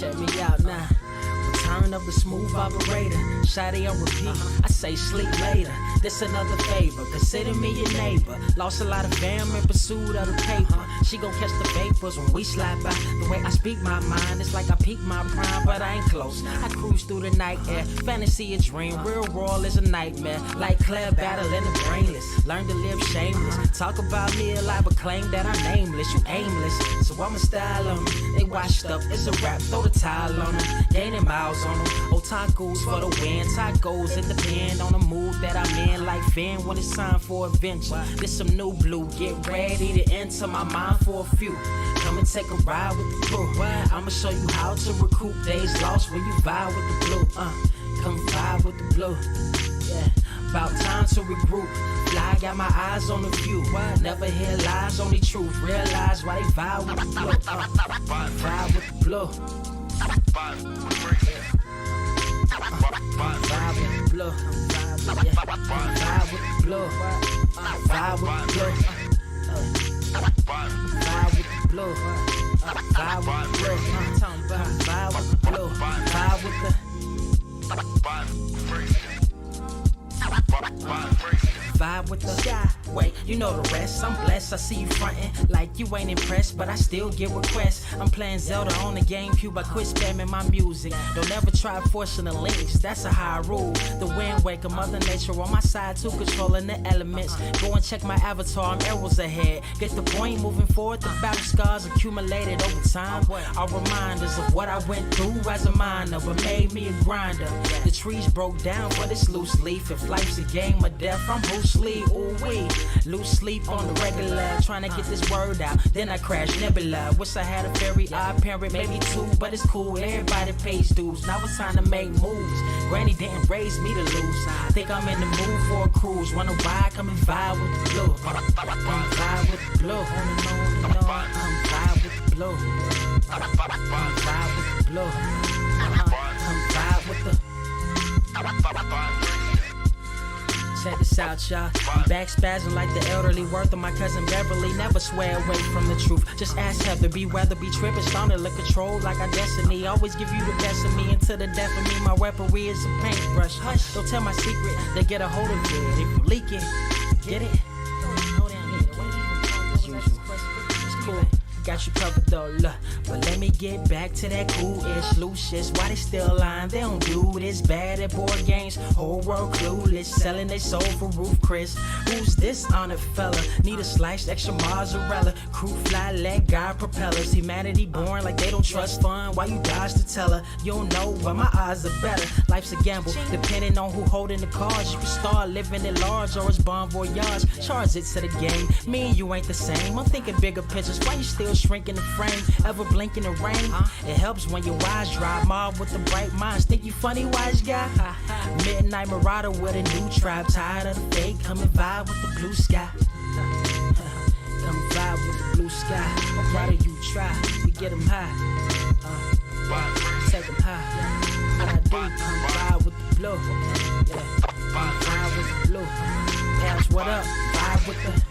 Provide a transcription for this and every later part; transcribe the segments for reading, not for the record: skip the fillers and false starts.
Check me out now. Return of the smooth operator. Shawty on repeat. I say sleep later. This another favor. Consider me your neighbor. Lost a lot of fam in pursuit of the paper. She gon' catch the vapors when we slide by. The way I speak my mind, it's like I peak my prime, but I ain't close. I cruise through the night air. Fantasy a dream. Real world is a nightmare. Like Claire battling the brainless. Learn to live shameless. Talk about me a lot, but claim that I'm nameless. You aimless. So I'ma style on them. They washed up. It's a rap. Throw the towel on them. Gaining miles on them. Otakus for the win. Tacos, it depend on the mood that I'm in. Like Finn when it's time for adventure. This some new blue. Get ready to enter my mind for a few. Come and take a ride with the crew. I'ma show you how to recoup days lost when you vibe with the blue. Come vibe with the blue. Yeah, about time to regroup. Fly, got my eyes on the view. Never hear lies, only truth. Realize why they vibe with the blue. Vibe with the blue. Vibe with the blue. Vibe with the blue. Vibe with the blue. Vibe with the blue. Vibe with the blue. Vibe with the blue. Vibe with the vibe with the sky. Wait, you know the rest. I'm blessed. I see you frontin' like you ain't impressed, but I still get requests. I'm playing Zelda on the GameCube. I quit spamming my music. Don't ever try forcing the links. That's a high rule. The wind waker, Mother Nature on my side too, controlling the elements. Go and check my avatar. I'm arrows ahead. Get the point moving forward. The battle scars accumulated over time are reminders of what I went through as a minor, but made me a grinder. The trees broke down for this loose leaf. If life's a game of death, I'm Bruce Lee. Ooh wee. Lose sleep on the regular, trying to get this word out. Then I crash nebula. Wish I had a very odd parent, maybe two, but it's cool. Everybody pays dues. Now it's time to make moves. Granny didn't raise me to lose. Think I'm in the mood for a cruise. Wanna ride? Come and vibe with the blue. Vibe with the blue. I'm vibe with the blue. Vibe with the blue. I'm vibe with the. Check this out, y'all. I'm back spazzing like the elderly. Worth of my cousin Beverly. Never swear away from the truth. Just ask Heather. Be weather, be tripping. Starting to control like our destiny. Always give you the best of me until the death of me. My weaponry is a paintbrush. Hush, don't tell my secret. They get a hold of it. If you leak it, get it. It's cool. Got you covered though, look. But let me get back to that cool-ish, loose Why they still lying? They don't do this. Bad at board games, whole world clueless. Selling they soul for roof Chris. Who's this honored fella? Need a slice, extra mozzarella. Crew fly, let God propellers. Humanity born like they don't trust fun. Why you dodge to tell her? You don't know, but my odds are better. Life's a gamble, depending on who holding the cards. You can start living at large or it's bon voyage. Charge it to the game. Me and you ain't the same. I'm thinking bigger pictures. Why you still shrinking the frame, ever blinking the rain? It helps when your eyes dry. Mob with the bright minds. Think you funny, wise guy? Midnight marauder with a new tribe. Tired of the fake. Come and vibe with the blue sky. Come vibe with the blue sky. Why do you try? We get them high. Take them high. What I do? Come vibe with the blue. Yeah. Vibe with the blue. Pass what up? Vibe with the.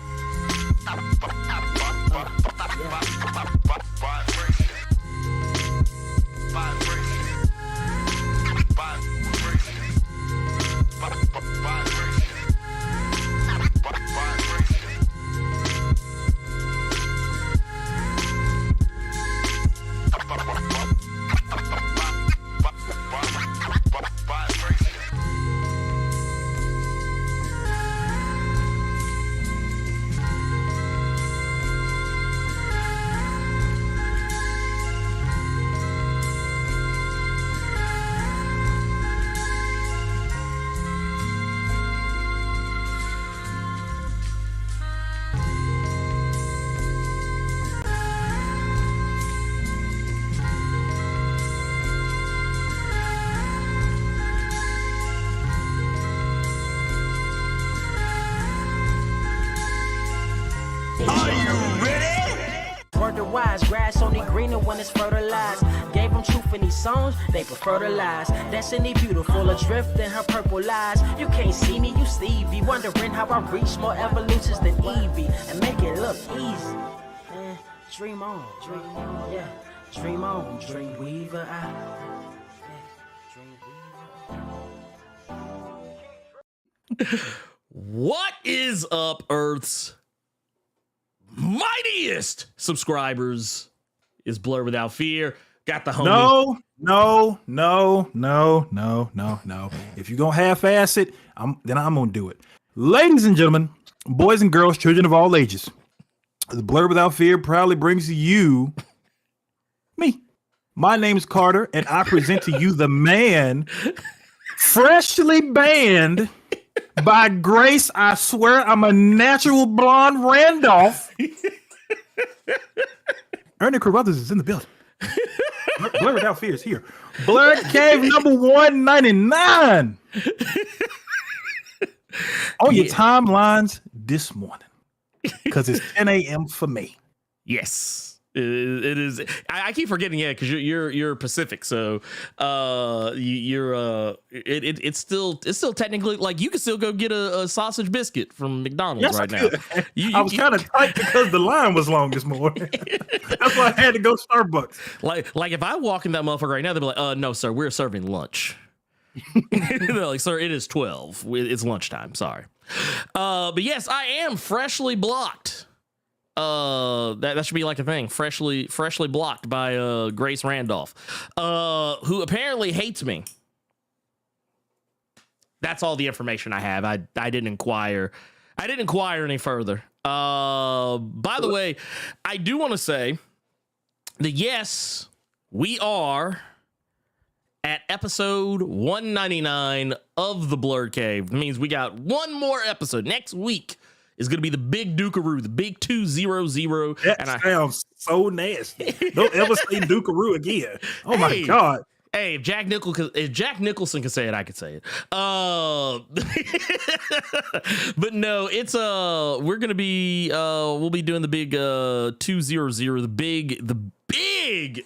Wise grass only greener when it's fertilized. Gave them truth in these songs, they prefer to lies. Destiny beautiful, adrift in her purple eyes. You can't see me, you Stevie. Wondering how I reach more evolutions than Evie and make it look easy. Dream on, yeah. Dream on, dream weaver. What is up, Earth's mightiest subscribers? Is Blerd Without Fear. Got the homie. No. If you're going to half-ass it, then I'm going to do it. Ladies and gentlemen, boys and girls, children of all ages, the Blerd Without Fear proudly brings to you me. My name is Carter, and I present to you the man freshly banned by grace. I swear I'm a natural blonde Randolph. Ernie Carruthers is in the building. Blerd Without Fear is here. Blerd Cave number 199 on your timelines this morning because it's 10 a.m. for me. Yes. It is. I keep forgetting, because you're Pacific, so it's still technically like you can still go get a sausage biscuit from McDonald's right now. I was kind of tight because the line was long this morning. That's why I had to go Starbucks. Like if I walk in that motherfucker right now, they'll be like, "No, sir, we're serving lunch." They're like, "Sir, it is 12. It's lunchtime. Sorry." But yes, I am freshly blocked. That should be like a thing. Freshly blocked by Grace Randolph, who apparently hates me. That's all the information I have. I didn't inquire. I didn't inquire any further. By the way, I do want to say that yes, we are at episode 199 of the Blerd Cave. That means we got one more episode. Next week is going to be the big Dukaroo, the big 200. That sounds so nasty. Don't ever say Dukaroo again. Oh my God. Hey, if Jack Nicholson can say it, I could say it. But no, it's we're gonna be we'll be doing the big 200, the big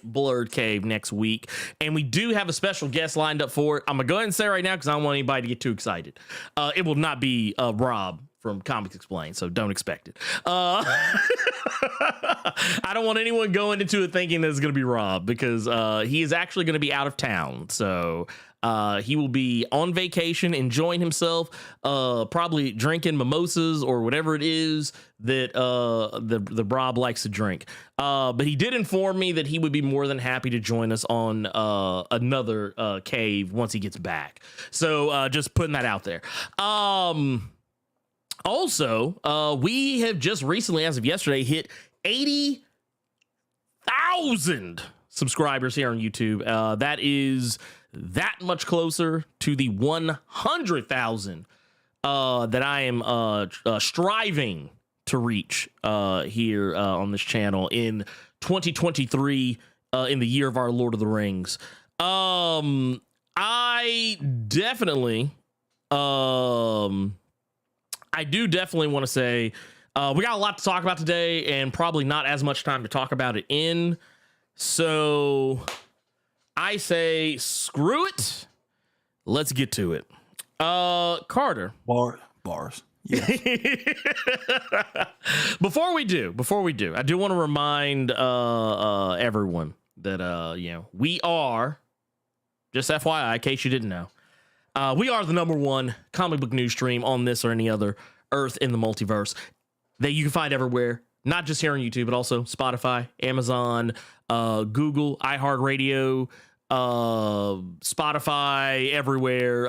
Blerd Cave next week, and we do have a special guest lined up for it. I'm gonna go ahead and say right now because I don't want anybody to get too excited. It will not be Rob from Comics Explained, so don't expect it. I don't want anyone going into it thinking that it's going to be Rob because he is actually going to be out of town. So he will be on vacation, enjoying himself, probably drinking mimosas or whatever it is that the Rob likes to drink. But he did inform me that he would be more than happy to join us on another cave once he gets back. So just putting that out there. Also, we have just recently, as of yesterday, hit 80,000 subscribers here on YouTube. That is that much closer to the 100,000 that I am striving to reach here on this channel in 2023, in the year of our Lord of the Rings. I do definitely want to say we got a lot to talk about today and probably not as much time to talk about it in. So I say screw it. Let's get to it. Carter. Bars. Yeah. Before we do, I do want to remind everyone that we are, just FYI, in case you didn't know, we are the #1 comic book news stream on this or any other Earth in the multiverse that you can find everywhere, not just here on YouTube, but also Spotify, Amazon, Google, iHeartRadio, Spotify, everywhere,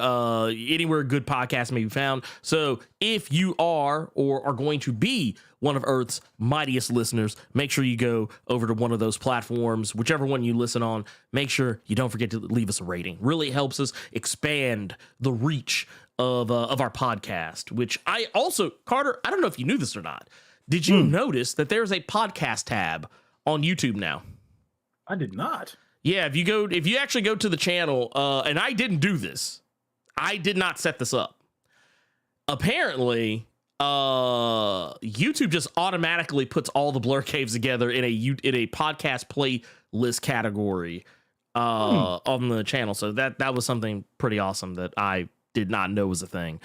anywhere good podcasts may be found. So if you are or are going to be one of Earth's mightiest listeners, make sure you go over to one of those platforms, whichever one you listen on. Make sure you don't forget to leave us a rating. Really helps us expand the reach of our podcast, which I also, Carter, I don't know if you knew this or not. Did you notice that there's a podcast tab on YouTube now? I did not. Yeah, if you actually go to the channel, and I didn't do this. I did not set this up. Apparently, YouTube just automatically puts all the Blerd Caves together in a podcast playlist category on the channel. So that was something pretty awesome that I did not know was a thing.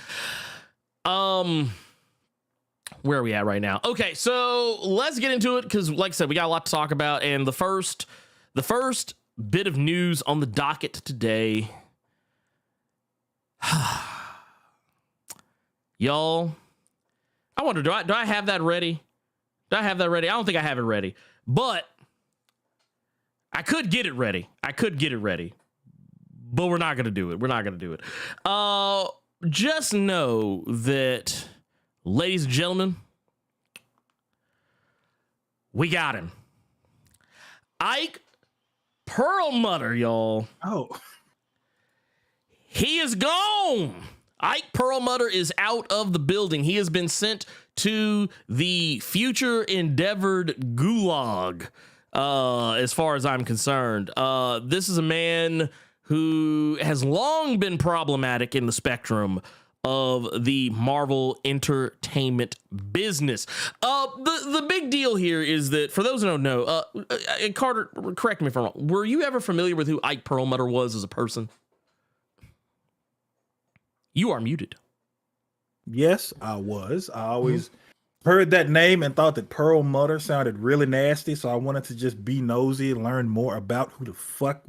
Where are we at right now? Okay, so let's get into it because, like I said, we got a lot to talk about, and the first The first bit of news on the docket today. Y'all, I wonder, do I have that ready? Do I have that ready? I don't think I have it ready, but I could get it ready. But we're not going to do it. We're not going to do it. Just know that, ladies and gentlemen, we got him. Ike Perlmutter, y'all. Oh. He is gone. Ike Perlmutter is out of the building. He has been sent to the future endeavored gulag, as far as I'm concerned. This is a man who has long been problematic in the spectrum of the Marvel entertainment business. The big deal here is that, for those who don't know, Carter, correct me if I'm wrong, were you ever familiar with who Ike Perlmutter was as a person? You are muted. Yes, I was. I always heard that name and thought that Perlmutter sounded really nasty, so I wanted to just be nosy and learn more about who the fuck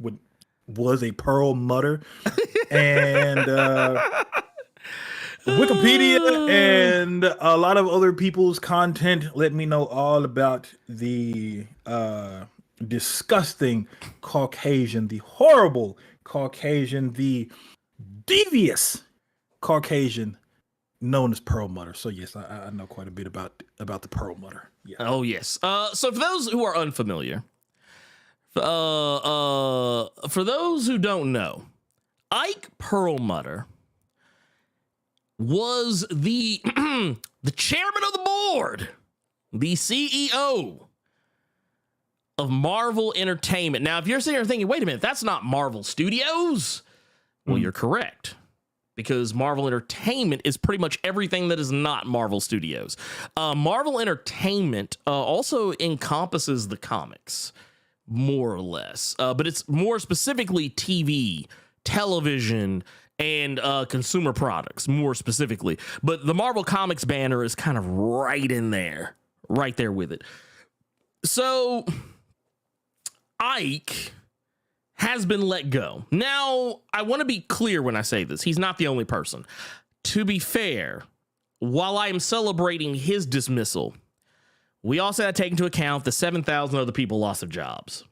was a Perlmutter. And Wikipedia and a lot of other people's content let me know all about the disgusting Caucasian, the horrible Caucasian, the devious Caucasian known as Perlmutter. So yes, I know quite a bit about the Perlmutter. Yeah. Oh yes. So for those who are unfamiliar, for those who don't know, Ike Perlmutter was the the chairman of the board, the CEO of Marvel Entertainment. Now, if you're sitting here thinking, wait a minute, that's not Marvel Studios. Well, you're correct, because Marvel Entertainment is pretty much everything that is not Marvel Studios. Marvel Entertainment also encompasses the comics, more or less, but it's more specifically TV, television, and consumer products, more specifically. But the Marvel Comics banner is kind of right there with it. So Ike has been let go. Now, I want to be clear when I say this. He's not the only person. To be fair, while I am celebrating his dismissal, we also have to take into account the 7,000 other people lost their jobs.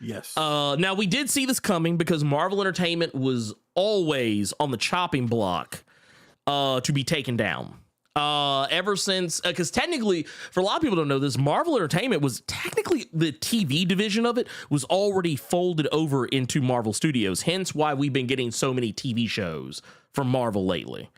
Yes. Now, we did see this coming because Marvel Entertainment was always on the chopping block to be taken down. Ever since, because technically, for a lot of people who don't know this, Marvel Entertainment was technically, the TV division of it was already folded over into Marvel Studios. Hence why we've been getting so many TV shows from Marvel lately.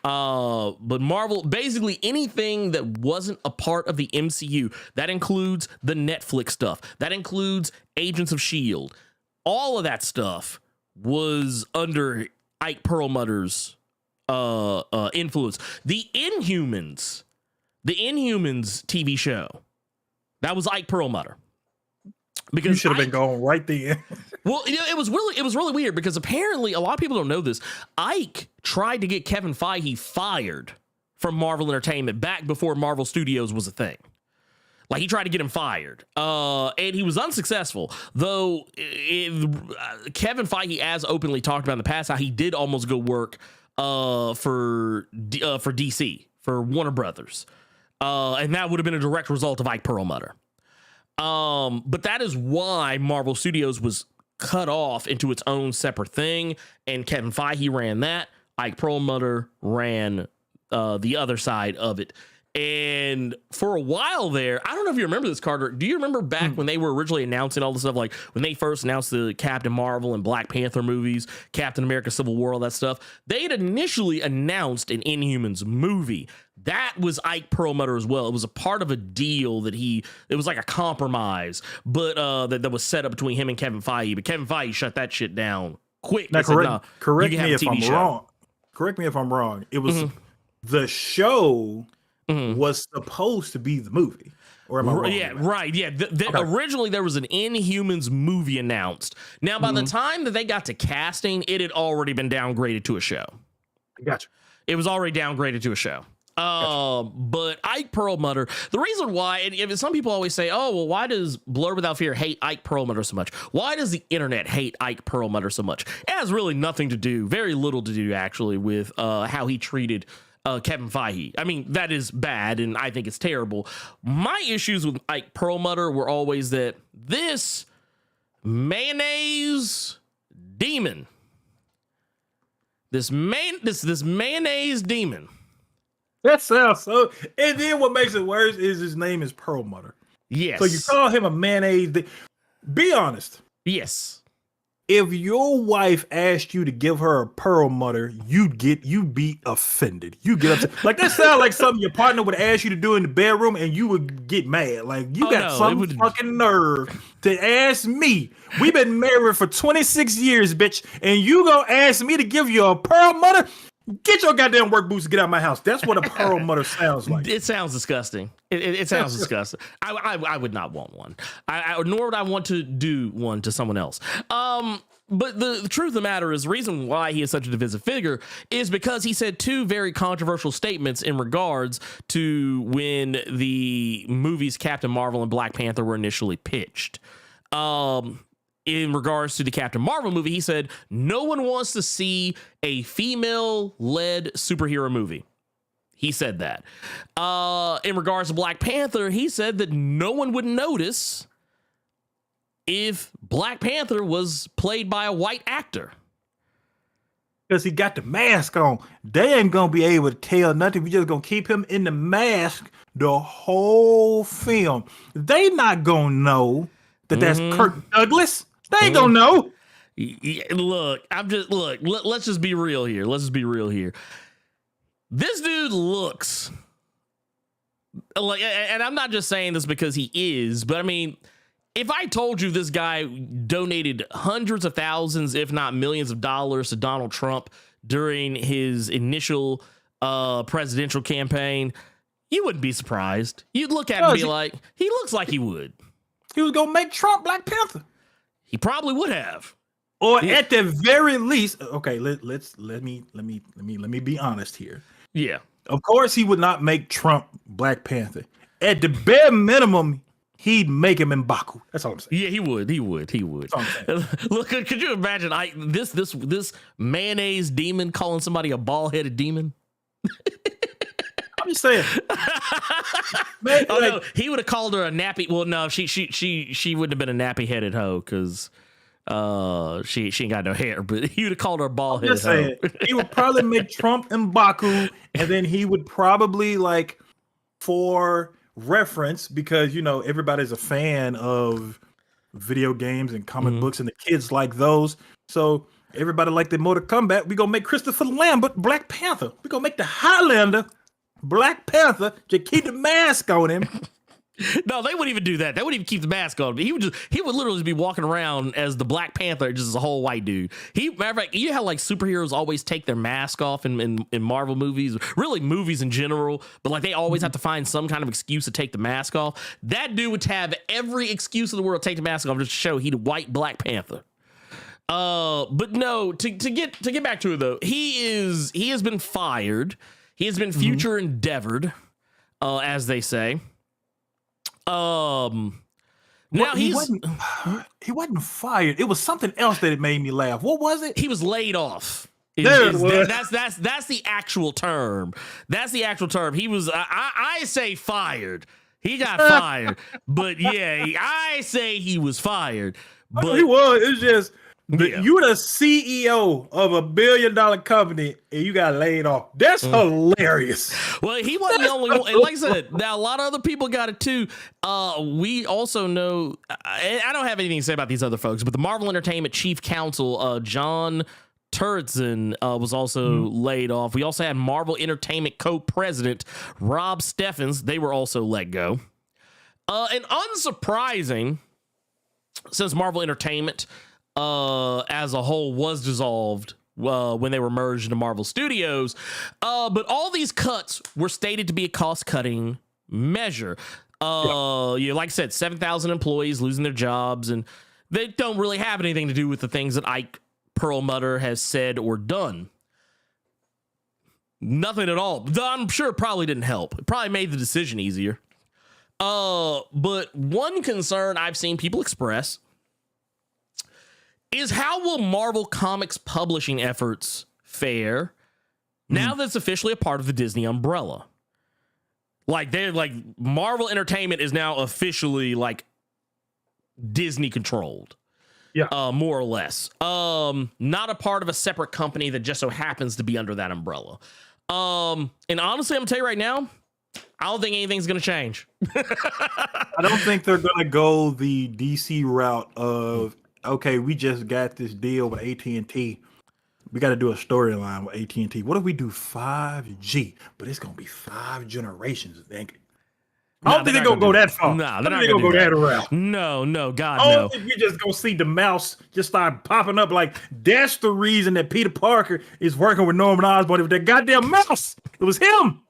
But Marvel, basically anything that wasn't a part of the MCU, that includes the Netflix stuff, that includes Agents of S.H.I.E.L.D., all of that stuff was under Ike Perlmutter's influence. The Inhumans TV show, that was Ike Perlmutter. Because you should have been going right there. Well, you know, it was really weird because apparently a lot of people don't know this. Ike tried to get Kevin Feige fired from Marvel Entertainment back before Marvel Studios was a thing. Like, he tried to get him fired, and he was unsuccessful. Though Kevin Feige has openly talked about in the past how he did almost go work for DC, for Warner Brothers, and that would have been a direct result of Ike Perlmutter. But that is why Marvel Studios was cut off into its own separate thing, and Kevin Feige ran that. Ike Perlmutter ran the other side of it. And for a while there, I don't know if you remember this, Carter. Do you remember back when they were originally announcing all this stuff, like when they first announced the Captain Marvel and Black Panther movies, Captain America Civil War, all that stuff? They had initially announced an Inhumans movie. That was Ike Perlmutter as well. It was a part of a deal that it was like a compromise, but that was set up between him and Kevin Feige. But Kevin Feige shut that shit down quick. Now, correct me if I'm wrong. Correct me if I'm wrong. It was the show was supposed to be the movie. Or am I wrong? Yeah, right. Yeah. Originally, there was an Inhumans movie announced. Now, by the time that they got to casting, it had already been downgraded to a show. Gotcha. It was already downgraded to a show. But Ike Perlmutter, the reason why, and some people always say, oh, well, why does Blerd Without Fear hate Ike Perlmutter so much? Why does the internet hate Ike Perlmutter so much? It has really nothing to do, very little to do, actually, with how he treated Kevin Feige. I mean, that is bad, and I think it's terrible. My issues with Ike Perlmutter were always that this mayonnaise demon, this mayonnaise demon. That sounds so. And then what makes it worse is his name is Perlmutter. Yes. So you call him a mayonnaise. Be honest. Yes. If your wife asked you to give her a Perlmutter, you'd be offended. You get upset. Like that sounds like something your partner would ask you to do in the bedroom, and you would get mad. Like you got some fucking nerve to ask me. We've been married for 26 years, bitch, and you gonna ask me to give you a Perlmutter? Get your goddamn work boots and get out of my house. That's what a Perlmutter sounds like. It sounds disgusting. It sounds disgusting. I would not want one. Nor would I want to do one to someone else. But the truth of the matter is, the reason why he is such a divisive figure is because he said two very controversial statements in regards to when the movies Captain Marvel and Black Panther were initially pitched. In regards to the Captain Marvel movie, he said, no one wants to see a female-led superhero movie. He said that. In regards to Black Panther, he said that no one would notice if Black Panther was played by a white actor. Because he got the mask on. They ain't going to be able to tell nothing. We just going to keep him in the mask the whole film. They not going to know that that's Kirk Douglas. They ain't gonna know. Look, let's just be real here. This dude looks like, and I'm not just saying this because he is, but I mean, if I told you this guy donated hundreds of thousands, if not millions of dollars to Donald Trump during his initial presidential campaign, you wouldn't be surprised. You'd look at him and be like, he looks like he would. He was gonna make Trump Black Panther. He probably would have, or at the very least. Okay, let me be honest here. Yeah, of course he would not make Trump Black Panther. At the bare minimum, he'd make him M'Baku. That's all I'm saying. Yeah, he would. Look, could you imagine this mayonnaise demon calling somebody a bald-headed demon? I'm just saying. Man, no, he would have called her a nappy. Well, no, she wouldn't have been a nappy-headed hoe because she ain't got no hair. But he would have called her a bald-headed hoe. He would probably make Trump M'Baku, and then he would probably, like, for reference, because everybody's a fan of video games and comic books, and the kids like those. So everybody like the Mortal Kombat. We gonna make Christopher Lambert Black Panther. We gonna make the Highlander Black Panther. Just keep the mask on him. No, they wouldn't even do that. They wouldn't even keep the mask on. He would literally just be walking around as the Black Panther, just as a whole white dude. Matter of fact, you know how like superheroes always take their mask off in Marvel movies, really movies in general, but like they always have to find some kind of excuse to take the mask off. That dude would have every excuse in the world to take the mask off just to show he's a white Black Panther. But no, to get back to it though, he has been fired. He has been future endeavored, as they say. Now he wasn't fired. It was something else that it made me laugh. What was it? He was laid off. That's the actual term. That's the actual term. He was. I say fired. He got fired. But yeah, I say he was fired. But he was. It's just. You're the CEO of $1 billion company and you got laid off. That's hilarious. Well, he wasn't the only one. And like I said, now a lot of other people got it too. We also know, I don't have anything to say about these other folks, but the Marvel Entertainment chief counsel, John Turtzen, was also laid off. We also had Marvel Entertainment co-president Rob Steffens. They were also let go. And unsurprising, since Marvel Entertainment as a whole was dissolved when they were merged into Marvel Studios. But all these cuts were stated to be a cost-cutting measure. Like I said, 7,000 employees losing their jobs, and they don't really have anything to do with the things that Ike Perlmutter has said or done. Nothing at all. I'm sure it probably didn't help. It probably made the decision easier. But one concern I've seen people express is how will Marvel Comics publishing efforts fare now that it's officially a part of the Disney umbrella? Like they're like Marvel Entertainment is now officially like Disney controlled. Yeah. More or less. Not a part of a separate company that just so happens to be under that umbrella. And honestly, I'm gonna tell you right now, I don't think anything's gonna change. I don't think they're gonna go the DC route of, okay, we just got this deal with AT&T. We got to do a storyline with AT&T. What if we do 5G? But it's gonna be 5 generations. I don't think they're gonna go that far. No, they're not gonna go that route. No, God, I no. don't think we just gonna see the mouse just start popping up. Like that's the reason that Peter Parker is working with Norman Osborn. If that goddamn mouse, it was him.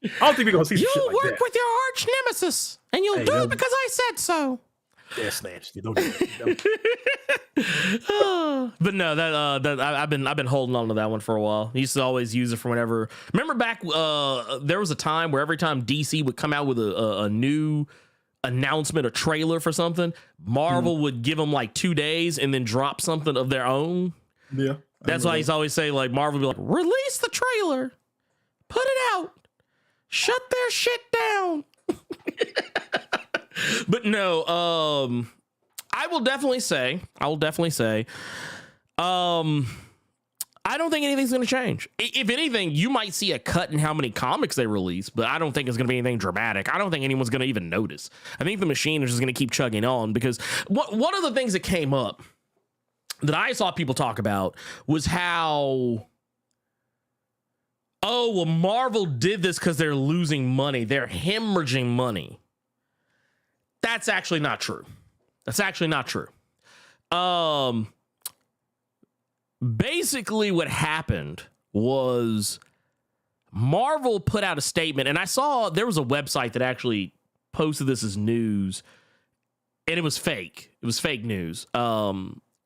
I don't think we're gonna see. You'll like work that. with your arch nemesis, and you'll do it because I said so. That's nasty. Don't do it. But no, that I've been holding on to that one for a while. I used to always use it for whenever. Remember back, there was a time where every time DC would come out with a new announcement, a trailer for something, Marvel would give them like 2 days and then drop something of their own. Yeah, that's why I used to always say like Marvel would be like, release the trailer, put it out, shut their shit down. But no, I will definitely say, I don't think anything's going to change. If anything, you might see a cut in how many comics they release, but I don't think it's going to be anything dramatic. I don't think anyone's going to even notice. I think the machine is just going to keep chugging on because one of the things that came up that I saw people talk about was how, oh, well, Marvel did this because they're losing money. They're hemorrhaging money. That's actually not true. Basically what happened was Marvel put out a statement, and I saw there was a website that actually posted this as news, and it was fake. It was fake news.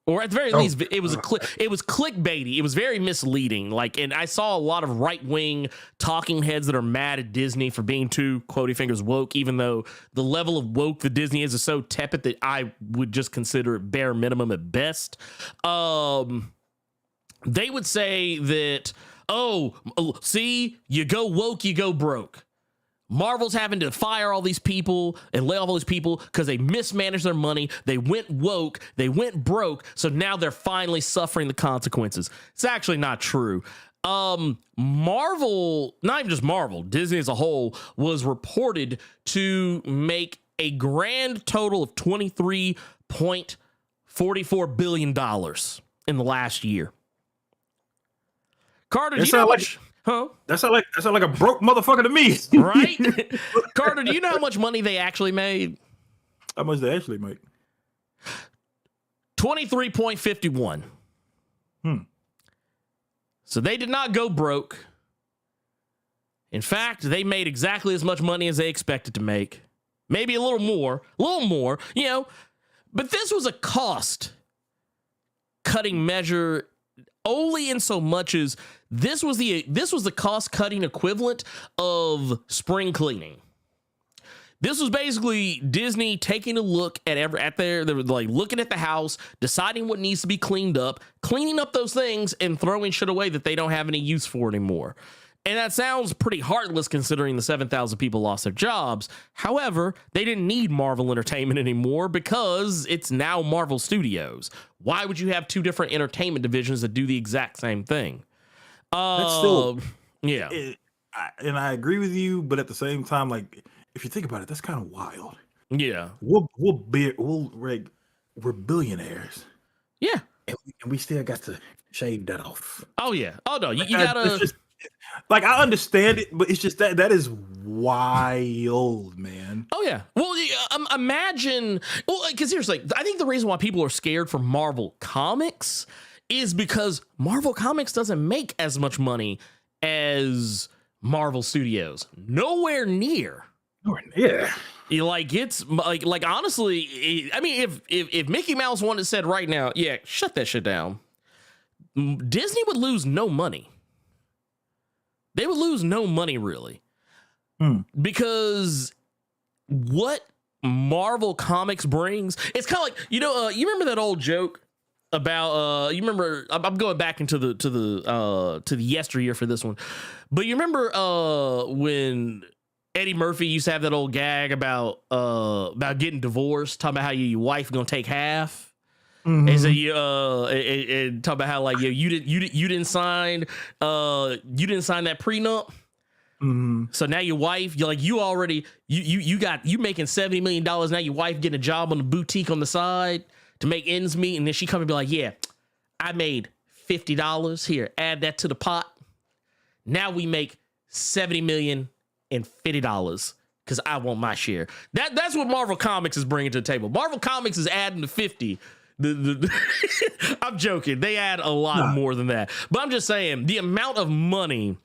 Or at the very least, it was clickbaity. It was very misleading. Like, and I saw a lot of right-wing talking heads that are mad at Disney for being too, quotey fingers, woke, even though the level of woke that Disney is so tepid that I would just consider it bare minimum at best. They would say that, oh, see, you go woke, you go broke. Marvel's having to fire all these people and lay off all these people because they mismanaged their money. They went woke. They went broke. So now they're finally suffering the consequences. It's actually not true. Marvel, not even just Marvel, Disney as a whole was reported to make a grand total of $23.44 billion in the last year. Carter, do you know how much... Huh? That sound like a broke motherfucker to me. Right? Carter, do you know how much money they actually made? How much they actually make? 23.51. So they did not go broke. In fact, they made exactly as much money as they expected to make. Maybe a little more, you know. But this was a cost cutting measure only in so much as this was the cost cutting equivalent of spring cleaning. This was basically Disney taking a look they were like looking at the house, deciding what needs to be cleaned up, cleaning up those things and throwing shit away that they don't have any use for anymore. And that sounds pretty heartless considering the 7,000 people lost their jobs. However, they didn't need Marvel Entertainment anymore because it's now Marvel Studios. Why would you have two different entertainment divisions that do the exact same thing? That's still, yeah. And I agree with you, but at the same time, like if you think about it, that's kind of wild. Yeah, we're billionaires. Yeah, and we still got to shave that off. Oh yeah. Oh no, you gotta. Like I understand it, but it's just that is wild, man. Oh yeah. Well, imagine. Well, because here's like, I think the reason why people are scared for Marvel Comics is because Marvel Comics doesn't make as much money as Marvel Studios. Nowhere near. Yeah. Like it's like honestly, I mean, if Mickey Mouse wanted said right now, yeah, shut that shit down, Disney would lose no money. They would lose no money really. Because what Marvel Comics brings, it's kind of like, you remember that old joke about you remember, I'm going back into the yesteryear for this one, but you remember when Eddie Murphy used to have that old gag about getting divorced, talking about how your wife gonna take half. And so and talk about how like you didn't sign that prenup. So now your wife, you're like, you making $70 million now. Your wife getting a job on the boutique on the side to make ends meet, and then she come and be like, yeah, I made $50 here, add that to the pot. Now we make $70 million and $50 because I want my share. That's what Marvel Comics is bringing to the table. Marvel Comics is adding the 50. I'm joking. They add a lot more than that. But I'm just saying the amount of money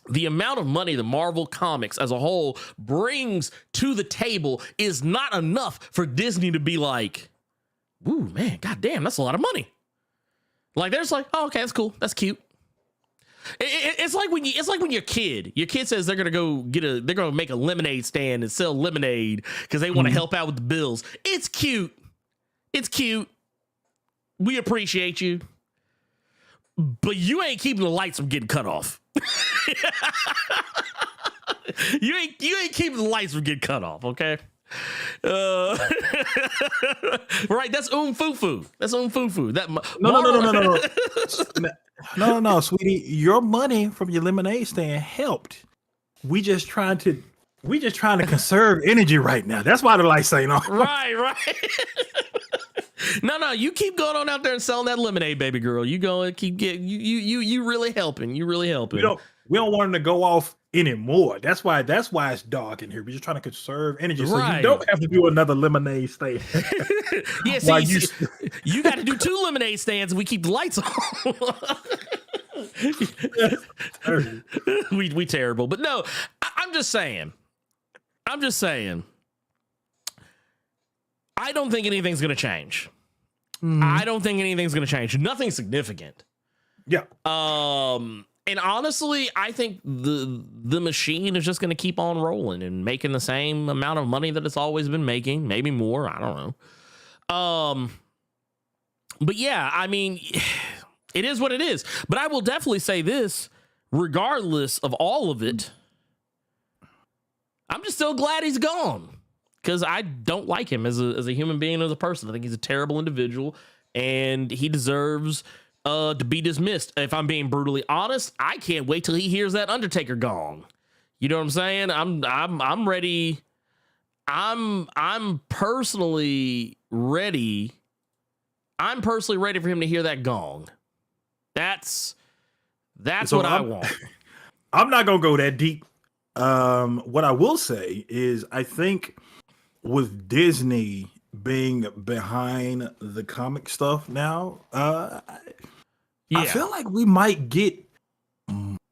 the Marvel Comics as a whole brings to the table is not enough for Disney to be like, ooh, man, goddamn, that's a lot of money. Like, they're just like, oh, okay, that's cool. That's cute. It's like when your kid says they're gonna make a lemonade stand and sell lemonade because they want to help out with the bills. It's cute. It's cute. We appreciate you. But you ain't keeping the lights from getting cut off. You ain't keeping the lights from getting cut off, okay? Right, that's fufu. That's fufu. That no, sweetie. Your money from your lemonade stand helped. We just trying to conserve energy right now. That's why the lights ain't on. Right. No, you keep going on out there and selling that lemonade, baby girl. You go and keep getting you really helping. You really helping. We don't want them to go off anymore. That's why it's dark in here. We're just trying to conserve energy, so you don't have to do another lemonade stand. Yeah, see, you got to do 2 lemonade stands, and we keep the lights on. we terrible, but no, I'm just saying. I don't think anything's going to change. I don't think anything's going to change. Nothing significant. Yeah. And honestly, I think the machine is just going to keep on rolling and making the same amount of money that it's always been making, maybe more. I don't know. But yeah, I mean, it is what it is. But I will definitely say this, regardless of all of it, I'm just still glad he's gone. Because I don't like him as a human being, as a person. I think he's a terrible individual, and he deserves to be dismissed. If I'm being brutally honest, I can't wait till he hears that Undertaker gong. You know what I'm saying? I'm ready. I'm personally ready. I'm personally ready for him to hear that gong. That's what I want. I'm not gonna go that deep. What I will say is, I think with Disney being behind the comic stuff now, I feel like we might get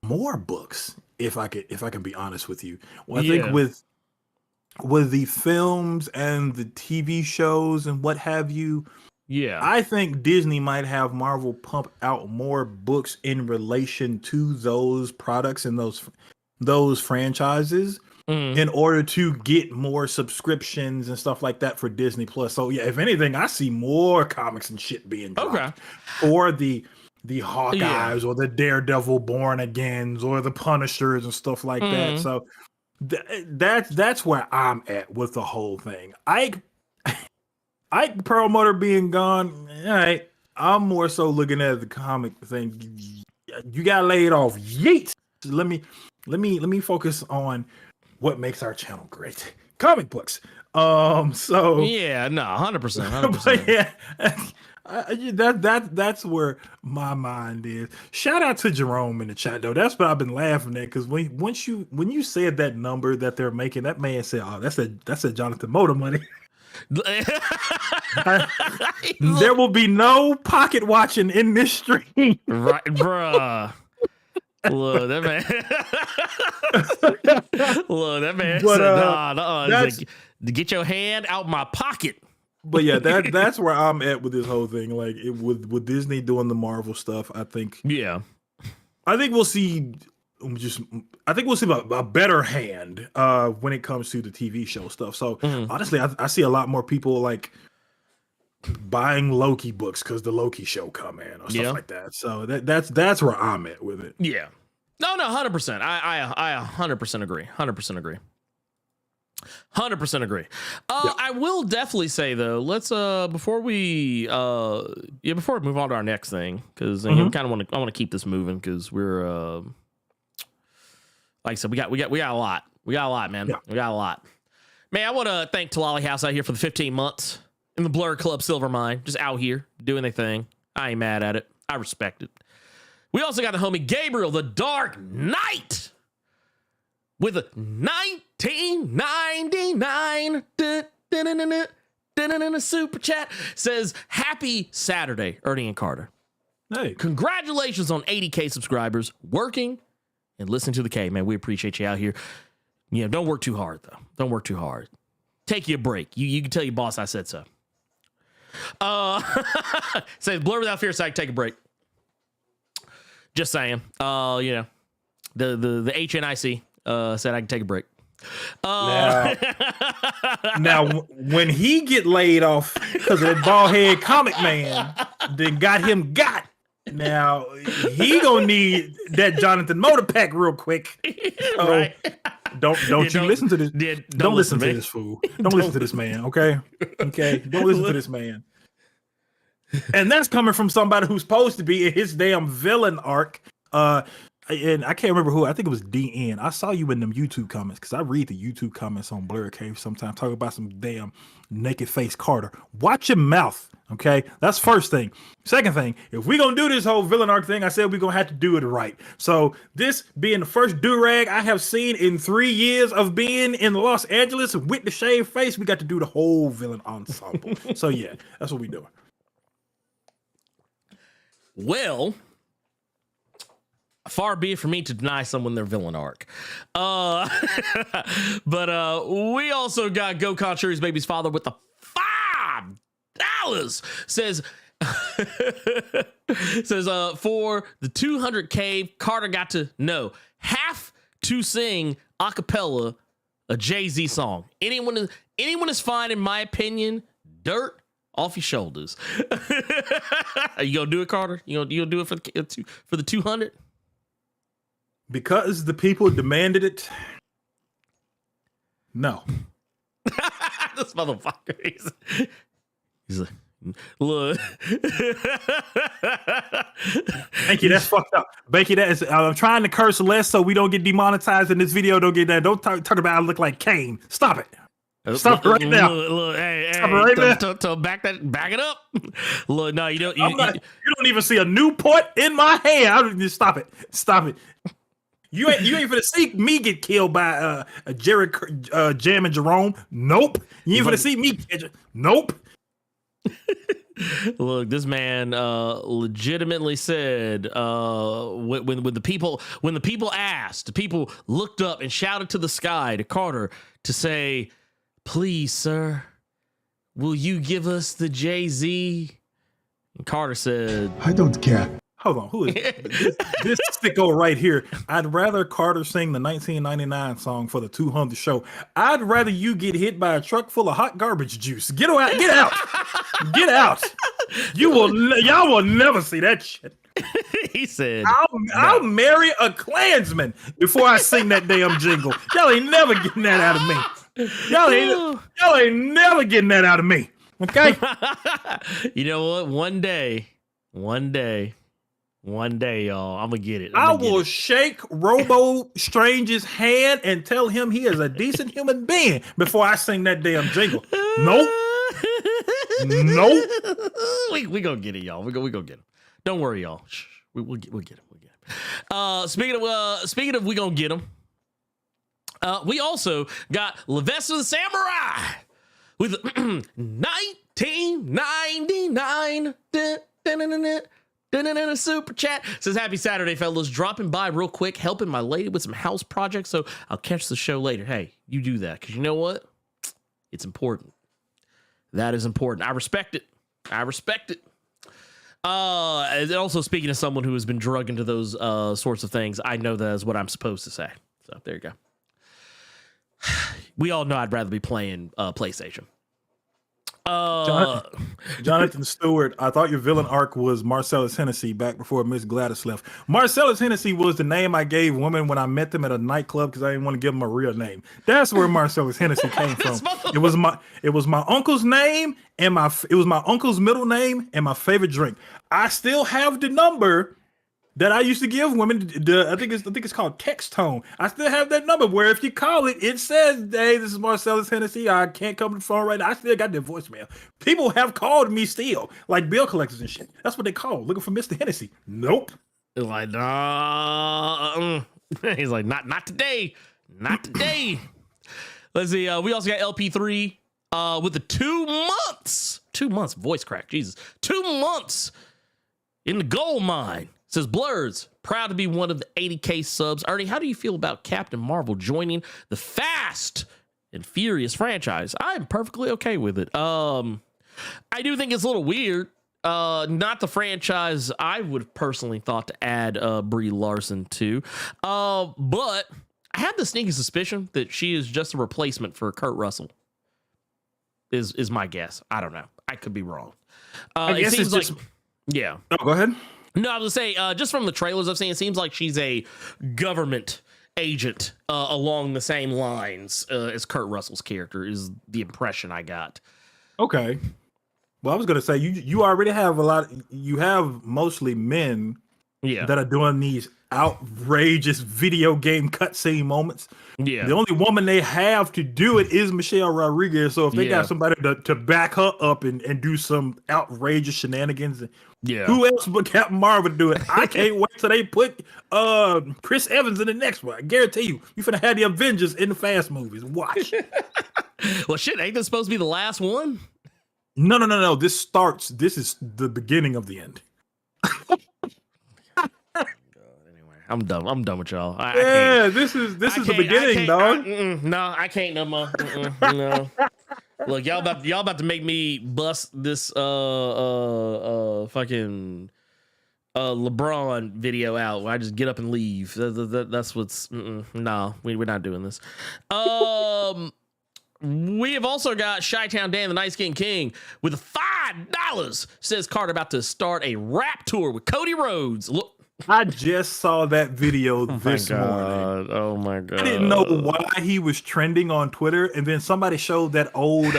more books if I can be honest with you. Well, I think with the films and the TV shows and what have you, I think Disney might have Marvel pump out more books in relation to those products and those franchises in order to get more subscriptions and stuff like that for Disney Plus. So yeah, if anything, I see more comics and shit being dropped for the Hawkeyes or the Daredevil Born Agains or the Punishers and stuff like that. So that's where I'm at with the whole thing. Ike Perlmutter being gone, all right, I'm more so looking at the comic thing. You got laid off. Yeet. Let me focus on what makes our channel great. Comic books. So yeah, no, 100%. Yeah, that's where my mind is. Shout out to Jerome in the chat though. That's what I've been laughing at, because when you said that number that they're making, that man said, "Oh, that's a Jonathan Motor money." There will be no pocket watching in this stream, right, bruh. Look, that man but, said, nah, like, get your hand out my pocket. But yeah, that's where I'm at with this whole thing. Like with Disney doing the Marvel stuff, I think we'll see just I think we'll see a better hand when it comes to the TV show stuff. So honestly, I see a lot more people like buying Loki books because the Loki show come in or stuff like that. So that's where I'm at with it. Yeah. No, 100%. I 100% agree. 100% agree. 100% agree. I will definitely say though, let's before we move on to our next thing, because I want to keep this moving because we're like I said, we got a lot. We got a lot, man. Yeah. We got a lot. Man, I want to thank Talali House out here for the 15 months in the Blerd Club Silver Mine, just out here doing their thing. I ain't mad at it. I respect it. We also got the homie Gabriel, the Dark Knight, with a 1999 super chat. Says, happy Saturday, Ernie and Carter. Hey. Congratulations on 80K subscribers, working and listening to the K. Man, we appreciate you out here. You know, don't work too hard, though. Don't work too hard. Take you a break. You can tell your boss I said so. Says, Blur without fear, so I can take a break. Just saying. You know, the HNIC said I can take a break. Now, when he get laid off because of that bald head comic man, then got him got. Now he gonna need that Jonathan motor pack real quick. Right. Don't you listen to this? Don't listen to this fool. Don't listen to this man. Okay. Don't listen to this man. And that's coming from somebody who's supposed to be in his damn villain arc. And I can't remember who. I think it was DN. I saw you in them YouTube comments because I read the YouTube comments on Blerd Cave sometimes, talking about some damn naked face Carter. Watch your mouth, okay? That's first thing. Second thing, if we're going to do this whole villain arc thing, I said we're going to have to do it right. So this being the first do-rag I have seen in 3 years of being in Los Angeles with the shaved face, we got to do the whole villain ensemble. So yeah, that's what we're doing. Well, far be it for me to deny someone their villain arc. But we also got Go Contrary's baby's father with the $5. Says for the 200K, Carter got to know have to sing a cappella a Jay-Z song. Anyone is fine in my opinion. Dirt off your shoulders. Are you gonna do it, Carter? You gonna do it for the 200? Because the people demanded it. No. This motherfucker. He's like, look. Thank you. That's fucked up. Becky, that is. I'm trying to curse less so we don't get demonetized in this video. Don't get that. Don't talk about I look like Kane. Stop it. Stop it right now. Look, hey, stop it right now. Back it up. Look, no, you don't. You don't even see a Newport in my hand. I don't just stop it. Stop it. You ain't finna see me get killed by a Jerry Jam and Jerome. Nope. You ain't finna see me catch it. Nope. Look, this man legitimately said when the people asked, the people looked up and shouted to the sky to Carter to say, "Please, sir, will you give us the Jay-Z?" And Carter said, "I don't care." Hold on, who is this sicko right here? I'd rather Carter sing the 1999 song for the 200 show. I'd rather you get hit by a truck full of hot garbage juice. Get out! Get out! Get out! Y'all will never see that shit. He said, I'll marry a Klansman before I sing that damn jingle. Y'all ain't never getting that out of me. Y'all ain't never getting that out of me. Okay? You know what? One day, y'all, I'm gonna get it. I will shake Robo Strange's hand and tell him he is a decent human being before I sing that damn jingle. Nope. We gonna get it, y'all. We gonna get him. Don't worry, y'all. Shh. We'll get him. Speaking of we gonna get him. We also got Levester the Samurai with 1999. Super chat says, happy Saturday, fellas. Dropping by real quick, helping my lady with some house projects, so I'll catch the show later. Hey, you do that because you know what? It's important. That is important. I respect it. And also speaking of someone who has been drugged into those sorts of things, I know that is what I'm supposed to say. So there you go. We all know I'd rather be playing PlayStation. Jonathan Stewart, I thought your villain arc was Marcellus Hennessy back before Miss Gladys left. Marcellus Hennessy was the name I gave women when I met them at a nightclub because I didn't want to give them a real name. That's where Marcellus Hennessy came from. It was my uncle's name and it was my uncle's middle name and my favorite drink. I still have the number that I used to give women. I think it's called text tone. I still have that number where if you call it, it says, "Hey, this is Marcellus Hennessy. I can't come to the phone right now." I still got that voicemail. People have called me still, like bill collectors and shit. That's what they call, looking for Mr. Hennessy. Nope. Like, nah. He's like, not today. Not today. Let's see. We also got LP3 with the 2 months. 2 months. Voice crack. Jesus. 2 months in the gold mine. Says Blerds, proud to be one of the 80K subs. Ernie, how do you feel about Captain Marvel joining the Fast and Furious franchise? I'm perfectly okay with it. I do think it's a little weird. Not the franchise I would have personally thought to add Brie Larson to. But I have the sneaky suspicion that she is just a replacement for Kurt Russell. Is my guess. I don't know. I could be wrong. I guess it seems it's like, just... yeah. Oh, go ahead. No, I was gonna say, just from the trailers I've seen, it seems like she's a government agent along the same lines as Kurt Russell's character, is the impression I got. Okay. Well, I was gonna say you already have you have mostly men that are doing these outrageous video game cutscene moments. Yeah. The only woman they have to do it is Michelle Rodriguez. So if they got somebody to back her up and do some outrageous shenanigans, who else but Captain Marvel to do it? I can't wait till they put Chris Evans in the next one. I guarantee you finna have the Avengers in the Fast movies. Watch. Well, shit, ain't this supposed to be the last one? No. This is the beginning of the end. I'm done. I'm done with y'all. This is the beginning, dog. No, I can't no more. No. Look, y'all about to make me bust this fucking LeBron video out where I just get up and leave. That's what's no, we're not doing this. We have also got Chi-Town Dan, the Night Skin King, with $5. Says Carter about to start a rap tour with Cody Rhodes. Look. I just saw that video this morning. Oh my god! I didn't know why he was trending on Twitter, and then somebody showed that old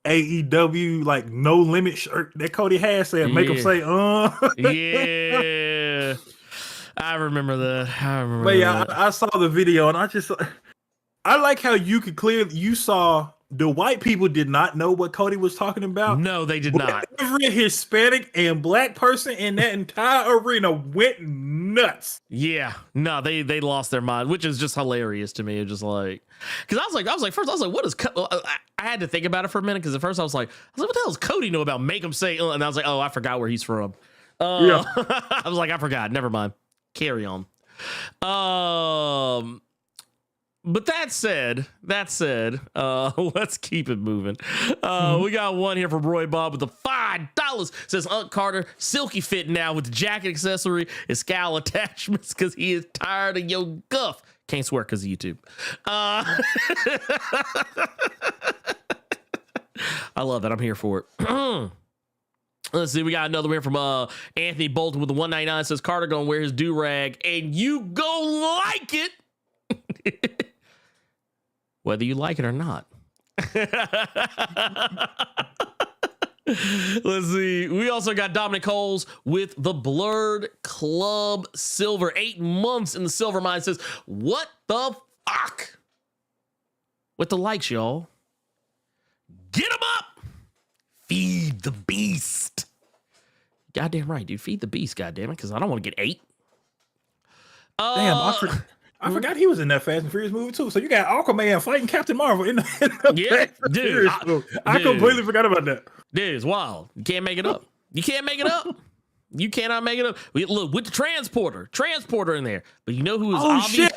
AEW like No Limit shirt that Cody had saying, "Make him say Yeah, I remember that. But yeah, I saw the video, and I like how you saw. The white people did not know what Cody was talking about. No, they did not. Every Hispanic and black person in that entire arena went nuts. Yeah, no, they lost their mind, which is just hilarious to me. It's just like, because I was like, first I was like, what is? I had to think about it for a minute because at first I was like, what the hell does Cody know about make him say? And I was like, oh, I forgot where he's from. I was like, I forgot. Never mind. Carry on. But that said, let's keep it moving. We got one here from Roy Bob with the $5. Says Unc Carter, silky fit now with the jacket accessory and scowl attachments because he is tired of your guff. Can't swear because of YouTube. I love that. I'm here for it. Let's see. We got another one here from Anthony Bolton with the 199. Says Carter gonna wear his do-rag and you go like it. Whether you like it or not. Let's see. We also got Dominic Coles with the Blerd Club Silver. 8 months in the silver mine. Says, what the fuck? With the likes, y'all. Get them up. Feed the beast. Goddamn right, dude. Feed the beast, goddamn it. Because I don't want to get 8. Damn, I forgot he was in that Fast and Furious movie too. So you got Aquaman fighting Captain Marvel in the Fast and Furious movie. I completely forgot about that. Dude, it's wild. You can't make it up. You can't make it up. You cannot make it up. Look, with the transporter in there. But you know who is obvious?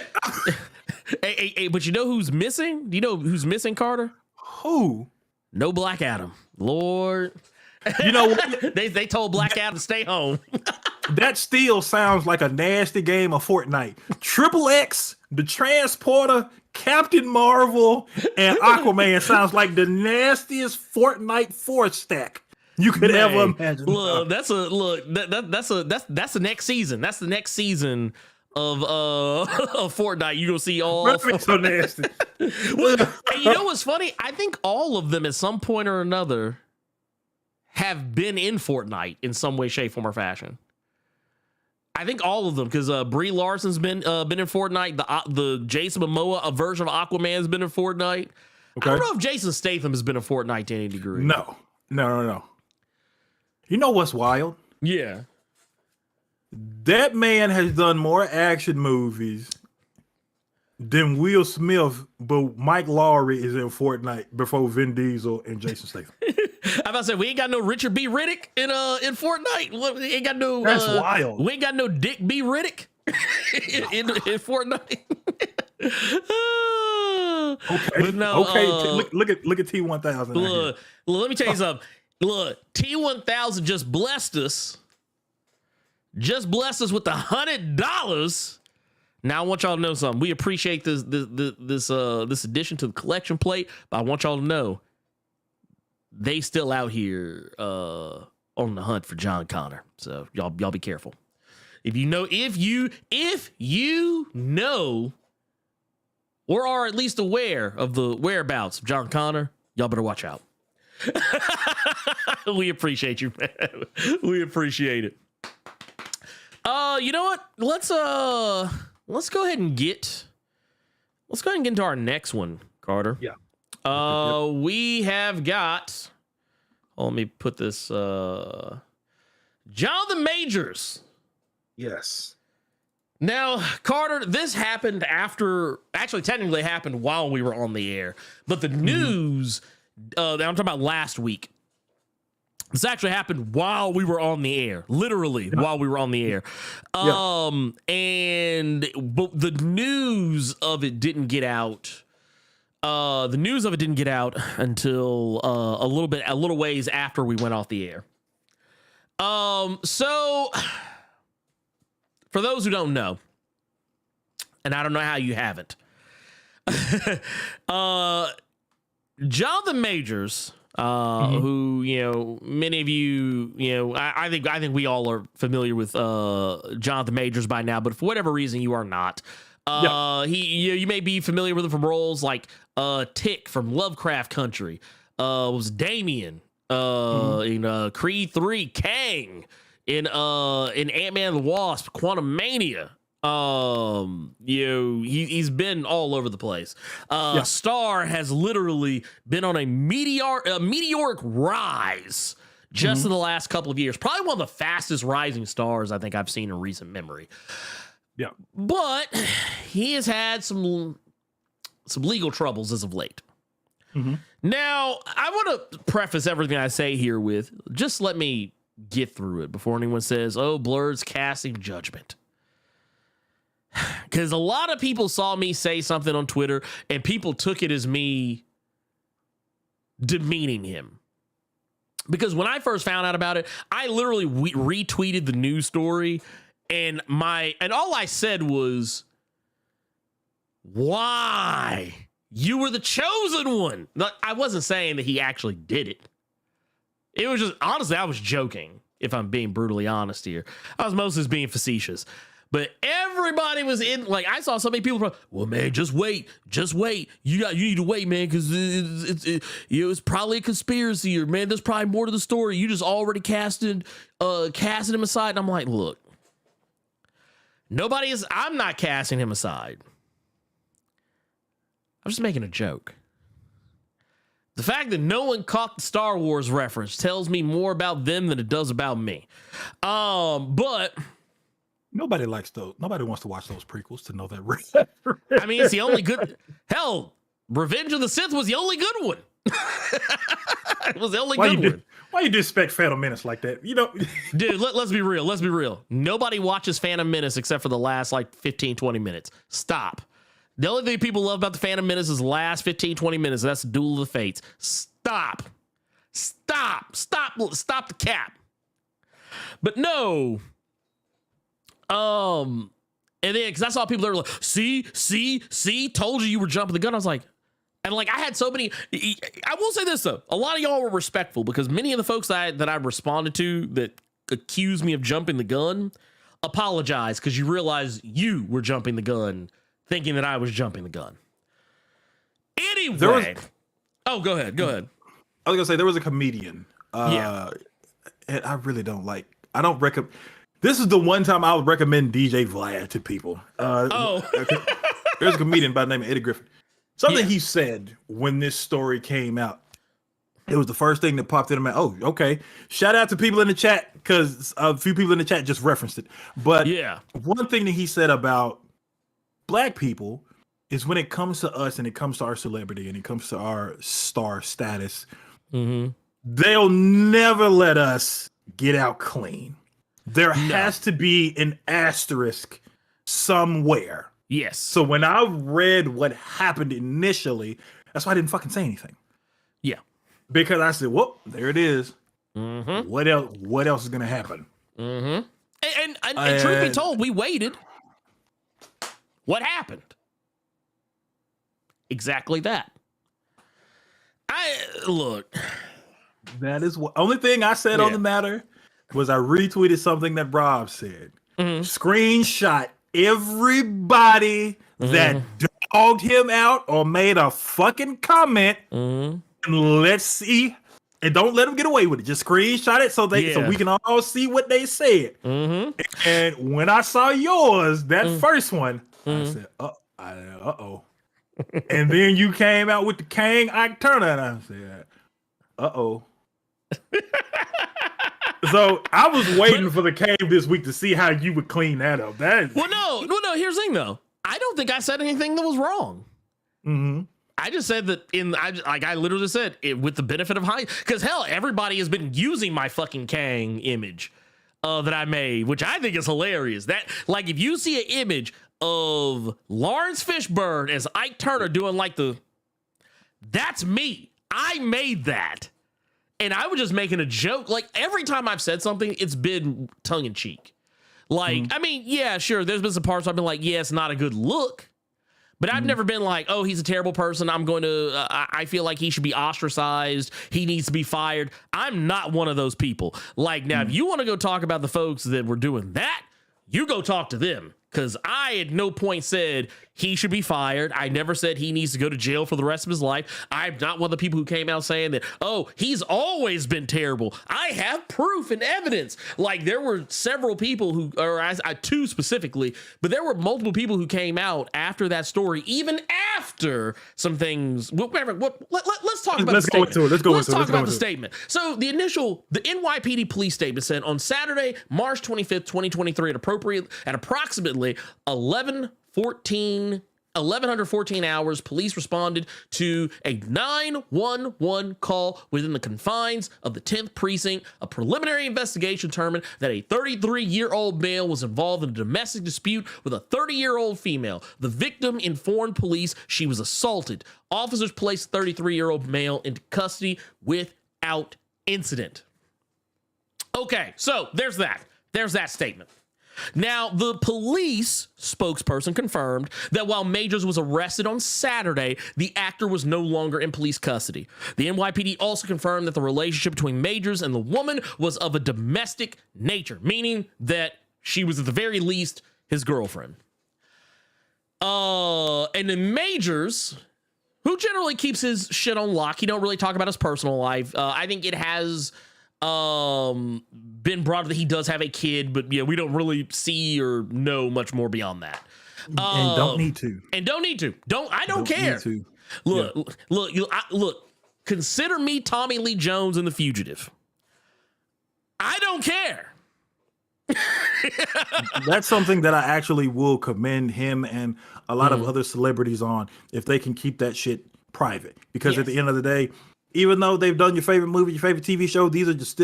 Hey, but you know who's missing? Do you know who's missing, Carter? Who? No Black Adam. Lord. You know what? They told Black Adam to stay home. That still sounds like a nasty game of Fortnite. Triple X, the Transporter, Captain Marvel, and Aquaman sounds like the nastiest Fortnite force stack you could ever imagine. Look, that's the next season. That's the next season of Fortnite. You gonna see all so nasty. Well, and you know what's funny? I think all of them at some point or another have been in Fortnite in some way, shape, form, or fashion. I think all of them, because Brie Larson's been in Fortnite. The Jason Momoa version of Aquaman has been in Fortnite. Okay. I don't know if Jason Statham has been in Fortnite to any degree. No. You know what's wild? Yeah. That man has done more action movies than Will Smith, but Mike Lowry is in Fortnite before Vin Diesel and Jason Statham. I about to say, we ain't got no Richard B. Riddick in Fortnite. We ain't got no. That's wild. We ain't got no Dick B. Riddick in Fortnite. Okay. But no, look at T1000. Look, let me tell you something. Look, T1000 just blessed us. Just blessed us with $100. Now I want y'all to know something. We appreciate this addition to the collection plate, but I want y'all to know they still out here on the hunt for John Connor. So y'all be careful. If you know or are at least aware of the whereabouts of John Connor, y'all better watch out. We appreciate you, man. We appreciate it. You know what? Let's go ahead and get into our next one, Carter. Yeah. We have got. Let me put this. Jonathan Majors. Yes. Now, Carter, this happened technically happened while we were on the air, but the news. I'm talking about last week. This actually happened while we were on the air, literally while we were on the air. But the news of it didn't get out. Until a little ways after we went off the air. So for those who don't know, and I don't know how you haven't, Jonathan Majors, who, many of you, I think we all are familiar with Jonathan Majors by now, but for whatever reason you are not. You may be familiar with him from roles like Tick from Lovecraft Country, was Damien in Creed 3, Kang in Ant-Man and the Wasp, Quantumania. He's been all over the place. Star has literally been on a meteoric rise just in the last couple of years. Probably one of the fastest rising stars I think I've seen in recent memory. Yeah. But he has had some legal troubles as of late. Now, I want to preface everything I say here with, just let me get through it before anyone says, oh, Blerd's casting judgment. Because a lot of people saw me say something on Twitter and people took it as me demeaning him. Because when I first found out about it, I literally retweeted the news story and all I said was, why? You were the chosen one. I wasn't saying that he actually did it. It was just, honestly, I was joking, if I'm being brutally honest here. I was mostly just being facetious. But everybody was in, I saw so many people, well, man, just wait. You need to wait, man, because it's probably a conspiracy, or, man, there's probably more to the story. You just already casted him aside. And I'm like, look, I'm not casting him aside. I'm just making a joke. The fact that no one caught the Star Wars reference tells me more about them than it does about me. But nobody likes those. Nobody wants to watch those prequels to know that. I mean, it's the only good. Hell, Revenge of the Sith was the only good one. It was the only good one. Why you disrespect Phantom Menace like that? Dude, let's be real. Let's be real. Nobody watches Phantom Menace except for the last 15, 20 minutes. Stop. The only thing people love about the Phantom Menace is the last 15, 20 minutes. That's the Duel of the Fates. Stop. Stop the cap. But no. And then, because I saw people that were like, see, told you were jumping the gun. I was like, and like, I had so many. I will say this though, a lot of y'all were respectful, because many of the folks that I responded to that accused me of jumping the gun apologized, because you realize you were jumping the gun, thinking that I was jumping the gun. Anyway, go ahead. I was gonna say there was a comedian. And I really don't like. I don't recommend. This is the one time I would recommend DJ Vlad to people. There's a comedian by the name of Eddie Griffin. Something he said when this story came out. It was the first thing that popped into my. Oh, okay. Shout out to people in the chat, because a few people in the chat just referenced it. But one thing that he said about black people is when it comes to us and it comes to our celebrity and it comes to our star status, they'll never let us get out clean. There has to be an asterisk somewhere. Yes. So when I read what happened initially, that's why I didn't fucking say anything. Yeah. Because I said, well, there it is. What else is going to happen? And truth be told, we waited. What happened? Exactly that. That is what only thing I said on the matter was I retweeted something that Rob said. Screenshot everybody that dogged him out or made a fucking comment, and let's see. And don't let them get away with it. Just screenshot it so we can all see what they said. And when I saw yours, that first one, I said, uh-oh. And then you came out with the Kang Ike Turner, and I said, uh-oh. So I was waiting for the cave this week to see how you would clean that up. Well, no. Here's the thing, though. I don't think I said anything that was wrong. I just said that I literally just said it with the benefit of hindsight, because hell, everybody has been using my fucking Kang image that I made, which I think is hilarious. That, like, if you see an image of Lawrence Fishburne as Ike Turner doing that's me. I made that. And I was just making a joke. Like, every time I've said something, it's been tongue in cheek. Like, I mean, yeah, sure. There's been some parts where I've been like, yeah, it's not a good look. But I've never been like, oh, he's a terrible person. I'm going to, I feel like he should be ostracized. He needs to be fired. I'm not one of those people. Like, now, if you want to go talk about the folks that were doing that, you go talk to them. Because I at no point said he should be fired. I never said he needs to go to jail for the rest of his life. I'm not one of the people who came out saying that, oh, he's always been terrible. I have proof and evidence. Like, there were several people who, or two specifically, but there were multiple people who came out after that story, even after some things. Whatever. Let's talk about the statement. Let's talk about the statement. So the NYPD police statement said on Saturday, March 25th, 2023, at approximately 1114 hours, police responded to a 911 call within the confines of the 10th precinct. A preliminary investigation determined that a 33-year-old male was involved in a domestic dispute with a 30-year-old female. The victim informed police she was assaulted. Officers placed the 33-year-old male into custody without incident. Okay, so there's that statement. Now, the police spokesperson confirmed that while Majors was arrested on Saturday, the actor was no longer in police custody. The NYPD also confirmed that the relationship between Majors and the woman was of a domestic nature, meaning that she was at the very least his girlfriend. And then Majors, who generally keeps his shit on lock, he don't really talk about his personal life. I think it has been brought up that he does have a kid, but yeah, we don't really see or know much more beyond that. And don't need to. I don't care. Look, consider me Tommy Lee Jones in The Fugitive. I don't care. That's something that I actually will commend him and a lot of other celebrities on, if they can keep that shit private. Because at the end of the day, even though they've done your favorite movie, your favorite TV show, these are just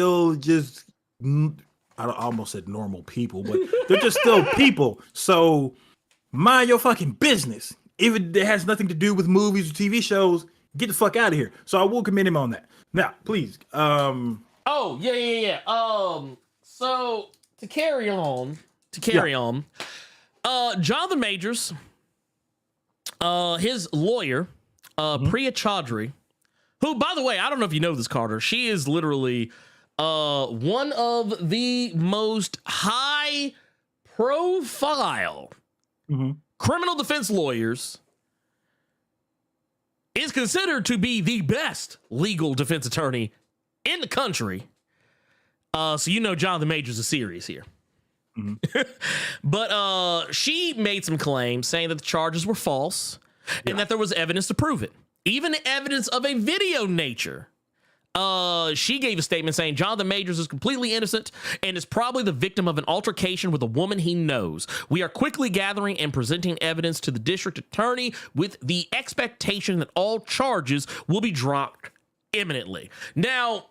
I almost said normal people, but they're just still people. So mind your fucking business. If it has nothing to do with movies or TV shows, Get the fuck out of here. So I will commend him on that. Now, please. Oh, yeah. So to carry on, Jonathan Majors, his lawyer, Priya Chaudhry, who, by the way, I don't know if you know this, Carter. She is literally one of the most high profile criminal defense lawyers, is considered to be the best legal defense attorney in the country. So you know Jonathan Majors is serious here. But she made some claims saying that the charges were false and that there was evidence to prove it. Even evidence of a video nature. She gave a statement saying Jonathan Majors is completely innocent and is probably the victim of an altercation with a woman he knows. We are quickly gathering and presenting evidence to the district attorney with the expectation that all charges will be dropped imminently. Now,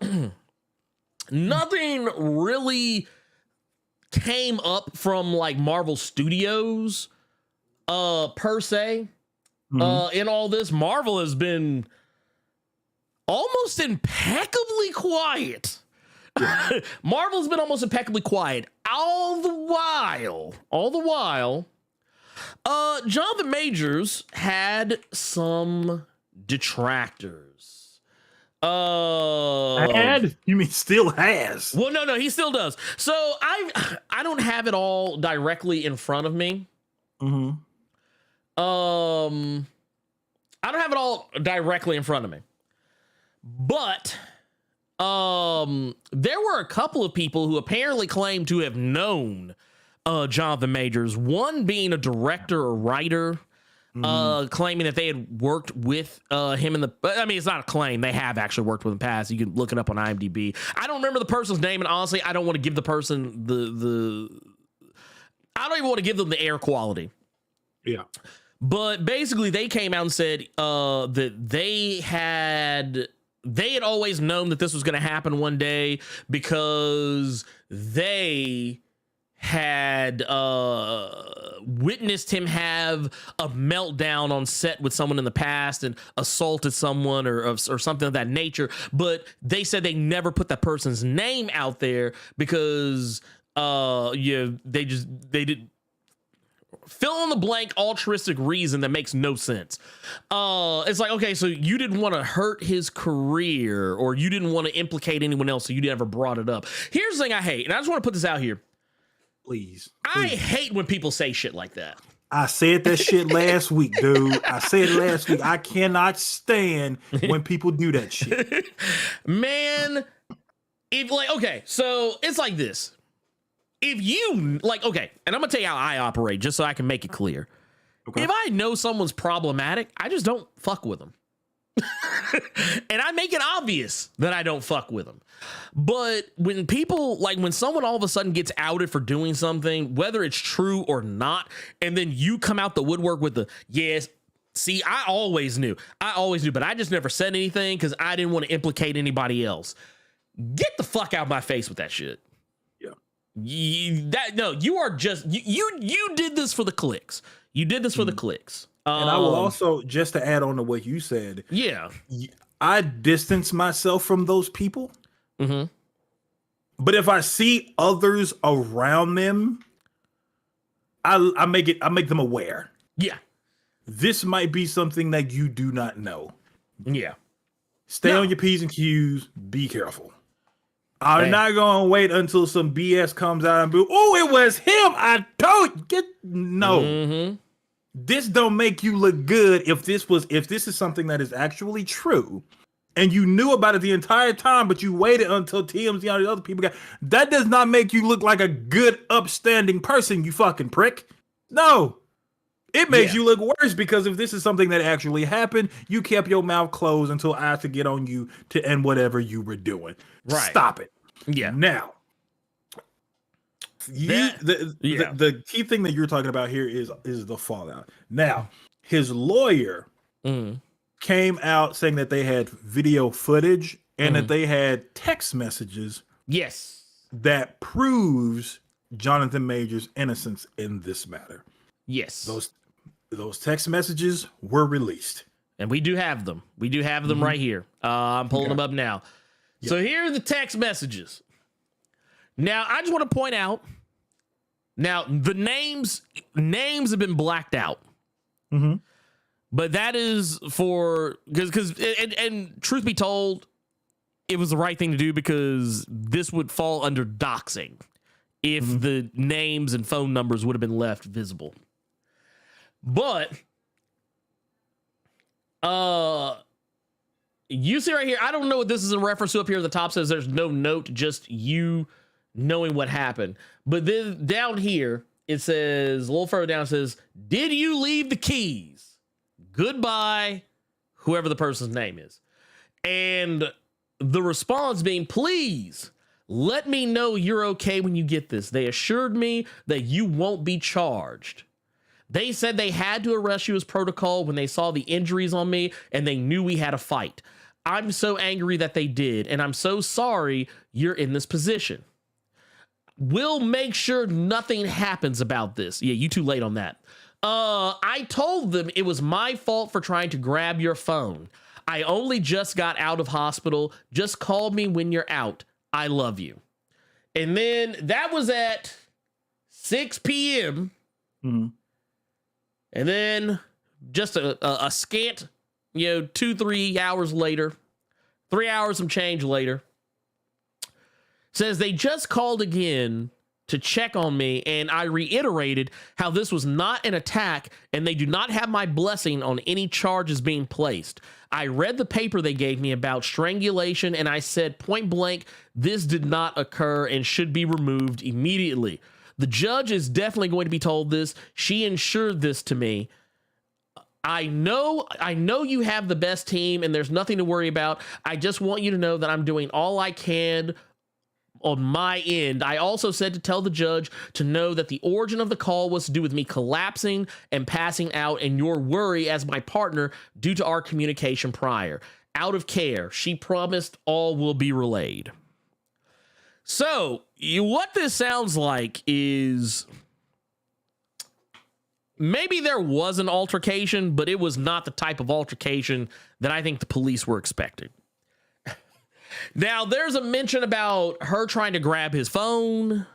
nothing really came up from like Marvel Studios per se in all this. Marvel has been almost impeccably quiet. Marvel's been almost impeccably quiet. All the while, Jonathan Majors had some detractors. Had? You mean still has? Well, no, he still does. So I don't have it all directly in front of me. I don't have it all directly in front of me. But there were a couple of people who apparently claimed to have known Jonathan Majors, one being a director or writer, claiming that they had worked with him in the... I mean, it's not a claim. They have actually worked with him in the past. You can look it up on IMDb. I don't remember the person's name, and honestly, I don't want to give the person the... I don't even want to give them the air quality. Yeah. But basically, they came out and said that they had always known that this was going to happen one day because they had witnessed him have a meltdown on set with someone in the past and assaulted someone or something of that nature. But they said they never put that person's name out there because they did fill in the blank altruistic reason that makes no sense. It's like, okay, so you didn't want to hurt his career or you didn't want to implicate anyone else, so you never brought it up. Here's the thing I hate, and I just want to put this out here. Please. I hate when people say shit like that. I said that shit last week, dude. I said it last week. I cannot stand when people do that shit. Man, okay, so it's like this. If you okay, and I'm gonna tell you how I operate just so I can make it clear. Okay. If I know someone's problematic, I just don't fuck with them. And I make it obvious that I don't fuck with them. But when people, when someone all of a sudden gets outed for doing something, whether it's true or not, and then you come out the woodwork with the, yes, see, I always knew, but I just never said anything because I didn't want to implicate anybody else. Get the fuck out of my face with that shit. You are just you did this for the clicks. You did this for the clicks. And I will also, just to add on to what you said, I distance myself from those people. But if I see others around them, I make them aware. Yeah, this might be something that you do not know. Yeah, stay on your P's and Q's. Be careful. I'm not going to wait until some BS comes out and be, oh, it was him. I told you. No. This don't make you look good if this is something that is actually true and you knew about it the entire time, but you waited until TMZ and the other people that does not make you look like a good, upstanding person, you fucking prick. No. It makes you look worse because if this is something that actually happened, you kept your mouth closed until I had to get on you to end whatever you were doing. Right. Stop it. Yeah. Now, the key thing that you're talking about here is the fallout. Now, his lawyer came out saying that they had video footage and that they had text messages. Yes. That proves Jonathan Majors' innocence in this matter. Yes. Those text messages were released. And we do have them. We do have them right here. I'm pulling them up now. Yep. So here are the text messages. Now, I just want to point out, now the names have been blacked out. Mm-hmm. But that is for, because and truth be told, it was the right thing to do because this would fall under doxing if the names and phone numbers would have been left visible. But you see right here, I don't know what this is in reference to. Up here at the top says there's no note, just you knowing what happened. But then down here, it says, a little further down, it says, did you leave the keys? Goodbye, whoever the person's name is. And the response being, please let me know you're okay when you get this. They assured me that you won't be charged. They said they had to arrest you as protocol when they saw the injuries on me and they knew we had a fight. I'm so angry that they did, and I'm so sorry you're in this position. We'll make sure nothing happens about this. Yeah, you too late on that. I told them it was my fault for trying to grab your phone. I only just got out of hospital. Just call me when you're out. I love you. And then that was at 6 p.m. Mm-hmm. And then just a scant, 2-3 hours later, 3 hours some change later, says they just called again to check on me, and I reiterated how this was not an attack and they do not have my blessing on any charges being placed. I read the paper they gave me about strangulation, and I said point blank, this did not occur and should be removed immediately. The judge is definitely going to be told this. She ensured this to me. I know you have the best team and there's nothing to worry about. I just want you to know that I'm doing all I can on my end. I also said to tell the judge to know that the origin of the call was to do with me collapsing and passing out and your worry as my partner due to our communication prior. Out of care, she promised all will be relayed. So, what this sounds like is maybe there was an altercation, but it was not the type of altercation that I think the police were expecting. Now, there's a mention about her trying to grab his phone.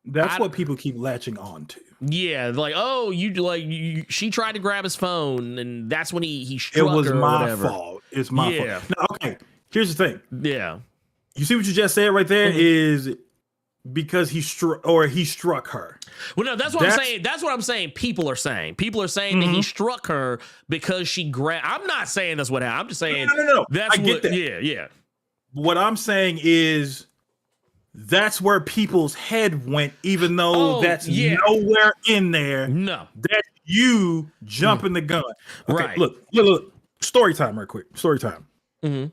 That's what people keep latching on to. Yeah, like, oh, she tried to grab his phone, and that's when he struck her. It was my whatever. fault. It's my fault. Now, okay, here's the thing. Yeah. You see what you just said right there is because he struck her. Well, no, that's what I'm saying. That's what I'm saying. People are saying that he struck her because she grabbed. I'm not saying that's what happened. I'm just saying no. That's I get that. Yeah. What I'm saying is that's where people's head went, even though that's nowhere in there. No, that's you jumping the gun. Okay, right. Look. Story time, right quick. Story time. Mm-hmm.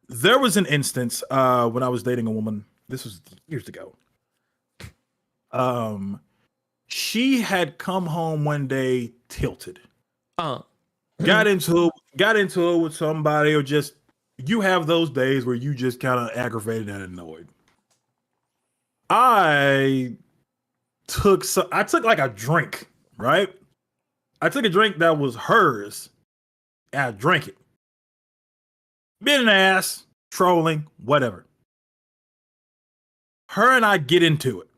There was an instance when I was dating a woman. This was years ago. She had come home one day tilted. Got into it with somebody, or just you have those days where you just kind of aggravated and annoyed. I took like a drink, right? I took a drink that was hers, and I drank it. Being an ass, trolling, whatever. Her and I get into it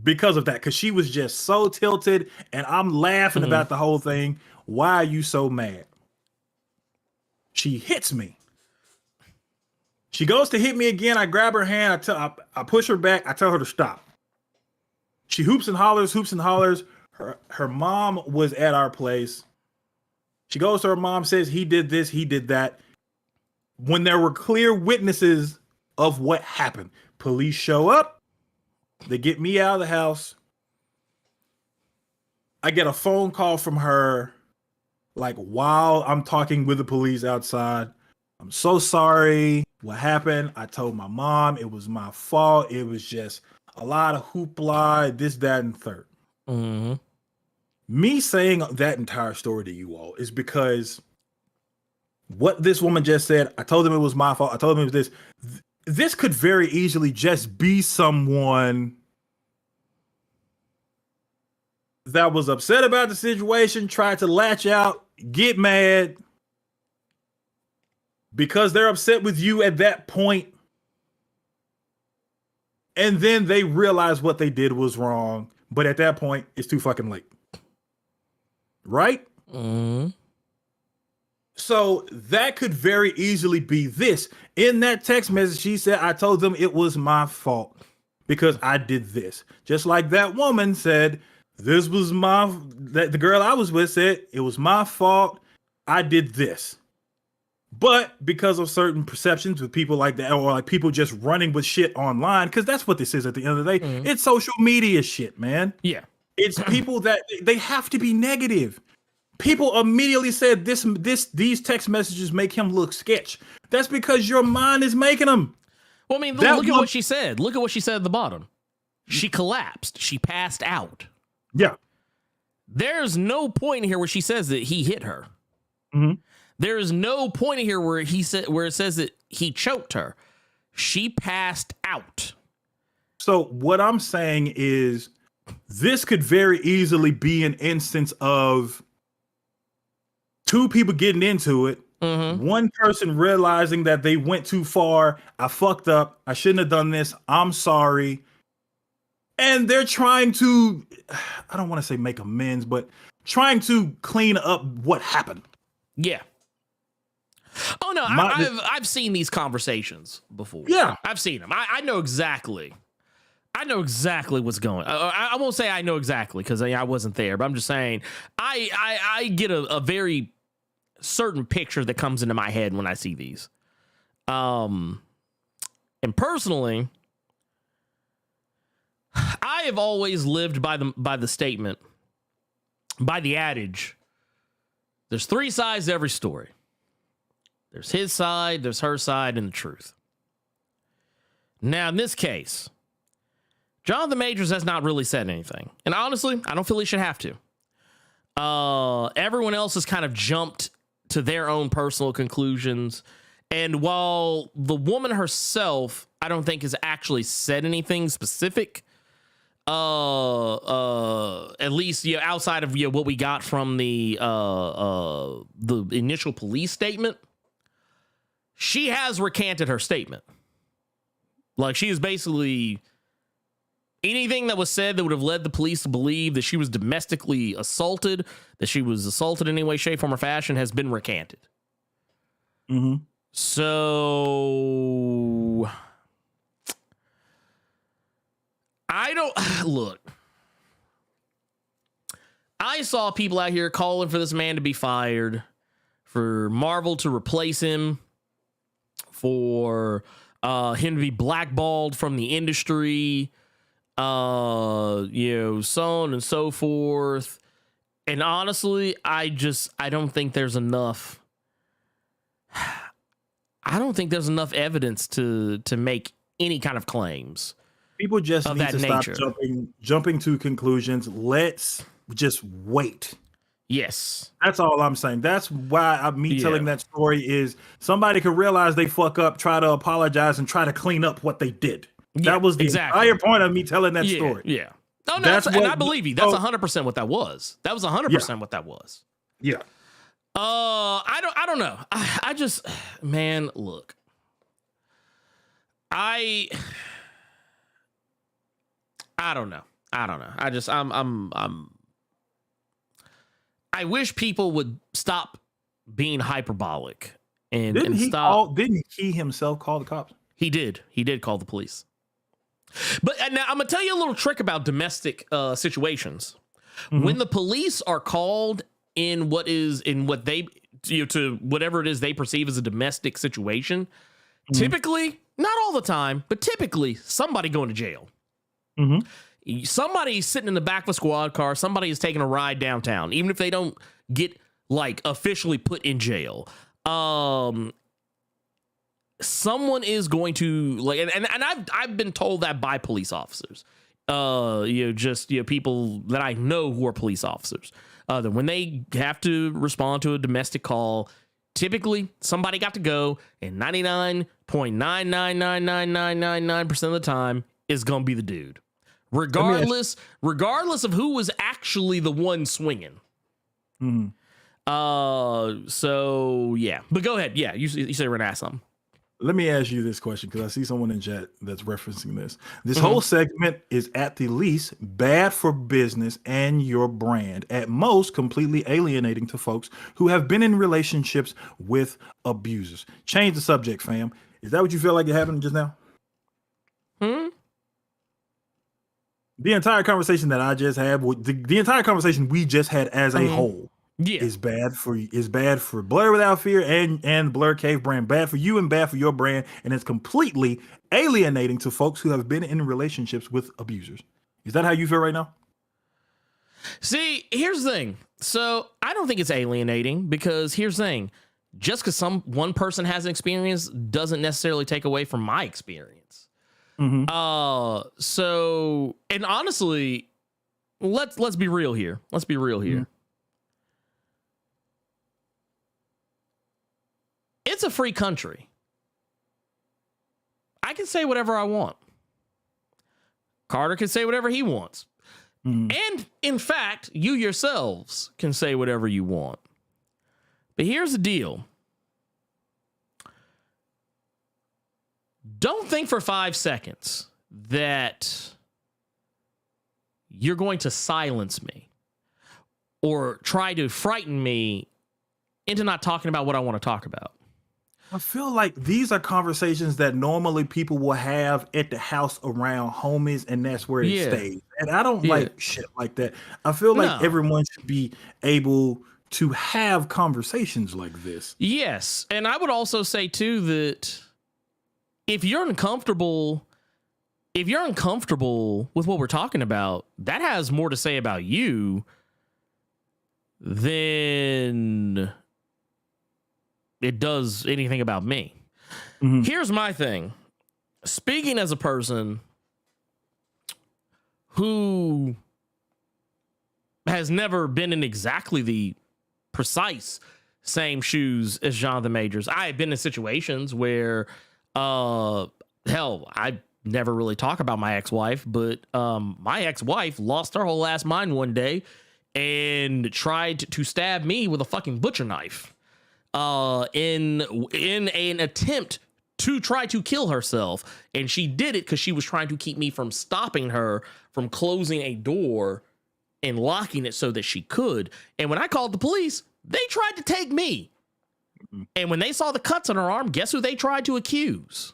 because of that, because she was just so tilted, and I'm laughing about the whole thing. Why are you so mad? She hits me. She goes to hit me again. I grab her hand. I push her back. I tell her to stop. She hoops and hollers. Her mom was at our place. She goes to her mom, says he did this, he did that. When there were clear witnesses of what happened, police show up. They get me out of the house. I get a phone call from her, like, while I'm talking with the police outside. I'm so sorry. What happened? I told my mom it was my fault. It was just a lot of hoopla, this, that, and third. Mm-hmm. Me saying that entire story to you all is because what this woman just said, I told them it was my fault. I told them it was this. This could very easily just be someone that was upset about the situation, tried to latch out get mad because they're upset with you at that point, and then they realize what they did was wrong, but at that point, it's too fucking late. Right? Mm-hmm. So that could very easily be this. In that text message, she said, I told them it was my fault because I did this. Just like that woman said, this was the girl I was with said, it was my fault. I did this. But because of certain perceptions with people like that, or like people just running with shit online, because that's what this is at the end of the day. Mm-hmm. It's social media shit, man. Yeah. It's people that they have to be negative. People immediately said these text messages make him look sketch. That's because your mind is making them. Well, I mean, look at what she said. Look at what she said at the bottom. She collapsed. She passed out. Yeah. There's no point here where she says that he hit her. Mm-hmm. There is no point here where it says that he choked her. She passed out. So what I'm saying is this could very easily be an instance of two people getting into it. Mm-hmm. One person realizing that they went too far. I fucked up. I shouldn't have done this. I'm sorry. And they're trying to, I don't want to say make amends, but trying to clean up what happened. Yeah. Oh no, I've seen these conversations before. Yeah, I've seen them. I know exactly. I know exactly what's going. I won't say I know exactly because I wasn't there, but I'm just saying I get a very certain picture that comes into my head when I see these. And personally, I have always lived by the statement, by the adage, there's three sides to every story. There's his side, there's her side, and the truth. Now, in this case, Jonatha Majors has not really said anything. And honestly, I don't feel he should have to. Everyone else has kind of jumped to their own personal conclusions. And while the woman herself, I don't think has actually said anything specific, at least outside of what we got from the initial police statement, she has recanted her statement. Like, she is basically anything that was said that would have led the police to believe that she was domestically assaulted, that she was assaulted in any way, shape, form, or fashion, has been recanted. Mm-hmm. So I don't look. I saw people out here calling for this man to be fired, for Marvel to replace him, for him to be blackballed from the industry, so on and so forth. And honestly, I don't think there's enough. I don't think there's enough evidence to make any kind of claims. People just need to nature. Stop jumping to conclusions. Let's just wait. Yes. That's all I'm saying. That's why telling that story is somebody could realize they fuck up, try to apologize, and try to clean up what they did. Yeah, that was the entire point of me telling that story. Yeah. Oh, no, and I believe you. That's 100% what that was. That was 100% what that was. Yeah. I don't know. I just, man, look. I don't know. I wish people would stop being hyperbolic and stop. Didn't he himself call the cops? He did. He did call the police. But now I'm going to tell you a little trick about domestic situations. Mm-hmm. When the police are called in what they, to whatever it is they perceive as a domestic situation, typically, not all the time, but typically somebody going to jail. Mm-hmm. Somebody's sitting in the back of a squad car. Somebody is taking a ride downtown, even if they don't get like officially put in jail. Someone is going to like, and I've been told that by police officers. People that I know who are police officers. That when they have to respond to a domestic call, typically somebody got to go, and 99.9999999% of the time is gonna be the dude. Regardless of who was actually the one swinging. Mm-hmm. So yeah, but go ahead. Yeah, you say we're gonna ask something. Let me ask you this question because I see someone in chat that's referencing this. This whole segment is at the least bad for business and your brand. At most, completely alienating to folks who have been in relationships with abusers. Change the subject, fam. Is that what you feel like it happened just now? The entire conversation that I just had, the entire conversation we just had as a whole. Yeah, is bad for Blerd Without Fear and Blerd Cave brand. Bad for you and bad for your brand, and it's completely alienating to folks who have been in relationships with abusers. Is that how you feel right now? See, here's the thing. So I don't think it's alienating because here's the thing. Just because one person has an experience doesn't necessarily take away from my experience. So, and honestly, let's be real here. Let's be real here. It's a free country. I can say whatever I want. Carter can say whatever he wants. And in fact, you yourselves can say whatever you want. But here's the deal. Don't think for 5 seconds that you're going to silence me or try to frighten me into not talking about what I want to talk about. I feel like these are conversations that normally people will have at the house around homies, and that's where it stays. And I don't like shit like that. I feel like everyone should be able to have conversations like this. Yes. And I would also say, too, that if you're uncomfortable with what we're talking about, that has more to say about you than it does anything about me. Here's my thing. Speaking as a person who has never been in exactly the precise same shoes as Jonathan Majors, I have been in situations where, hell, I never really talk about my ex-wife, but my ex-wife lost her whole ass mind one day and tried to stab me with a fucking butcher knife. In an attempt to try to kill herself. And she did it because she was trying to keep me from stopping her from closing a door and locking it so that she could. And when I called the police, they tried to take me. And when they saw the cuts on her arm, guess who they tried to accuse?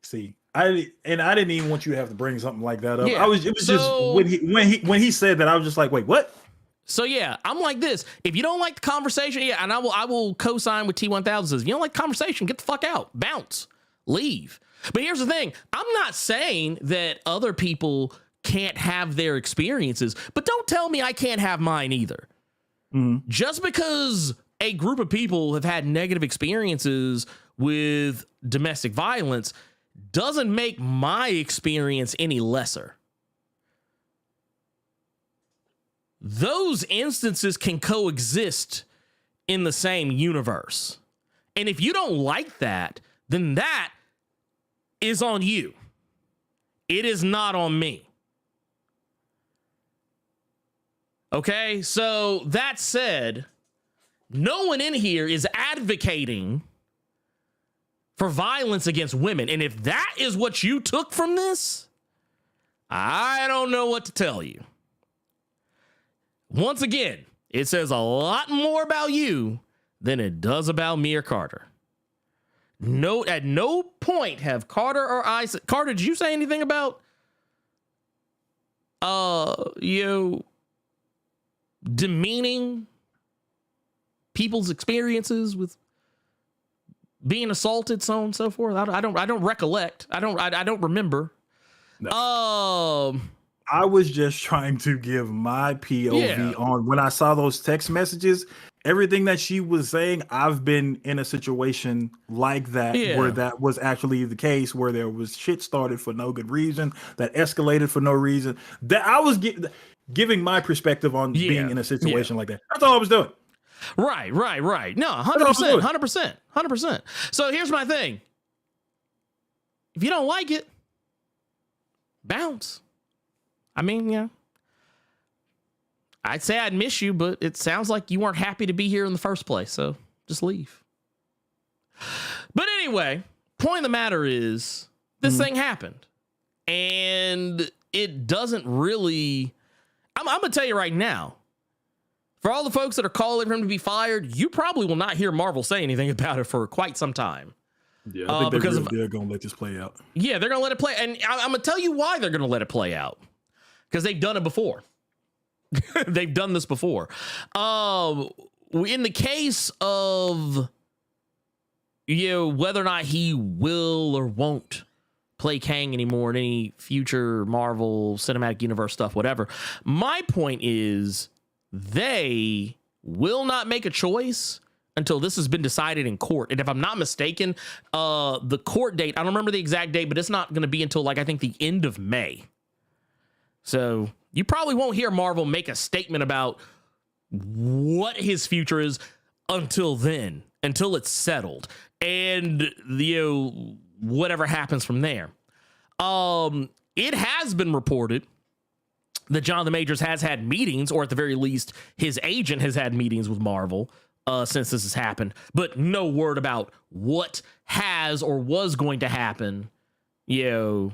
See, I didn't even want you to have to bring something like that up. Yeah. It was just when he said that, I was just like, wait, what? So yeah, I'm like this. If you don't like the conversation, and I will co-sign with T1000 says, if you don't like the conversation, get the fuck out, bounce, leave. But here's the thing. I'm not saying that other people can't have their experiences, but don't tell me I can't have mine either. Just because a group of people have had negative experiences with domestic violence doesn't make my experience any lesser. Those instances can coexist in the same universe. And if you don't like that, then that is on you. It is not on me. Okay, so that said, no one in here is advocating for violence against women. And if that is what you took from this, I don't know what to tell you. Once again, it says a lot more about you than it does about me or Carter. At no point have Carter or I said, Carter, did you say anything about demeaning people's experiences with being assaulted, so on and so forth? I don't recollect. I don't remember. No. I was just trying to give my POV on when I saw those text messages. Everything that she was saying, I've been in a situation like that where that was actually the case, where there was shit started for no good reason, that escalated for no reason. That I was giving my perspective on being in a situation like that. That's all I was doing. Right. No, 100%. So here's my thing. If you don't like it, bounce. I mean, yeah. I'd say I'd miss you, but it sounds like you weren't happy to be here in the first place, so just leave. But anyway, point of the matter is, this thing happened. And it doesn't really... I'm going to tell you right now, for all the folks that are calling for him to be fired, you probably will not hear Marvel say anything about it for quite some time. Yeah, I think they're going to let this play out. Yeah, they're going to let it play. And I'm going to tell you why they're going to let it play out. Because they've done it before. They've done this before. In the case of, whether or not he will or won't play Kang anymore in any future Marvel Cinematic Universe stuff, whatever. My point is they will not make a choice until this has been decided in court. And if I'm not mistaken, the court date, I don't remember the exact date, but it's not going to be until I think the end of May. So you probably won't hear Marvel make a statement about what his future is until then, until it's settled. And whatever happens from there. It has been reported that Jonathan Majors has had meetings, or at the very least, his agent has had meetings with Marvel since this has happened, but no word about what has or was going to happen. Who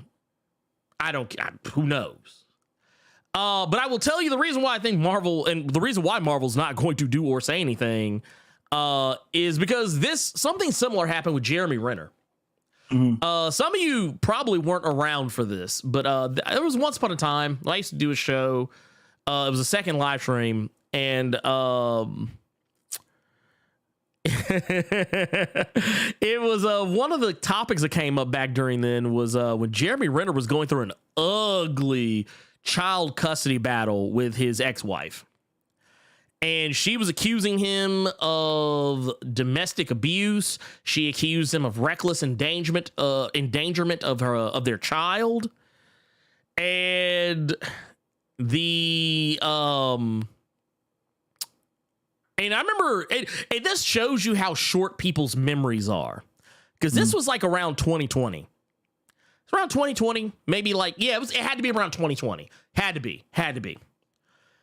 knows? But I will tell you the reason why I think Marvel, and the reason why Marvel's not going to do or say anything, is because something similar happened with Jeremy Renner. Some of you probably weren't around for this, but there was once upon a time I used to do a show. It was a second live stream, and it was one of the topics that came up back during then was when Jeremy Renner was going through an ugly child custody battle with his ex-wife. And she was accusing him of domestic abuse. She accused him of reckless endangerment of their child. And and I remember this shows you how short people's memories are, because this was around 2020. It's around 2020, maybe it had to be around 2020. Had to be.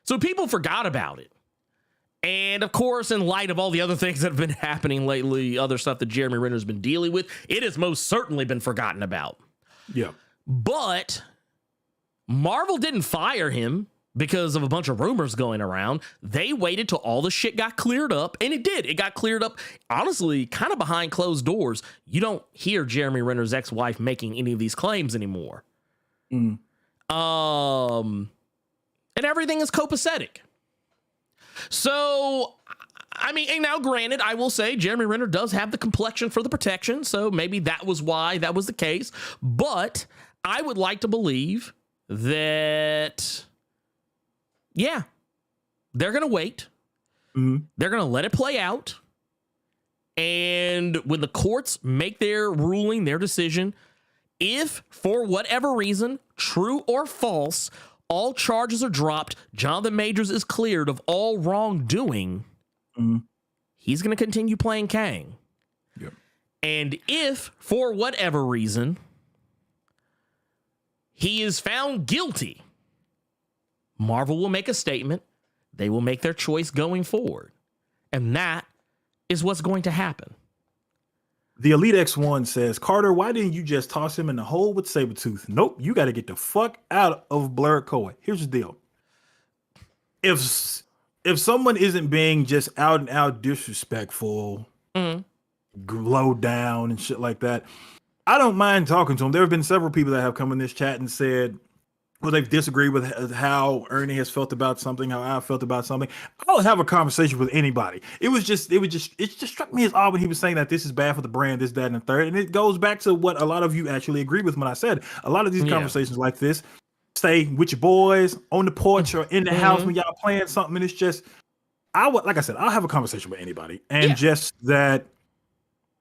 So people forgot about it. And of course, in light of all the other things that have been happening lately, other stuff that Jeremy Renner's been dealing with, it has most certainly been forgotten about. Yeah. But Marvel didn't fire him because of a bunch of rumors going around. They waited till all the shit got cleared up, and it did. It got cleared up, honestly, kind of behind closed doors. You don't hear Jeremy Renner's ex-wife making any of these claims anymore. And everything is copacetic. So, I mean, and now granted, I will say Jeremy Renner does have the complexion for the protection, so maybe that was why that was the case. But I would like to believe that, they're going to wait. They're going to let it play out. And when the courts make their ruling, their decision, if for whatever reason, true or false, all charges are dropped, Jonathan Majors is cleared of all wrongdoing, he's going to continue playing Kang. Yep. And if, for whatever reason, he is found guilty, Marvel will make a statement. They will make their choice going forward. And that is what's going to happen. The Elite X1 says, Carter, why didn't you just toss him in the hole with Sabretooth? Nope, you got to get the fuck out of Blerd Cave. Here's the deal. If someone isn't being just out and out disrespectful, low down and shit like that, I don't mind talking to them. There have been several people that have come in this chat and said, well, they've disagreed with how Ernie has felt about something, how I felt about something. I'll have a conversation with anybody. It just struck me as odd when he was saying that this is bad for the brand, this, that, and the third. And it goes back to what a lot of you actually agree with when I said a lot of these conversations like this, stay with your boys on the porch or in the house when y'all playing something. And it's just, like I said, I'll have a conversation with anybody. And just that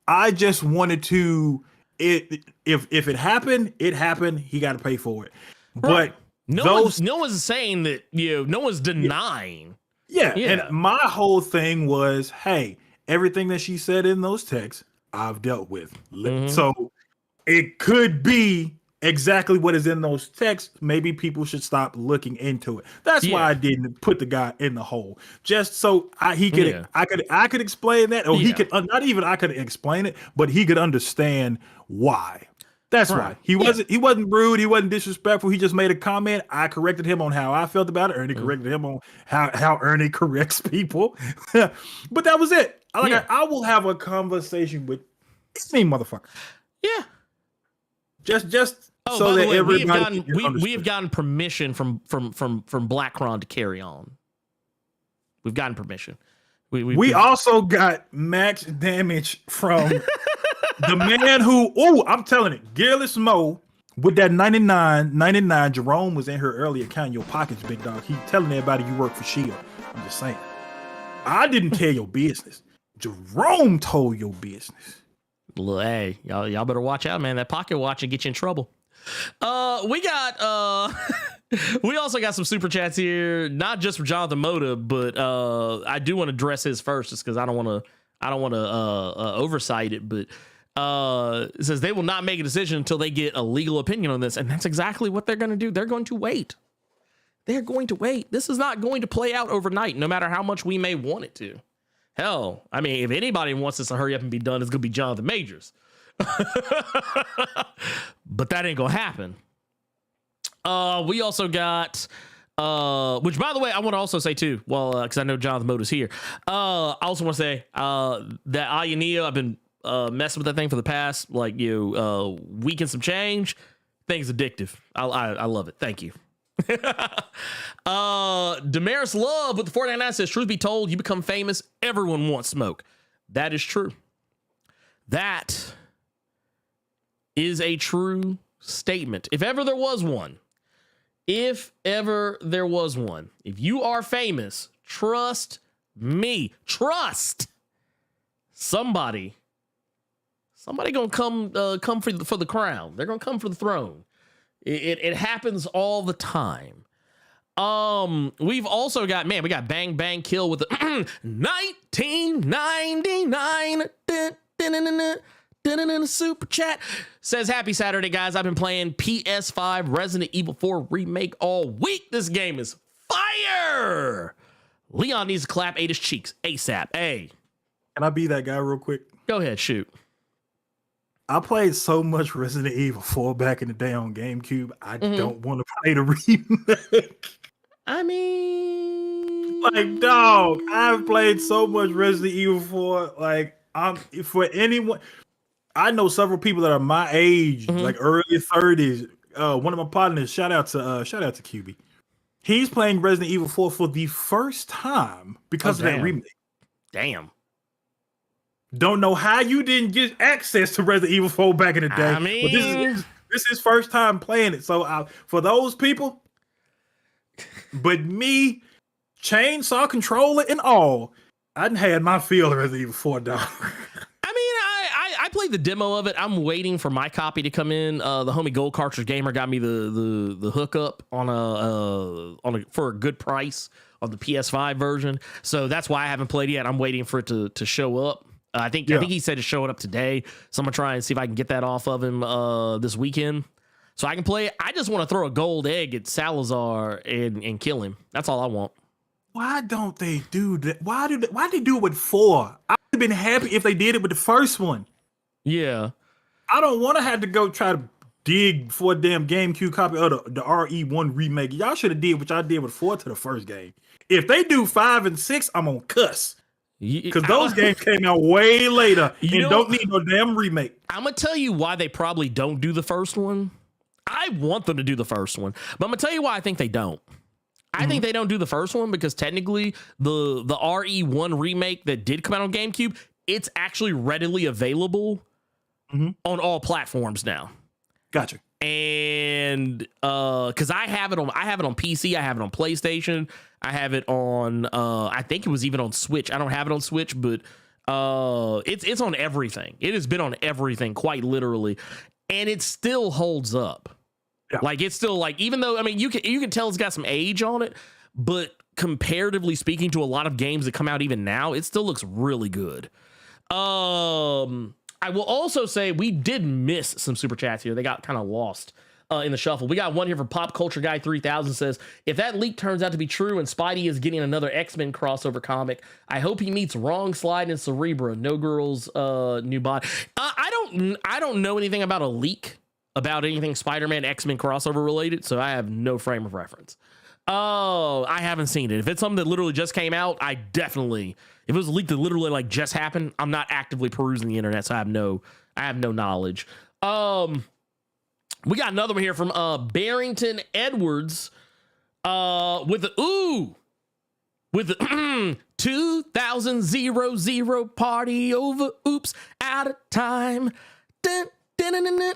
I just wanted to, if it happened, it happened. He got to pay for it. But no one's saying that, no one's denying. Yeah. And my whole thing was, hey, everything that she said in those texts, I've dealt with. So it could be exactly what is in those texts, maybe people should stop looking into it. That's why I didn't put the guy in the hole, just so he could, I could explain that, or he could not even I could explain it, but he could understand why. That's why he wasn't rude, he wasn't disrespectful. He just made a comment. I corrected him on how I felt about it. Ernie corrected him on how Ernie corrects people. But that was it. I will have a conversation with any motherfucker. Yeah. Just Oh, so by the that way, everybody we have gotten permission from Blackron to carry on. We've gotten permission. We also got max damage from the man who, I'm telling it, Gearless Mo with that 99. Jerome was in her earlier counting your pockets, big dog. He telling everybody you work for Shield. I'm just saying. I didn't tell your business. Jerome told your business. Hey, y'all better watch out, man. That pocket watch will get you in trouble. We got we also got some super chats here, not just for Jonathan Moda, but I do want to address his first, just because I don't want to oversight it. But it says they will not make a decision until they get a legal opinion on this, and that's exactly what they're going to do. They're going to wait. They're going to wait. This is not going to play out overnight, no matter how much we may want it to. Hell, I mean, if anybody wants this to hurry up and be done, it's going to be Jonathan Majors. But that ain't gonna happen. We also got which, by the way, I want to also say too, well, because I know Jonathan Mode is here, I also want to say that Ioneo, I've been messing with that thing for the past week and some change. Thing's addictive. I love it. Thank you. Damaris Love with the 499 says, truth be told, you become famous, everyone wants smoke. That is true. That is a true statement. If ever there was one, if you are famous, trust me, somebody gonna come for the crown. They're gonna come for the throne. It happens all the time. We've also got, we got Bang Bang Kill with the 1999 super chat. Says, happy Saturday, guys. I've been playing PS5 Resident Evil 4 remake all week. This game is fire. Leon needs to clap his cheeks ASAP. Hey, can I be that guy real quick? Go ahead, shoot. I played so much Resident Evil 4 back in the day on GameCube. I don't want to play the remake. I mean, like, dog, I've played so much Resident Evil 4. Like, for anyone, I know several people that are my age, like early 30s. One of my partners, shout out to QB. He's playing Resident Evil 4 for the first time because of that remake. Damn. Don't know how you didn't get access to Resident Evil 4 back in the day. I mean, but this is his first time playing it. So for those people, but me, chainsaw controller and all, I done had my feel of Resident Evil 4, dog. I mean, I played the demo of it. I'm waiting for my copy to come in. The homie Gold Cartridge Gamer got me the hookup for a good price on the PS5 version. So that's why I haven't played yet. I'm waiting for it to show up. I think he said it's showing up today. So I'm gonna try and see if I can get that off of him this weekend, so I can play it. I just want to throw a gold egg at Salazar and kill him. That's all I want. Why don't they do that? Why they do it with 4? I would have been happy if they did it with the first one. Yeah. I don't want to have to go try to dig for a damn GameCube copy of the RE1 remake. Y'all should have did what y'all did with 4 to the first game. If they do 5 and 6, I'm gonna cuss. Because those games came out way later and don't need no damn remake. I'm going to tell you why they probably don't do the first one. I want them to do the first one, but I'm going to tell you why I think they don't. I think they don't do the first one because technically the RE1 remake that did come out on GameCube, it's actually readily available on all platforms now. Gotcha. And because I have it on PC, I have it on PlayStation, I have it on I think it was even on Switch. I don't have it on Switch, but it's on everything. It has been on everything, quite literally, and it still holds up. Yeah. Like, it's still, like, even though, I mean, you can tell it's got some age on it, but comparatively speaking to a lot of games that come out even now, it still looks really good. I will also say we did miss some super chats here. They got kind of lost. in the shuffle. We got one here from Pop Culture Guy 3000 says, if that leak turns out to be true and Spidey is getting another X-Men crossover comic, I hope he meets Wrong Slide and Cerebra, No Girl's new body. I don't know anything about a leak about anything Spider-Man X-Men crossover related, so I have no frame of reference. Oh, I haven't seen it. If it's something that literally just came out, if it was a leak that literally like just happened, I'm not actively perusing the internet, so I have no knowledge. We got another one here from Barrington Edwards with the 2000 party over, oops, out of time. Dun, dun, dun, dun, dun.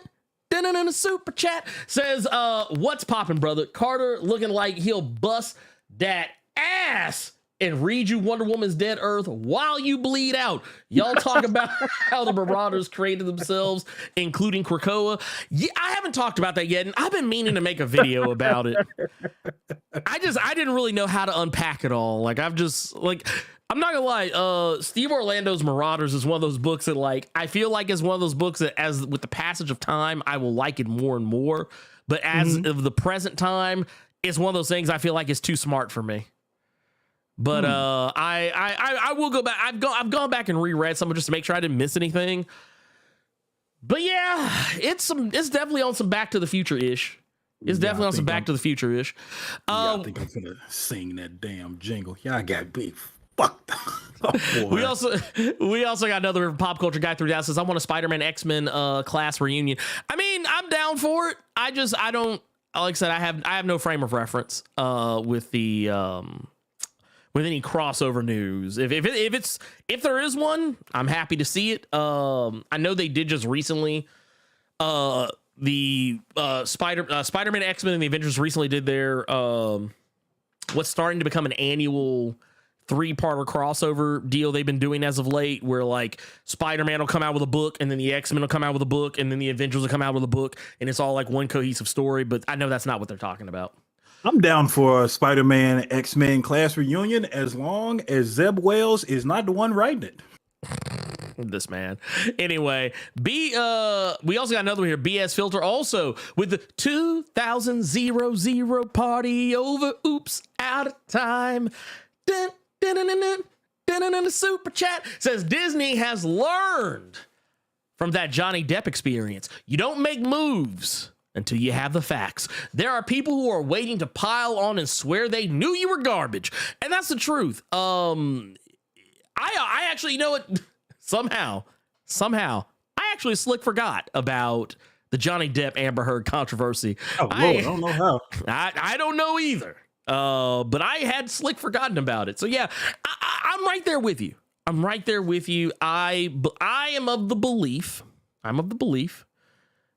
In a super chat says, what's poppin', brother? Carter looking like he'll bust that ass and read you Wonder Woman's Dead Earth while you bleed out. Y'all talk about how the Marauders created themselves, including Krakoa. Yeah, I haven't talked about that yet, and I've been meaning to make a video about it. I didn't really know how to unpack it all. Like, I'm not gonna lie, Steve Orlando's Marauders is one of those books that, like, I feel like is one of those books that, as with the passage of time, I will like it more and more. But as of the present time, it's one of those things I feel like is too smart for me. But I will go back. I've gone back and reread some just to make sure I didn't miss anything. But yeah, it's definitely on some Back to the Future ish. It's definitely on some Back to the Future ish. I think I'm gonna sing that damn jingle. Y'all got beef. Fuck. Oh, we also got another Pop Culture Guy 3000 says, I want a Spider-Man X-Men class reunion. I mean, I'm down for it. I don't, like I said, I have no frame of reference with the with any crossover news. If there is one, I'm happy to see it. I know they did just recently the Spider-Man X-Men and the Avengers recently did their what's starting to become an annual 3-parter crossover deal they've been doing as of late, where like Spider-Man will come out with a book, and then the X-Men will come out with a book, and then the Avengers will come out with a book, and it's all like one cohesive story. But I know that's not what they're talking about. I'm down for a Spider-Man X-Men class reunion as long as Zeb Wells is not the one writing it. This man. Anyway, we also got another one here, BS Filter, also with the 2000 party over, oops, out of time. Dun, dun, dun, dun, dun, dun, dun, dun, super chat says Disney has learned from that Johnny Depp experience. You don't make moves until you have the facts. There are people who are waiting to pile on and swear they knew you were garbage, and that's the truth. I actually, you know what? Somehow, I actually slick forgot about the Johnny Depp Amber Heard controversy. Oh, Lord, I don't know how. I don't know either. But I had slick forgotten about it. So yeah, I'm right there with you. I am of the belief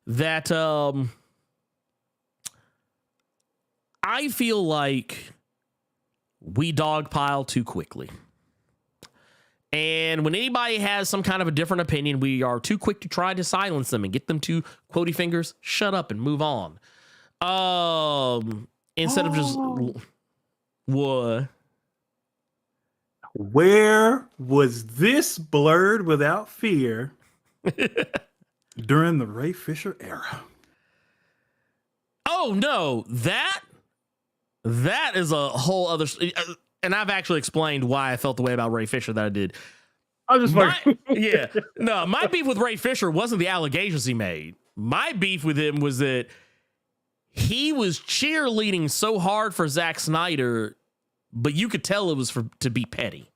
that I feel like we dogpile too quickly. And when anybody has some kind of a different opinion, we are too quick to try to silence them and get them to, quotey fingers, shut up and move on. Instead of just what? Where was this Blerd without fear during the Ray Fisher era? Oh no, that is a whole other. And I've actually explained why I felt the way about Ray Fisher that I did. I was just like, my beef with Ray Fisher wasn't the allegations he made. My beef with him was that he was cheerleading so hard for Zack Snyder, but you could tell it was to be petty.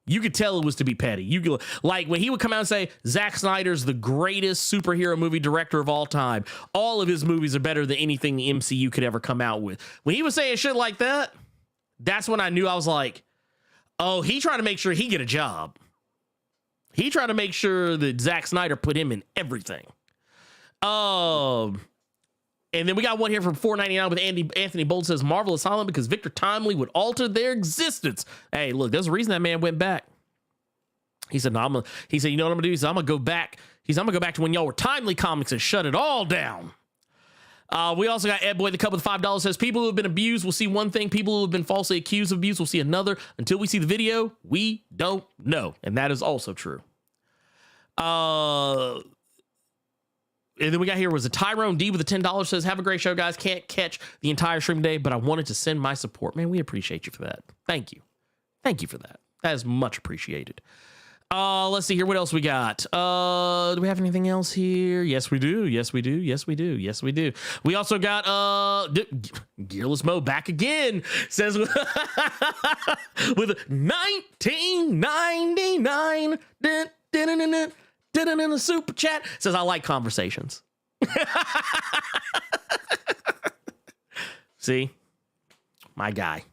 You could tell it was to be petty. You could, like, when he would come out and say Zack Snyder's the greatest superhero movie director of all time. All of his movies are better than anything the MCU could ever come out with. When he was saying shit like that, that's when I knew. I was like, oh, he trying to make sure he get a job. He tried to make sure that Zack Snyder put him in everything. And then we got one here from $4.99 with Anthony Bolt says Marvel is silent because Victor Timely would alter their existence. Hey, look, there's a reason that man went back. He said, no, he said, you know what I'm gonna do? He said, I'm gonna go back. I'm gonna go back to when y'all were Timely Comics and shut it all down. We also got Ed Boy, the cup with $5 says people who have been abused will see one thing. People who have been falsely accused of abuse will see another. Until we see the video, we don't know. And that is also true. And then we got here was a Tyrone D with a $10 says, have a great show, guys. Can't catch the entire stream today, but I wanted to send my support. Man, we appreciate you for that. Thank you. Thank you for that. That is much appreciated. Let's see here. What else we got? Do we have anything else here? Yes, we do. Yes, we do. Yes, we do. Yes, we do. We also got Gearless Mo back again. Says with 1999 in the super chat. Says I like conversations. See? My guy.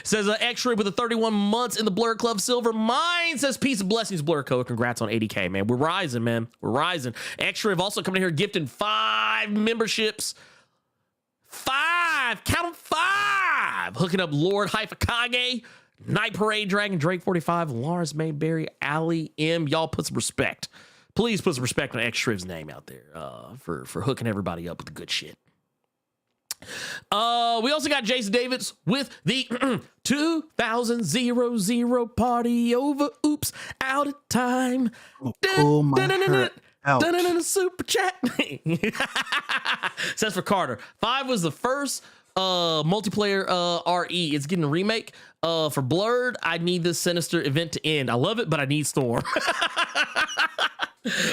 Says X-Ray with the 31 months in the Blerd Club Silver. Mine says peace and blessings, Blerd Co. Congrats on 80K, man. We're rising, man. We're rising. X-Ray have also come in here gifting 5 memberships. 5. Count them 5. Hooking up Lord Hypakage, Night Parade Dragon, Drake 45, Lawrence Mayberry, Ali M. Y'all put some respect. Please put some respect on X-Shriv's name out there for hooking everybody up with the good shit. We also got Jason Davids with the 2000 party over. Oops, out of time. Pull my hair out. Super chat. Says for Carter, 5 was the first multiplayer RE. It's getting a remake. For Blerd, I need this sinister event to end. I love it, but I need Storm.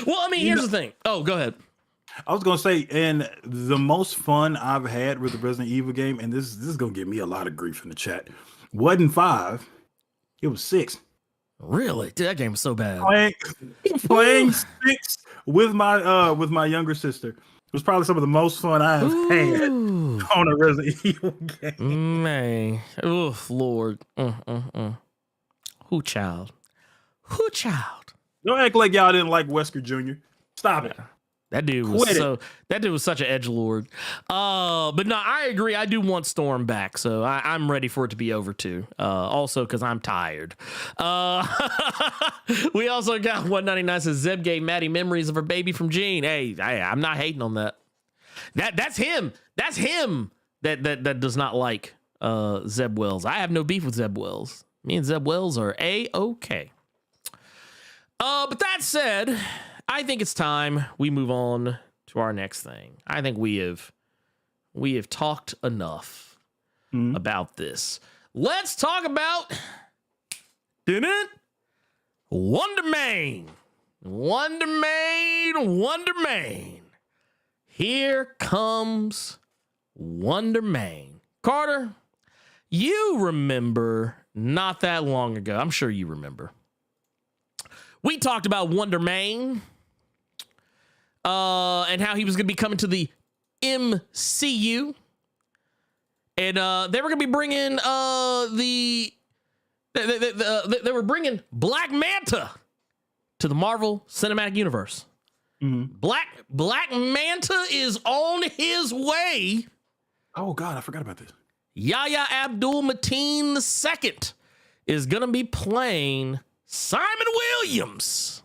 Well, I mean, here's the thing. Oh, go ahead. I was gonna say, and the most fun I've had with the Resident Evil game, and this is gonna give me a lot of grief in the chat. Wasn't 5, it was 6. Really? Dude, that game was so bad. Playing 6 with my younger sister. It was probably some of the most fun I have had on a Resident Evil game. Man, oof, Lord. Who child? Don't act like y'all didn't like Wesker Jr. Stop it. That dude was such an edgelord. But no, I agree. I do want Storm back, so I'm ready for it to be over too. Also, because I'm tired. We also got 199 says Zeb gave Maddie memories of her baby from Gene. Hey, I'm not hating on that. That's him. That's him. That does not like Zeb Wells. I have no beef with Zeb Wells. Me and Zeb Wells are A-okay. But that said, I think it's time we move on to our next thing. I think we have talked enough about this. Let's talk about Wonder Man. Wonder Man. Here comes Wonder Man. Carter, you remember not that long ago. I'm sure you remember. We talked about Wonder Man and how he was going to be coming to the MCU. And they were going to be bringing they were bringing Black Manta to the Marvel Cinematic Universe. Mm-hmm. Black Manta is on his way. Oh, God, I forgot about this. Yahya Abdul-Mateen II is going to be playing Simon Williams,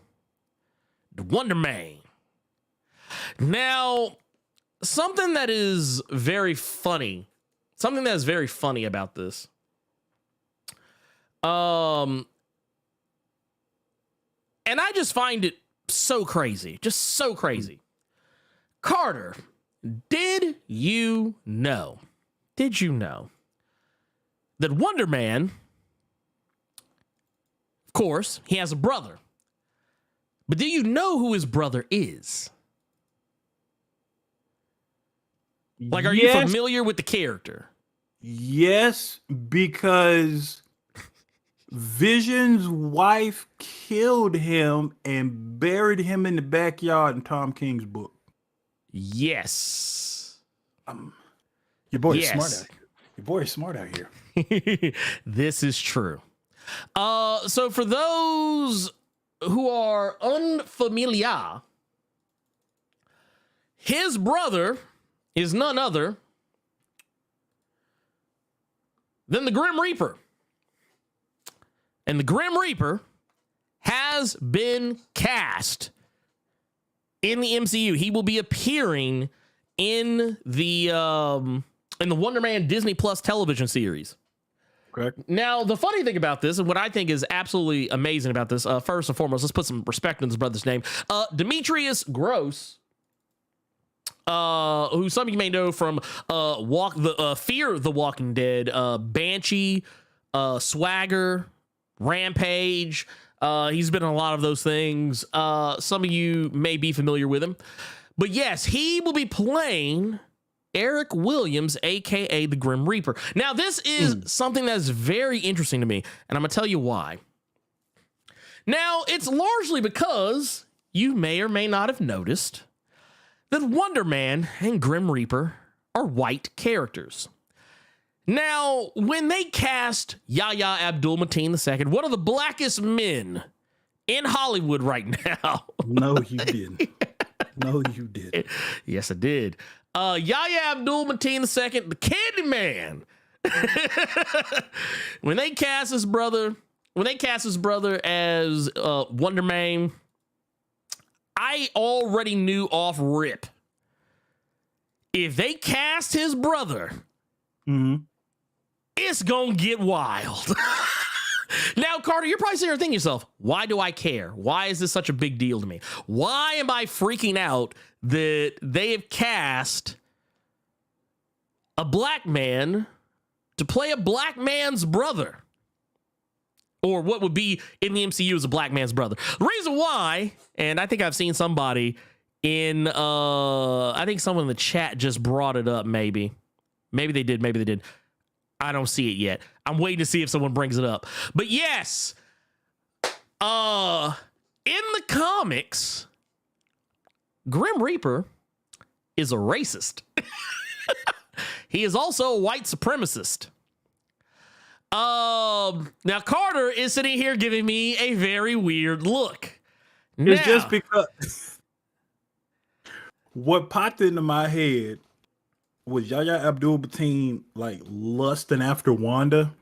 the Wonder Man. Now, something that is very funny about this. And I just find it so crazy, just so crazy. Carter, did you know that Wonder Man, of course, he has a brother, but do you know who his brother is? Like, are you familiar with the character? Yes, because Vision's wife killed him and buried him in the backyard in Tom King's book. Yes. Your boy is smart out here. Your boy is smart out here. This is true. So for those who are unfamiliar, his brother is none other than the Grim Reaper. And the Grim Reaper has been cast in the MCU. He will be appearing in the Wonder Man Disney Plus television series. Correct. Now, the funny thing about this, and what I think is absolutely amazing about this, first and foremost, let's put some respect in this brother's name. Demetrius Gross who some of you may know from Fear the Walking Dead, Banshee, Swagger, Rampage. He's been in a lot of those things. Some of you may be familiar with him. But yes, he will be playing Eric Williams, a.k.a. the Grim Reaper. Now, this is something that's very interesting to me, and I'm going to tell you why. Now, it's largely because you may or may not have noticed that Wonder Man and Grim Reaper are white characters. Now, when they cast Yahya Abdul-Mateen II, one of the blackest men in Hollywood right now. No, you didn't. No, you didn't. Yes, I did. Yahya Abdul-Mateen II, the Candyman. When they cast his brother as Wonder Man, I already knew off rip. If they cast his brother, it's gonna get wild. Now, Carter, you're probably sitting there thinking to yourself, why do I care? Why is this such a big deal to me? Why am I freaking out that they have cast a black man to play a black man's brother? Or what would be in the MCU as a black man's brother? The reason why, and I think I've seen somebody in, I think someone in the chat just brought it up, maybe. Maybe they did. I don't see it yet. I'm waiting to see if someone brings it up. But yes, in the comics, Grim Reaper is a racist. He is also a white supremacist. Now Carter is sitting here giving me a very weird look. It's just because what popped into my head was Yahya Abdul-Mateen like lusting after Wanda,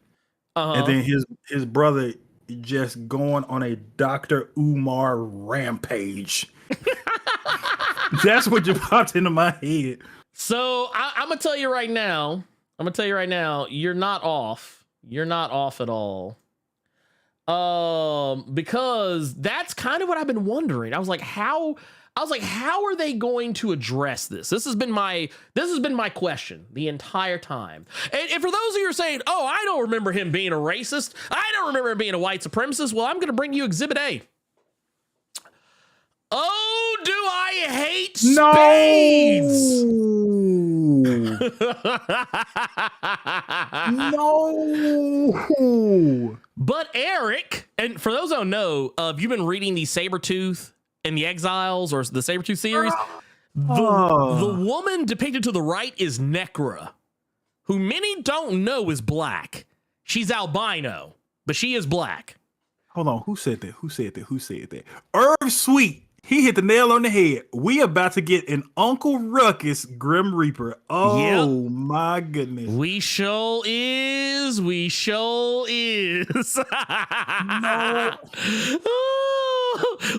and then his brother just going on a Dr. Umar rampage. That's what just popped into my head. So I'm gonna tell you right now. You're not off. You're not off at all. Because that's kind of what I've been wondering. I was like, how are they going to address this? This has been my question the entire time. And for those of you who are saying, oh, I don't remember him being a racist, I don't remember him being a white supremacist, well, I'm going to bring you Exhibit A. Oh, do I hate spades? No. But Eric, and for those who don't know, if you've been reading the Sabretooth and the Exiles or the Sabretooth series, the woman depicted to the right is Necra, who many don't know is black. She's albino, but she is black. Hold on, who said that? Irv Sweet. He hit the nail on the head. We about to get an Uncle Ruckus Grim Reaper. Oh, my goodness. We sure is. No.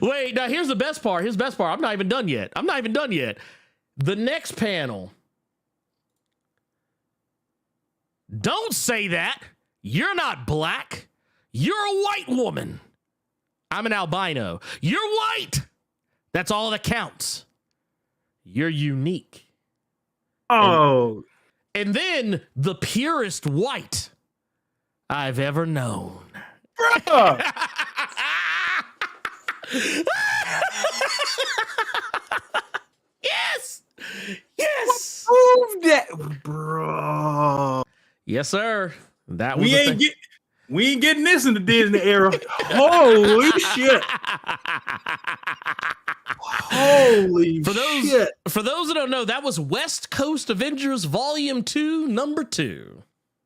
Wait, now here's the best part. I'm not even done yet. The next panel. Don't say that. You're not black. You're a white woman. I'm an albino. You're white. That's all that counts. You're unique. Oh. And then the purest white I've ever known. Bruh. Yes. Prove that, bro. Yes, sir. That was we ain't getting this in the Disney era. Holy shit. Holy shit. For those that don't know, that was West Coast Avengers Volume 2, Number 2.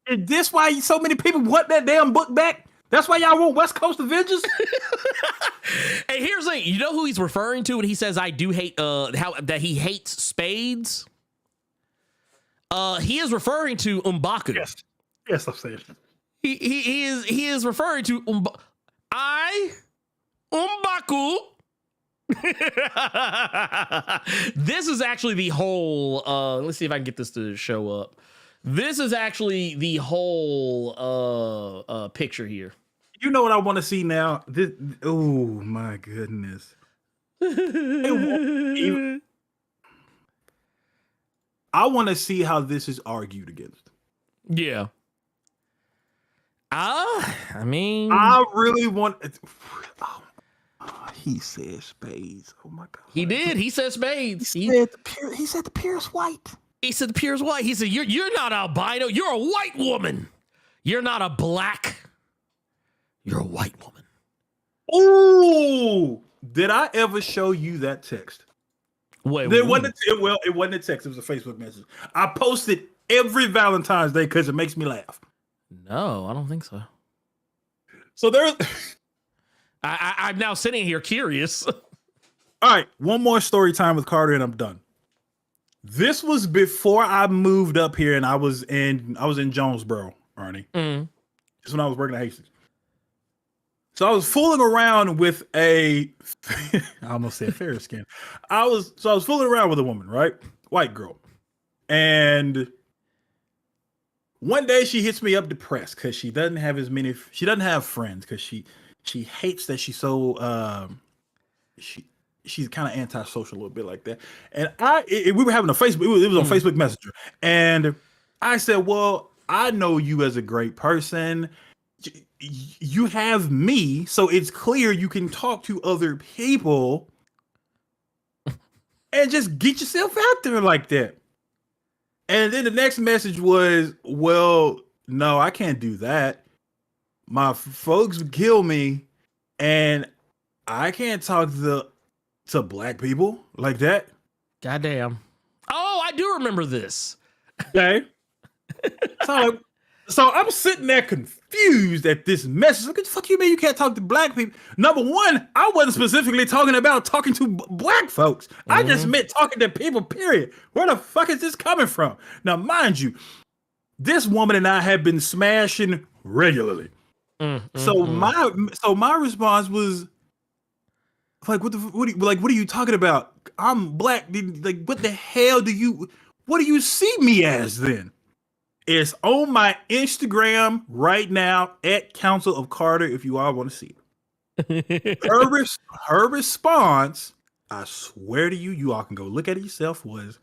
Is this why so many people want that damn book back? That's why y'all want West Coast Avengers? Hey, here's the thing. You know who he's referring to when he says I do hate that he hates spades? He is referring to M'Baku. Yes, I'm saying. He is referring to M'Baku. This is actually the whole let's see if I can get this to show up. This is actually the whole picture here. You know what I want to see now? This, oh my goodness. I want to see how this is argued against. Yeah. I mean, I really want. Oh, he said spades. Oh my god. he did. He said spades. He said the Pierce White. He said the Pierce White. He said you're not albino. You're a white woman. You're not a black. You're a white woman. Ooh, did I ever show you that text? Wait, It wasn't a text. It was a Facebook message. I posted every Valentine's Day because it makes me laugh. No, I don't think so. So there's. I'm now sitting here curious. All right, one more story time with Carter, and I'm done. This was before I moved up here, and I was in Jonesboro, Ernie. Mm. This is when I was working at Hastings. So I was fooling around with I almost said fair skin. I was fooling around with a woman, right? White girl. And one day she hits me up depressed because she doesn't have friends because she hates that she's so she's kind of antisocial a little bit like that. And we were having a Facebook, it was on Facebook Messenger. And I said, well, I know you as a great person. You have me, so it's clear you can talk to other people and just get yourself out there like that. And then the next message was, well, no, I can't do that. My folks would kill me, and I can't talk to black people like that. Goddamn. Oh, I do remember this. Okay. So I'm sitting there confused at this message. What the fuck you mean you can't talk to black people? Number one, I wasn't specifically talking to black folks. I just meant talking to people, period. Where the fuck is this coming from? Now, mind you, this woman and I have been smashing regularly. So my response was like, what are you talking about? I'm black. Like, what the hell what do you see me as then? It's on my Instagram right now at Council of Carter if you all want to see it. Her response, I swear to you, you all can go look at it yourself, was,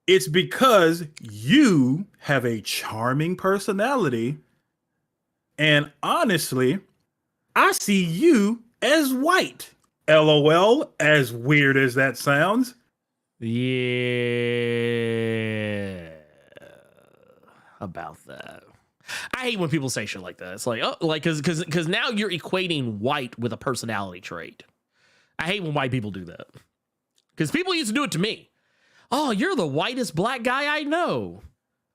it's because you have a charming personality, and honestly, I see you as white. LOL, as weird as that sounds. Yeah, about that. I hate when people say shit like that. It's like, oh, like, because now you're equating white with a personality trait. I hate when white people do that, because people used to do it to me. Oh, you're the whitest black guy I know.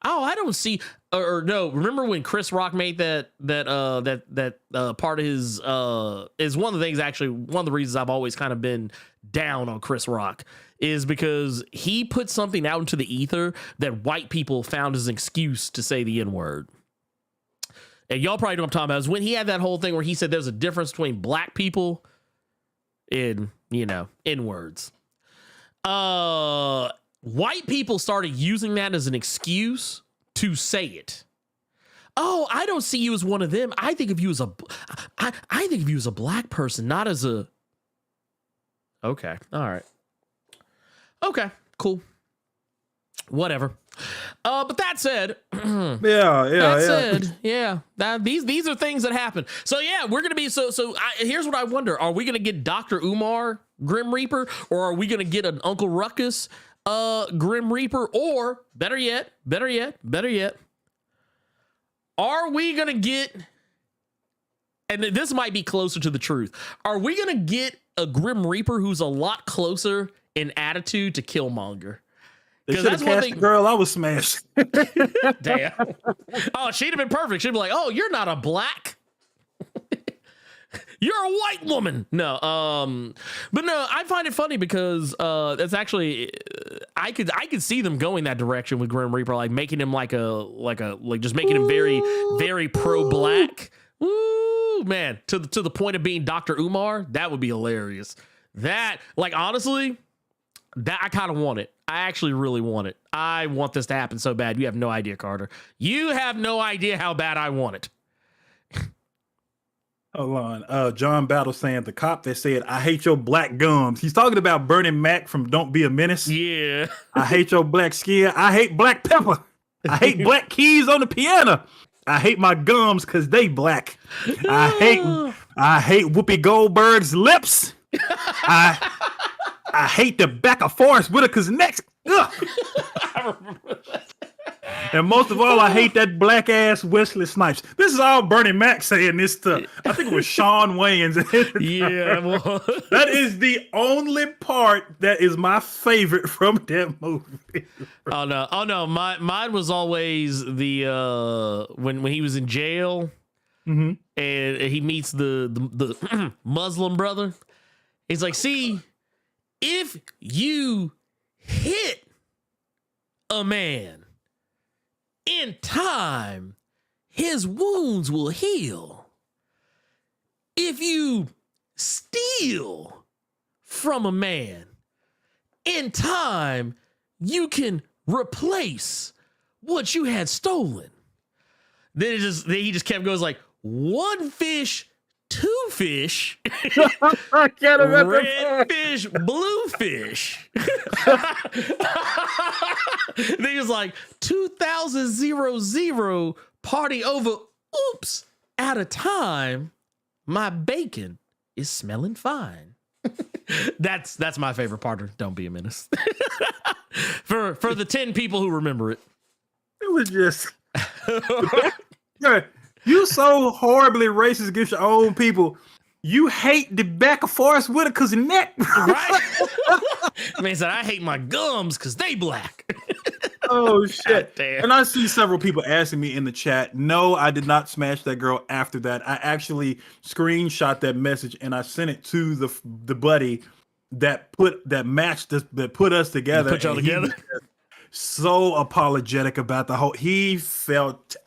Oh, I don't see, or no. Remember when Chris Rock made that part of his is one of the things, actually one of the reasons I've always kind of been down on Chris Rock is because he put something out into the ether that white people found as an excuse to say the N-word. And y'all probably know what I'm talking about. Is when he had that whole thing where he said there's a difference between black people and, N-words. White people started using that as an excuse to say it. Oh, I don't see you as one of them. I think of you as I think of you as a black person, not as a. Okay. All right. Okay, cool. Whatever. But that said, these are things that happen. So yeah, we're gonna be here's what I wonder: are we gonna get Dr. Umar Grim Reaper, or are we gonna get an Uncle Ruckus Grim Reaper, or better yet, are we gonna get? And this might be closer to the truth. Are we gonna get a Grim Reaper who's a lot closer in attitude to Killmonger? Because that's one thing. The girl I was smashed. Damn. Oh, she'd have been perfect. She'd be like, "Oh, you're not a black. You're a white woman." No, but no, I find it funny because that's actually I could see them going that direction with Grim Reaper, like making him like just making him very, very pro-black. Woo, man, to the point of being Dr. Umar. That would be hilarious. That, like, honestly, that I kind of want it. I actually really want it. I want this to happen so bad. You have no idea, Carter. You have no idea how bad I want it. Hold on. John Battle saying the cop that said, "I hate your black gums." He's talking about Bernie Mac from "Don't Be a Menace." Yeah. I hate your black skin. I hate black pepper. I hate black keys on the piano. I hate my gums because they black. I hate Whoopi Goldberg's lips. I hate the back of Forrest Whitaker's neck. Ugh. And most of all, I hate that black ass Wesley Snipes. This is all Bernie Mac saying this stuff. I think it was Sean Wayans. Yeah, well. That is the only part that is my favorite from that movie. Oh no, mine was always the when he was in jail, and he meets the Muslim brother. He's like, see, if you hit a man in time, his wounds will heal. If you steal from a man, in time, you can replace what you had stolen. Then he just kept going like, one fish, two fish, I can't remember. red fish, blue fish. Then he was like 2000 party over. Oops, at a time, my bacon is smelling fine. That's my favorite part of Don't Be a Menace. for the 10 people who remember it. It was just you so horribly racist against your own people. You hate the back of Forrest Whitaker's neck. Right? Man said, I hate my gums because they black. Oh shit. Damn. And I see several people asking me in the chat. No, I did not smash that girl after that. I actually screenshot that message and I sent it to the buddy that put us together. Put y'all together. So apologetic about the whole.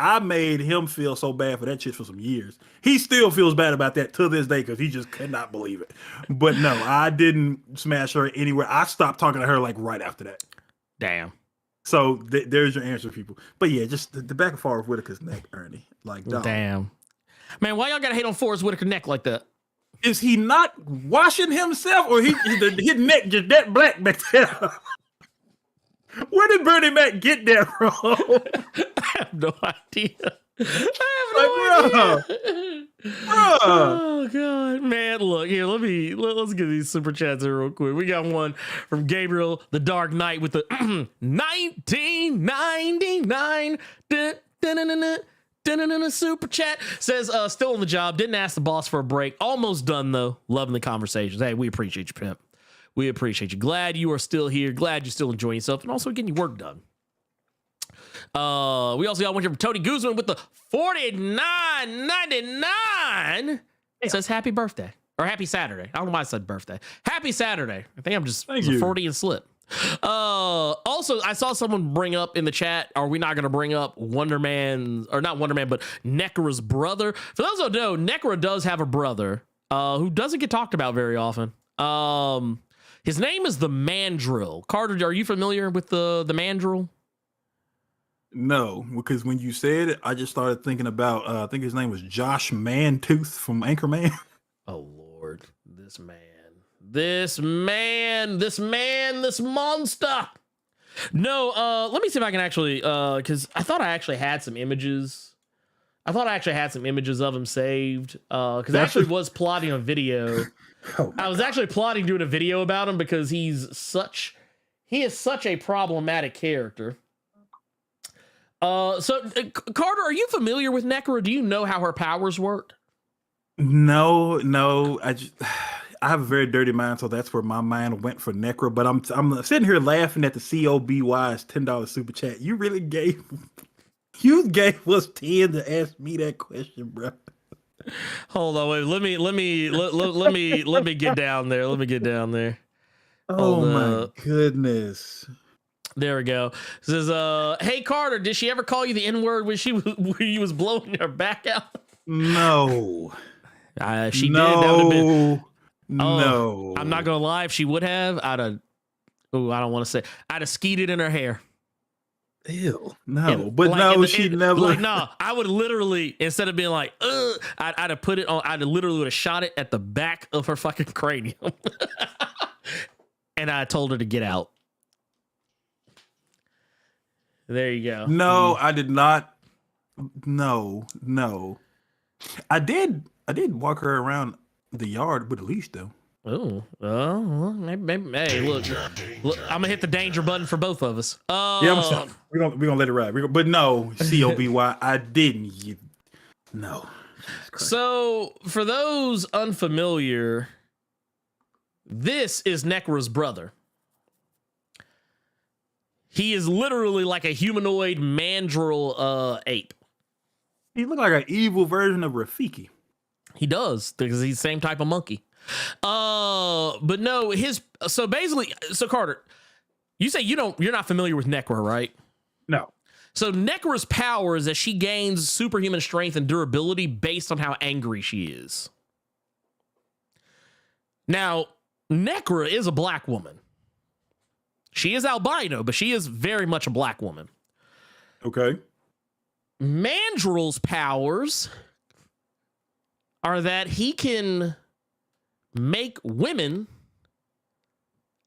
I made him feel so bad for that shit for some years. He still feels bad about that to this day because he just could not believe it. But no, I didn't smash her anywhere. I stopped talking to her like right after that. Damn. So there's your answer, people. But yeah, just the back and forth Whitaker's neck, Ernie. Like, dog. Damn. Man, why y'all gotta hate on Forrest Whitaker's neck like that? Is he not washing himself, or his neck just that black back there? Where did Bernie Mac get that from? I have no idea. Bro. Oh god, man! Look here. Let's get these super chats here real quick. We got one from Gabriel, the Dark Knight, with the 1999 super chat. Says, still on the job. Didn't ask the boss for a break. Almost done though. Loving the conversations. Hey, we appreciate you, pimp. We appreciate you. Glad you are still here. Glad you're still enjoying yourself, and also getting your work done. We also got one here from Tony Guzman with the $49.99. It says happy birthday or happy Saturday. I don't know why I said birthday. Happy Saturday. I think I'm just 40 and slip. Also, I saw someone bring up in the chat, are we not going to bring up Wonder Man, or not Wonder Man, but Necra's brother? For those who don't know, Necra does have a brother who doesn't get talked about very often. His name is the Mandrill. Carter, are you familiar with the Mandrill? No, because when you said it, I just started thinking about, I think his name was Josh Mantooth from Anchorman. Oh, Lord. This monster. No, let me see if I can actually, because I thought I actually had some images. of him saved, because I actually was plotting a video. I was actually plotting doing a video about him because he is such a problematic character. So Carter, are you familiar with Necra? Do you know how her powers work? No, I have a very dirty mind, so that's where my mind went for Necra. But I'm sitting here laughing at the COBY's $10 super chat. You gave us 10 to ask me that question, bro. Hold on, wait. Let me get down there. Oh my goodness. There we go. It says, hey Carter, did she ever call you the N-word when you was blowing her back out? No. She did. That would have been. No. I'm not gonna lie. If she would have, I'd have skeeted in her hair. Ew. No, And, but like, no, she never. Like, no, I would literally, instead of being like, I'd have put it on, I'd literally would have shot it at the back of her fucking cranium. And I told her to get out. There you go. No, I did not. No. I did walk her around the yard with a leash, though. Oh, well, maybe, hey, look, I'm gonna hit the danger button for both of us. Yeah, we're gonna let it ride. But no, COBY, I didn't. No. So, for those unfamiliar, this is Necra's brother. He is literally like a humanoid mandrill ape. He looked like an evil version of Rafiki. He does, because he's the same type of monkey. But no, so Carter, you say you're not familiar with Necra, right? No. So Necra's power is that she gains superhuman strength and durability based on how angry she is. Now, Necra is a black woman. She is albino, but she is very much a black woman. Okay. Mandrill's powers are that he can make women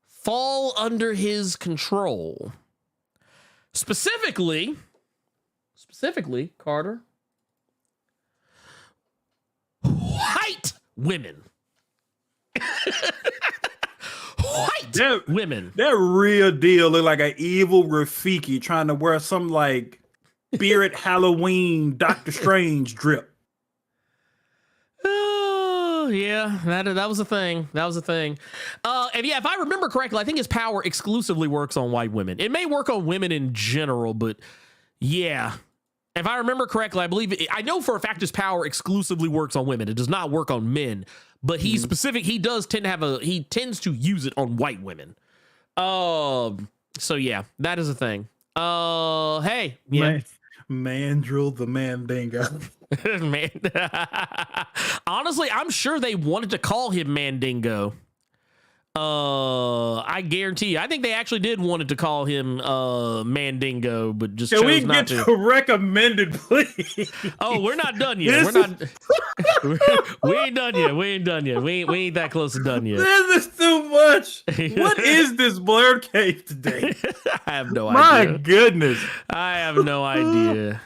fall under his control. Specifically, Carter, white women. Women. That real deal look like an evil Rafiki trying to wear some like Spirit Halloween Doctor Strange drip. Oh, yeah, that was a thing. That was a thing. And yeah, if I remember correctly, I think his power exclusively works on white women. It may work on women in general, but yeah. If I remember correctly, I know for a fact his power exclusively works on women. It does not work on men, but he's specific. He does tend to he tends to use it on white women. So yeah, that is a thing. Hey, yeah. Mandrill the Mandingo. Man. Honestly, I'm sure they wanted to call him Mandingo. I guarantee you. I think they actually did wanted to call him Mandingo, but just chose not to. Can we get to recommended, please? Oh, we're not done yet. We're not. We ain't done yet. We ain't done yet. We ain't that close to done yet. This is too much. What is this Blerd Cave today? I have no My idea. goodness. I have no idea.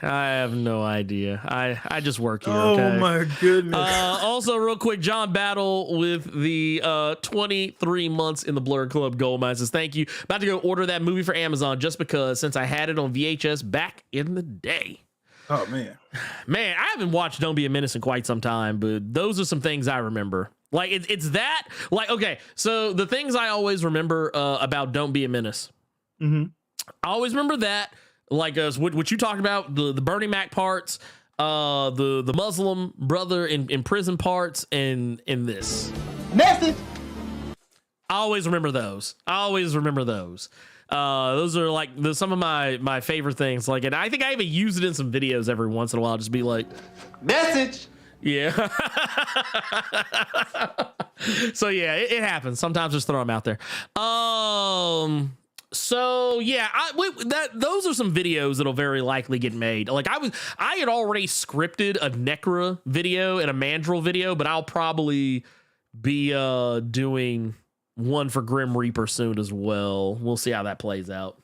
I just work here. Oh okay? my goodness. Also, real quick, John Battle with the 23 months in the Blerd Club Gold Mine says, thank you. About to go order that movie for Amazon just because, since I had it on VHS back in the day. Oh man, I haven't watched Don't Be a Menace in quite some time, but those are some things I remember. Like it's that. Like, okay, so the things I always remember about Don't Be a Menace. Mm-hmm. I always remember that. Like what you talked about, the Bernie Mac parts, the Muslim brother in prison parts, and in this message. I always remember those. Those are like some of my favorite things. Like, and I think I even use it in some videos every once in a while. Just be like, message. Yeah. So yeah, it happens. Sometimes just throw them out there. So yeah, those are some videos that'll very likely get made. Like I had already scripted a Necra video and a Mandrill video, but I'll probably be doing one for Grim Reaper soon as well. We'll see how that plays out.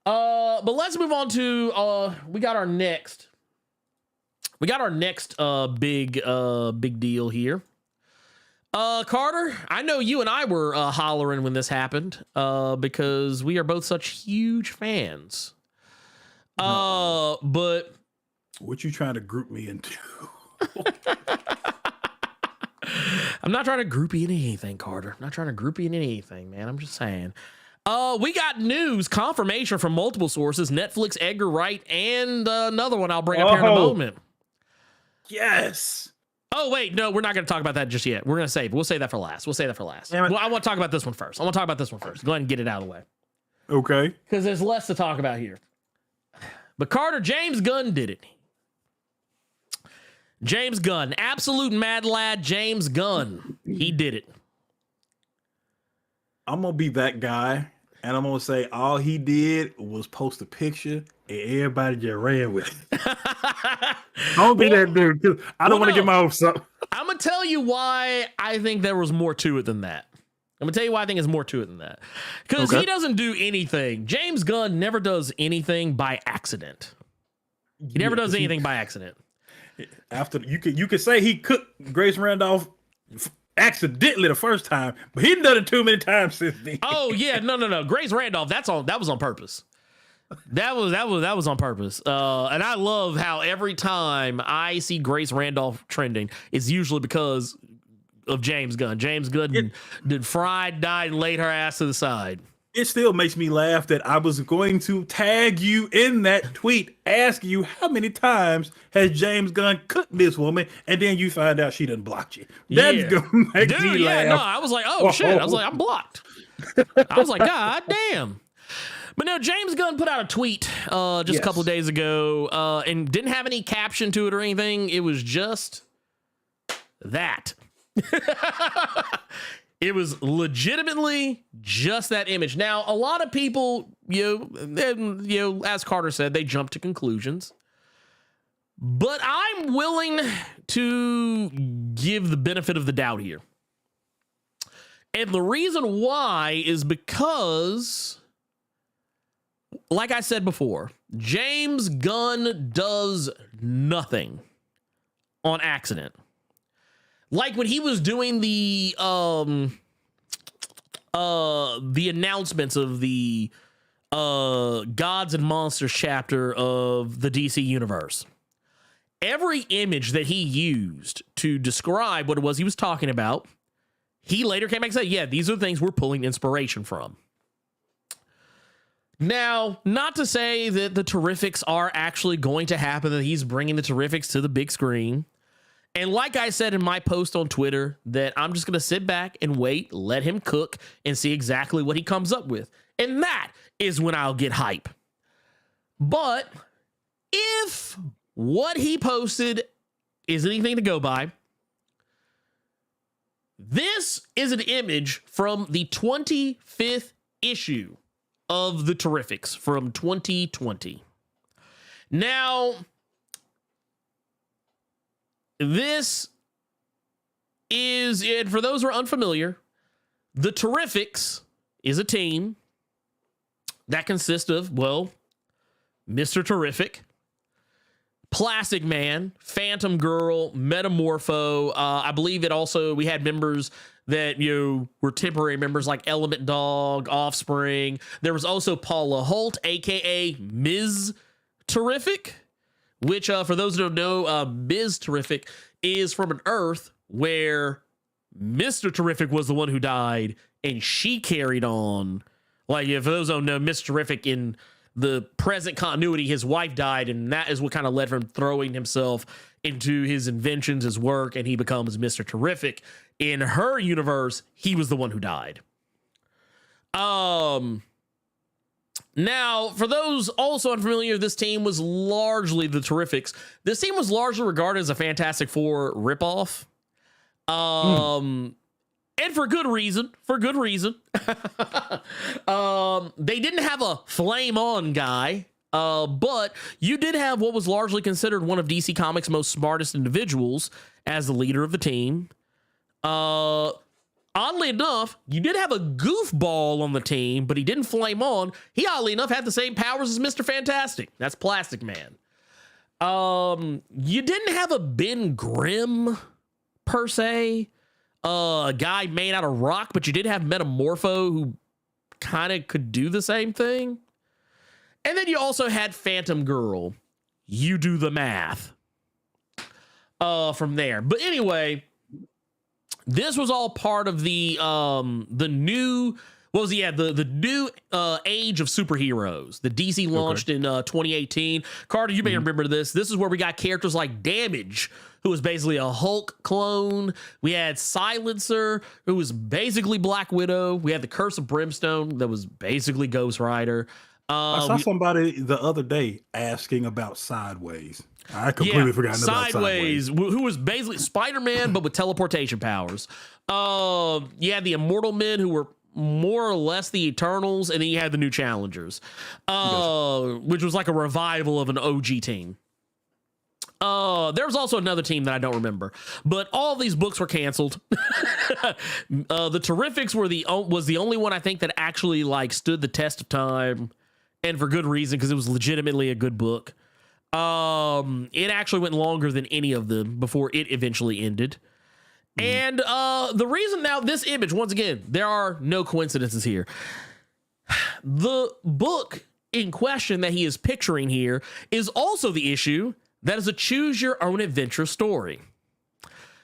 But let's move on to we got our next big deal here. Carter, I know you and I were hollering when this happened because we are both such huge fans. But what you trying to group me into? I'm not trying to group you in anything, Carter. I'm not trying to group you in anything, man. I'm just saying. We got news confirmation from multiple sources: Netflix, Edgar Wright, and another one I'll bring up here in a moment. Yes. Oh wait, no, we're not going to talk about that just yet. We'll save that for last. Well, I want to talk about this one first. Go ahead and get it out of the way. Okay. Because there's less to talk about here. But Carter, James Gunn did it. James Gunn, absolute mad lad, James Gunn. He did it. I'm gonna be that guy And I'm gonna say all he did was post a picture and everybody just ran with it. Don't be that dude. 'Cause I don't want to get my hopes up. I'm gonna tell you why I think there was more to it than that. I'm gonna tell you why I think there's more to it than that. Because he doesn't do anything. James Gunn never does anything by accident. He never does anything by accident. After you could say he cooked Grace Randolph accidentally the first time, but he done it too many times since then. Oh yeah, no. Grace Randolph, that was on purpose. That was on purpose. And I love how every time I see Grace Randolph trending, it's usually because of James Gunn. James Gunn did fried, died, and laid her ass to the side. It still makes me laugh that I was going to tag you in that tweet, asking you how many times has James Gunn cooked this woman, and then you find out she done blocked you. That's gonna make me laugh. No, I was like, oh shit. I was like, I'm blocked. I was like, God damn. But no, James Gunn put out a tweet just a couple of days ago and didn't have any caption to it or anything. It was just that. It was legitimately just that image. Now, a lot of people, as Carter said, they jump to conclusions. But I'm willing to give the benefit of the doubt here. And the reason why is because, like I said before, James Gunn does nothing on accident. Like when he was doing the announcements of the Gods and Monsters chapter of the DC universe. Every image that he used to describe what it was he was talking about, he later came back and said, yeah, these are the things we're pulling inspiration from. Now, not to say that the Terrifics are actually going to happen, that he's bringing the Terrifics to the big screen. And like I said in my post on Twitter, that I'm just going to sit back and wait, let him cook, and see exactly what he comes up with. And that is when I'll get hype. But if what he posted is anything to go by, this is an image from the 25th issue of the Terrifics from 2020. Now, this is, and for those who are unfamiliar, the Terrifics is a team that consists of, well, Mr. Terrific, Plastic Man, Phantom Girl, Metamorpho. I believe it also, we had members that, were temporary members like Element Dog, Offspring. There was also Paula Holt, aka Ms. Terrific, which, for those who don't know, Ms. Terrific is from an Earth where Mr. Terrific was the one who died, and she carried on. Like, if those who don't know, Mr. Terrific in the present continuity, his wife died, and that is what kind of led from throwing himself into his inventions, his work, and he becomes Mr. Terrific. In her universe, he was the one who died. Now, for those also unfamiliar, this team was largely the Terrifics. This team was largely regarded as a Fantastic Four ripoff. And for good reason. They didn't have a flame on guy, but you did have what was largely considered one of DC Comics' most smartest individuals as the leader of the team. Oddly enough, you did have a goofball on the team, but he didn't flame on. He, oddly enough, had the same powers as Mr. Fantastic. That's Plastic Man. You didn't have a Ben Grimm, per se. A guy made out of rock, but you did have Metamorpho, who kind of could do the same thing. And then you also had Phantom Girl. You do the math. From there. But anyway, this was all part of the new, what was the new age of superheroes. The DC launched in 2018. Carter, you may remember this. This is where we got characters like Damage, who was basically a Hulk clone. We had Silencer, who was basically Black Widow. We had the Curse of Brimstone, that was basically Ghost Rider. I saw somebody the other day asking about Sideways. I completely forgot about Sideways. Who was basically Spider-Man, but with teleportation powers. You had the Immortal Men, who were more or less the Eternals, and then you had the New Challengers, which was like a revival of an OG team. There was also another team that I don't remember, but all these books were canceled. The Terrifics was the only one I think that actually like stood the test of time, and for good reason, because it was legitimately a good book. It actually went longer than any of them before it eventually ended. And the reason now this image, once again, there are no coincidences here. The book in question that he is picturing here is also the issue that is a choose your own adventure story.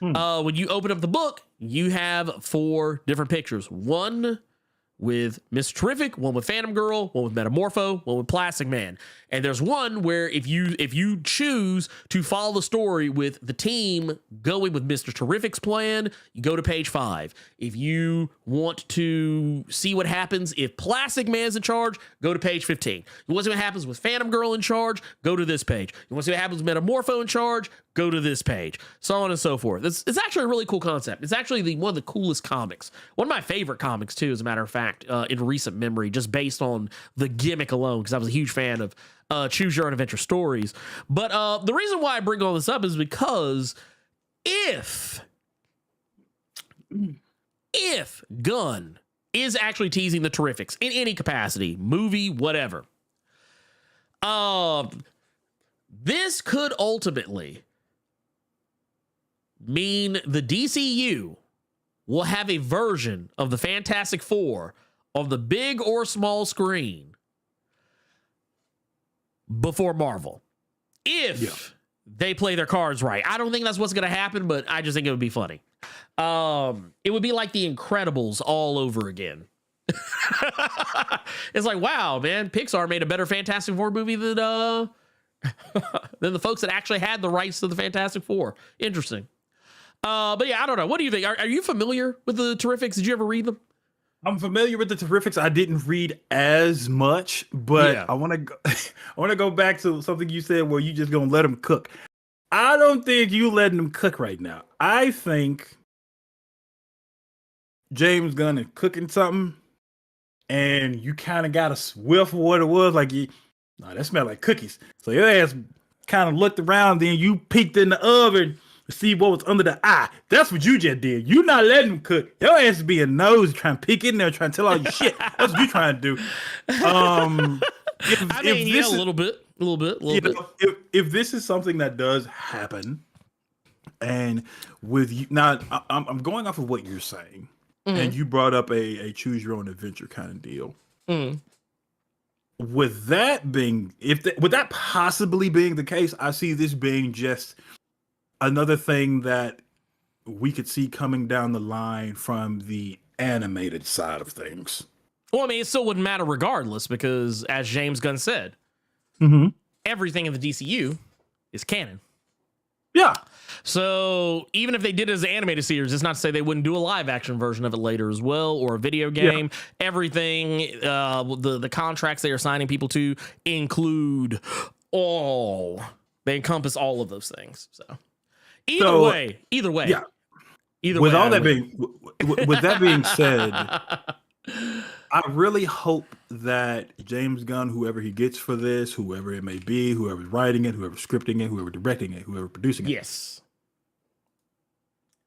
When you open up the book, you have 4 different pictures. One with Mr. Terrific, one with Phantom Girl, one with Metamorpho, one with Plastic Man. And there's one where if you choose to follow the story with the team going with Mr. Terrific's plan, you go to page 5. If you want to see what happens if Plastic Man's in charge, go to page 15. You want to see what happens with Phantom Girl in charge, go to this page. You want to see what happens with Metamorpho in charge, go to this page. So on and so forth. It's actually a really cool concept. It's actually one of the coolest comics. One of my favorite comics, too, as a matter of fact, in recent memory, just based on the gimmick alone, because I was a huge fan of choose your own adventure stories. But the reason why I bring all this up is because if Gunn is actually teasing the Terrifics in any capacity, movie, whatever, this could ultimately mean the DCU will have a version of the Fantastic Four on the big or small screen before Marvel, if they play their cards right. I don't think that's what's going to happen, but I just think it would be funny. It would be like The Incredibles all over again. It's like, wow, man, Pixar made a better Fantastic Four movie than the folks that actually had the rights to the Fantastic Four. Interesting. But yeah, I don't know. What do you think? Are you familiar with the Terrifics? Did you ever read them? I'm familiar with the Terrifics. I didn't read as much, but I want to go back to something you said where you just gonna let them cook. I don't think you letting them cook right now. I think James Gunn is cooking something, and you kind of got a whiff of what it was. Like, that smelled like cookies. So your ass kind of looked around, then you peeked in the oven to see what was under the eye. That's what you just did. You not letting them cook. Your ass be a nose trying to peek in there, trying to tell all you shit. That's what you trying to do. A little bit. If this is something that does happen, and with you now, I'm going off of what you're saying, and you brought up a choose your own adventure kind of deal. With that being, with that possibly being the case, I see this being just another thing that we could see coming down the line from the animated side of things. Well, I mean, it still wouldn't matter regardless, because as James Gunn said, everything in the DCU is canon. Yeah. So even if they did it as an animated series, it's not to say they wouldn't do a live action version of it later as well, or a video game. Yeah. Everything, the contracts they are signing people to include all. They encompass all of those things. So either way. Yeah. Either with way, all that with that being said, I really hope that James Gunn, whoever he gets for this, whoever it may be, whoever's writing it, whoever's scripting it, whoever directing it, whoever producing it. Yes.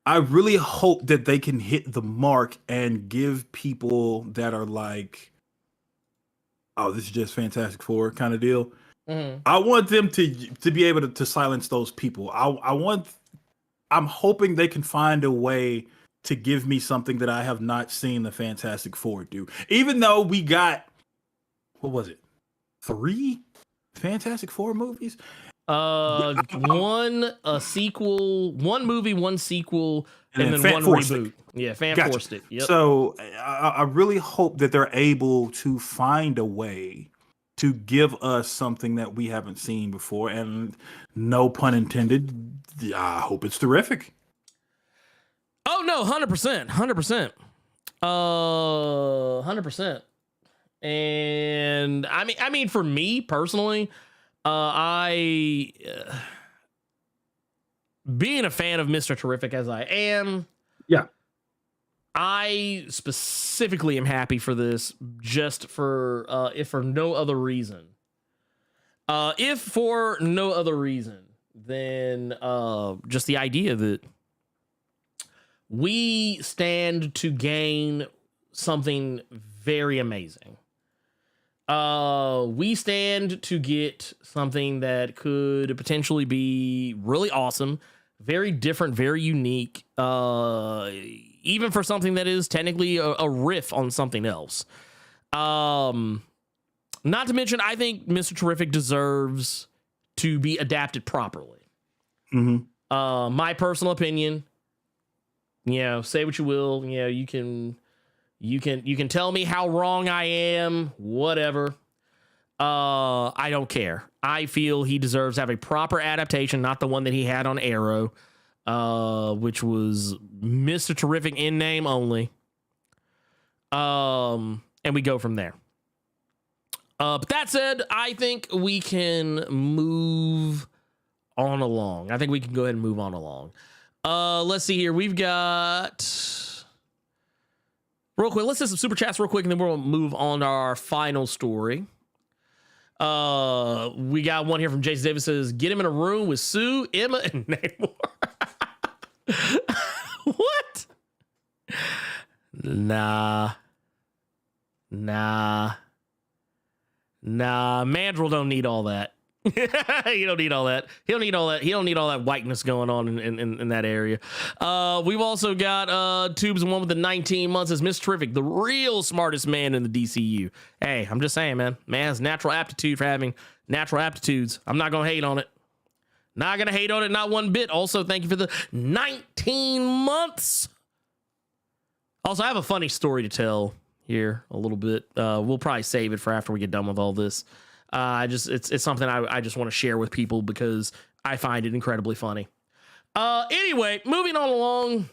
I really hope that they can hit the mark and give people that are like, oh, this is just Fantastic Four kind of deal. I want them to be able to silence those people. I'm hoping they can find a way to give me something that I have not seen the Fantastic Four do. Even though we got, what was it, 3 Fantastic Four movies? One sequel, 1 movie, 1 sequel, and then 1 reboot. Yeah, forced it. Yep. So I really hope that they're able to find a way to give us something that we haven't seen before. And no pun intended, I hope it's terrific. Oh no, 100%. 100%. And I mean, for me personally, being a fan of Mr. Terrific as I am, I specifically am happy for this, just for if for no other reason. If for no other reason than just the idea that we stand to gain something very amazing. We stand to get something that could potentially be really awesome, very different, very unique, even for something that is technically a riff on something else. Not to mention, I think Mr. Terrific deserves to be adapted properly. My personal opinion, say what you will, you can tell me how wrong I am, whatever. I don't care. I feel he deserves to have a proper adaptation, not the one that he had on Arrow, which was Mr. Terrific in name only. And we go from there. But that said, I think we can move on along. I think we can go ahead and move on along. Let's see here. We've got... Real quick, let's hit some super chats real quick, and then we'll move on to our final story. We got one here from Jason Davis, says, get him in a room with Sue, Emma, and Namor. What? Nah. Mandrill don't need all that. He don't need all that. He don't need all that. He don't need all that whiteness going on in that area. We've also got Tubes and one with the 19 months as Miss Terrific, the real smartest man in the DCU. Hey, I'm just saying, man has natural aptitude for having natural aptitudes. I'm not gonna hate on it. Not gonna hate on it, not one bit. Also, thank you for the 19 months. Also, I have a funny story to tell here a little bit. We'll probably save it for after we get done with all this. It's something I just want to share with people because I find it incredibly funny. Anyway, moving on along.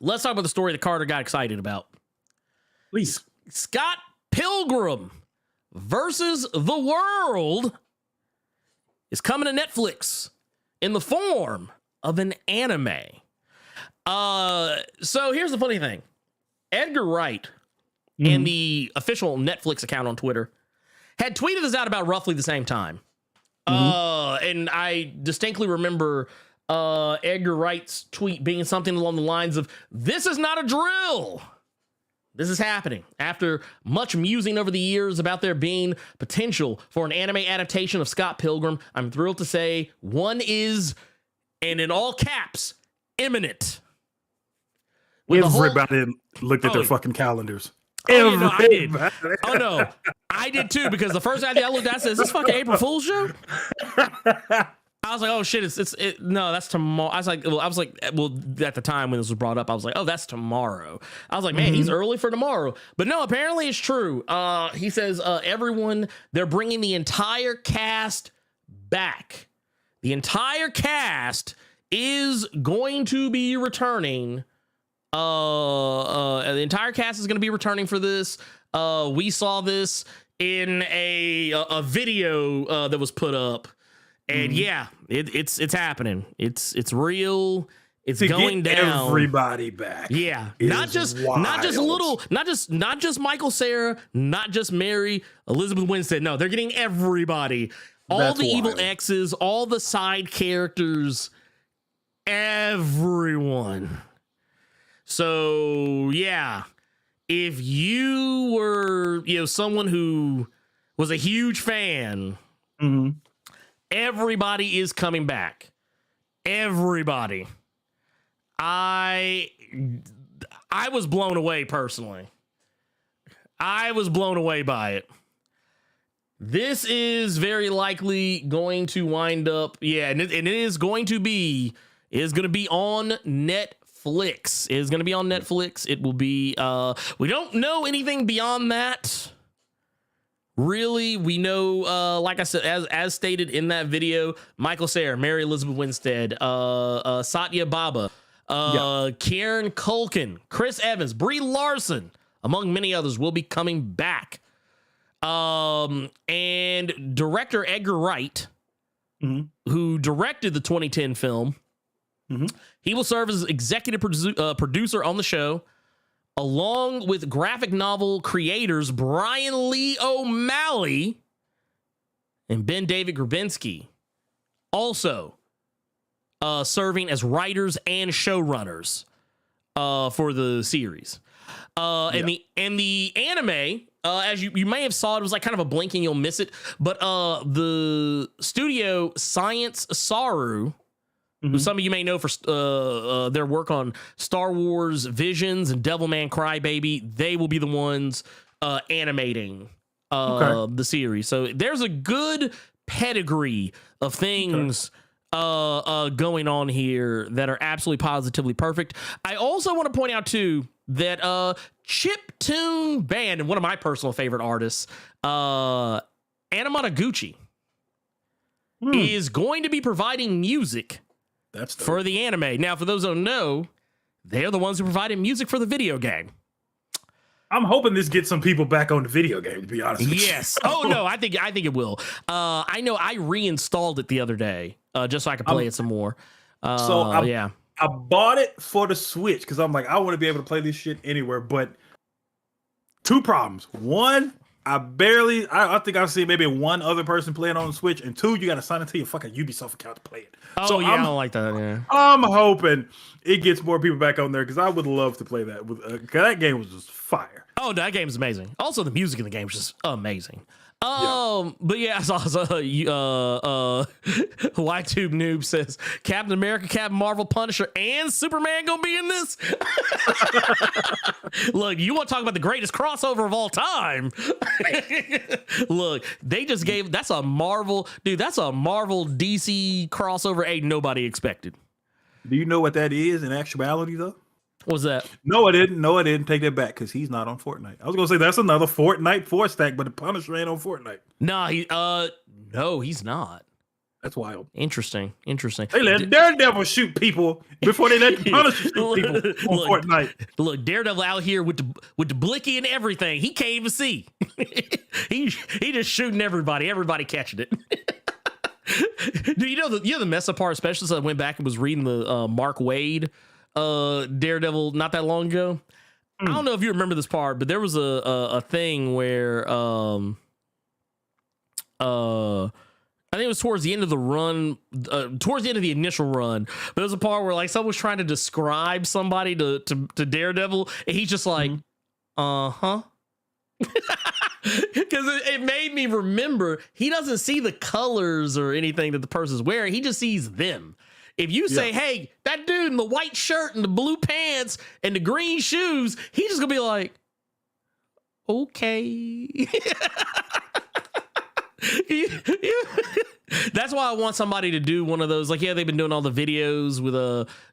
Let's talk about the story that Carter got excited about. Please. Scott Pilgrim versus the World is coming to Netflix in the form of an anime. So here's the funny thing. Edgar Wright in the official Netflix account on Twitter had tweeted this out about roughly the same time. And I distinctly remember Edgar Wright's tweet being something along the lines of, this is not a drill. This is happening. After much musing over the years about there being potential for an anime adaptation of Scott Pilgrim, I'm thrilled to say one is, and in all caps, imminent. Everybody looked at their fucking calendars. I did. Oh no, I did too, because the first idea I looked at said, "Is this fucking April Fool's show?" I was like, "Oh shit, no, that's tomorrow." I was like, at the time when this was brought up, I was like, "Oh, that's tomorrow." I was like, "Man, he's early for tomorrow," but no, apparently it's true. He says, they're bringing the entire cast back. The entire cast is going to be returning. The entire cast is going to be returning for this. We saw this in a video that was put up, and yeah, it's happening. It's real. It's going down. Everybody back. Yeah, not just Michael Cera, not just Mary Elizabeth Winstead. No, they're getting everybody. All the evil exes, all the side characters, everyone. So yeah, if you were, someone who was a huge fan, everybody is coming back. Everybody. I was blown away personally. I was blown away by it. This is very likely going to wind up, and it is going to be on Netflix. It is going to be on Netflix. It will be, we don't know anything beyond that. Really, we know, like I said, as stated in that video, Michael Cera, Mary Elizabeth Winstead, Satya Baba, Kieran Culkin, Chris Evans, Brie Larson, among many others, will be coming back. And director Edgar Wright, who directed the 2010 film, He will serve as executive producer on the show, along with graphic novel creators Brian Lee O'Malley and Ben David Grabinski, also serving as writers and showrunners for the series. And the anime, as you may have saw, it was like kind of a blink and you'll miss it. But the studio Science Saru, who some of you may know for their work on Star Wars Visions and Devilman Crybaby, they will be the ones animating the series. So there's a good pedigree of things going on here that are absolutely positively perfect. I also want to point out too that chiptune band and one of my personal favorite artists, Anamanaguchi, is going to be providing music for the anime. Now, for those who don't know, they're the ones who provided music for the video game. I'm hoping this gets some people back on the video game, to be honest with you. Yes. Oh no, I think it will. I know I reinstalled it the other day just so I could play it some more. I bought it for the Switch because I'm like, I want to be able to play this shit anywhere. But two problems. One, I think I've seen maybe one other person playing on the Switch. And two, you got to sign into your fucking Ubisoft account to play it. Oh, so yeah, I don't like that. Yeah. I'm hoping it gets more people back on there because I would love to play that. Cause that game was just fire. Oh, that game's amazing. Also, the music in the game is just amazing. But yeah, I saw YTube Noob says Captain America, Captain Marvel, Punisher, and Superman gonna be in this. Look, you want to talk about the greatest crossover of all time? Look, they just gave that's a Marvel DC crossover ain't nobody expected. Do you know what that is in actuality though? What's that? No, I didn't take that back because he's not on Fortnite. I was gonna say that's another Fortnite 4 stack, but the Punisher ain't on Fortnite. No, he's not. That's wild. Interesting. They let Daredevil shoot people before they let the Punisher shoot people on Fortnite. Look, Daredevil out here with the blicky and everything. He can't even see. he just shooting everybody. Everybody catching it. Do you know the mess up part, especially since I went back and was reading the Mark Waid Daredevil not that long ago. I don't know if you remember this part, but there was a thing where I think it was towards the end of the run, towards the end of the initial run. But there was a part where like someone was trying to describe somebody to Daredevil, and he's just like, because it made me remember he doesn't see the colors or anything that the person's wearing. He just sees them. If you say, hey, that dude in the white shirt and the blue pants and the green shoes, he's just gonna be like, okay. That's why I want somebody to do one of those. Like, they've been doing all the videos with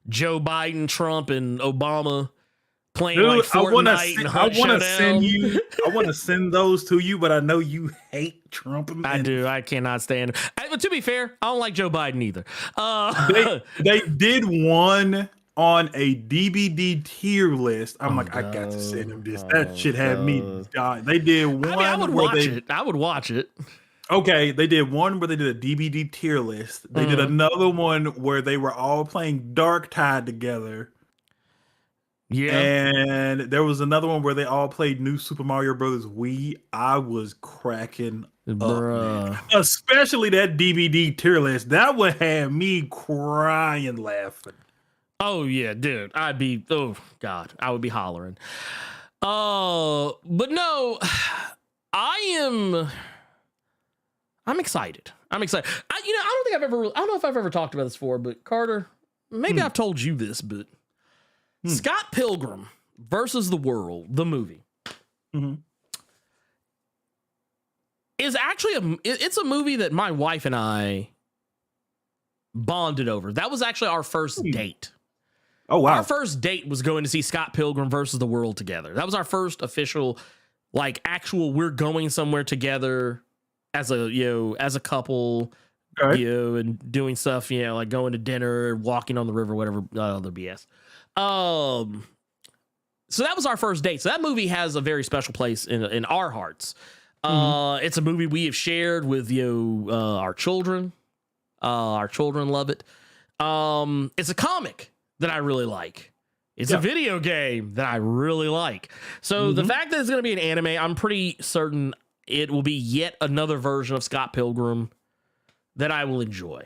Joe Biden, Trump, and Obama playing like Fortnite and Hunt Showdown. I want to send those to you, but I know you hate Trump. I do. I cannot stand. But to be fair, I don't like Joe Biden either. They did one on a DVD tier list. I'm I got to send him this. That shit had me die. They did one. I mean, I would watch it. I would watch it. Okay, they did one where they did a DVD tier list. They did another one where they were all playing Dark Tide together. Yeah. And there was another one where they all played New Super Mario Brothers Wii. I was cracking up, man. Especially that DVD tier list. That would have me crying laughing. Oh yeah, dude. I would be hollering. But no, I'm excited. I don't know if I've ever talked about this before, but Carter, maybe I've told you this, but Scott Pilgrim versus the World, the movie, is actually it's a movie that my wife and I bonded over. That was actually our first date. Oh wow. Our first date was going to see Scott Pilgrim versus the World together. That was our first official, like, actual we're going somewhere together as a couple, and doing stuff, like going to dinner, walking on the river, whatever, other BS. So that was our first date. So that movie has a very special place in our hearts. It's a movie we have shared with our children. Our children love it. It's a comic that I really like. It's a video game that I really like. So the fact that it's going to be an anime, I'm pretty certain it will be yet another version of Scott Pilgrim that I will enjoy.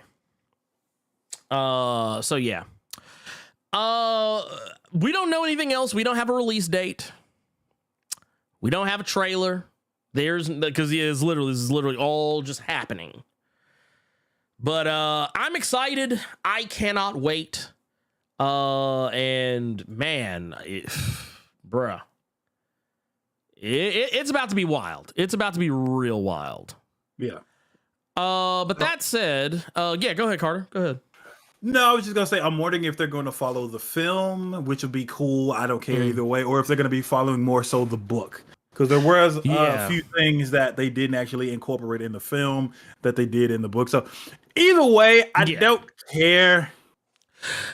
So yeah. We don't know anything else. We don't have a release date. We don't have a trailer. Because this is literally all just happening. But I'm excited. I cannot wait. And man, bruh, it's about to be wild. It's about to be real wild. Yeah. But that said, yeah, go ahead, Carter. Go ahead. No, I was just gonna say I'm wondering if they're going to follow the film, which would be cool. I don't care either way, or if they're going to be following more so the book. Because there was a few things that they didn't actually incorporate in the film that they did in the book. So either way, I don't care.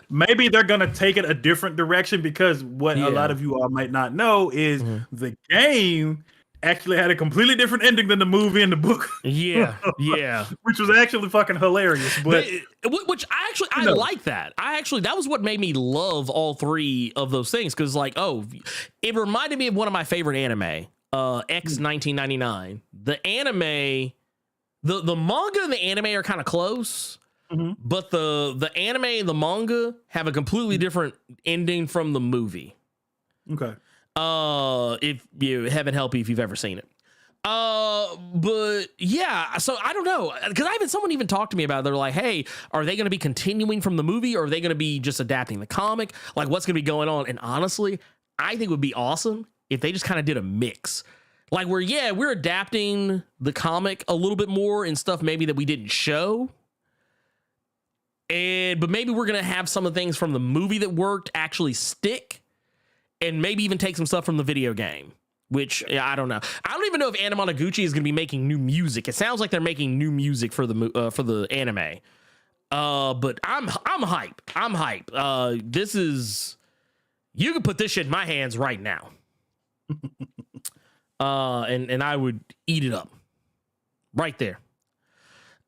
Maybe they're going to take it a different direction because what a lot of you all might not know is the game actually had a completely different ending than the movie and the book. Yeah. Which was actually fucking hilarious. But which I like that. That was what made me love all three of those things. Cause like, it reminded me of one of my favorite anime, X 1999. The anime, the manga and the anime are kind of close, but the anime and the manga have a completely different ending from the movie. Okay. If you heaven help you if you've ever seen it. But yeah, so I don't know, because someone even talked to me about it. They're like, hey, are they going to be continuing from the movie, or are they going to be just adapting the comic? Like, what's going to be going on? And honestly, I think it would be awesome if they just kind of did a mix. Like, we're adapting the comic a little bit more and stuff maybe that we didn't show. But maybe we're going to have some of the things from the movie that worked actually stick. And maybe even take some stuff from the video game, which I don't know. I don't even know if Animonoguchi is going to be making new music. It sounds like they're making new music for the anime. But I'm hype. I'm hype. This is, you can put this shit in my hands right now. And I would eat it up right there.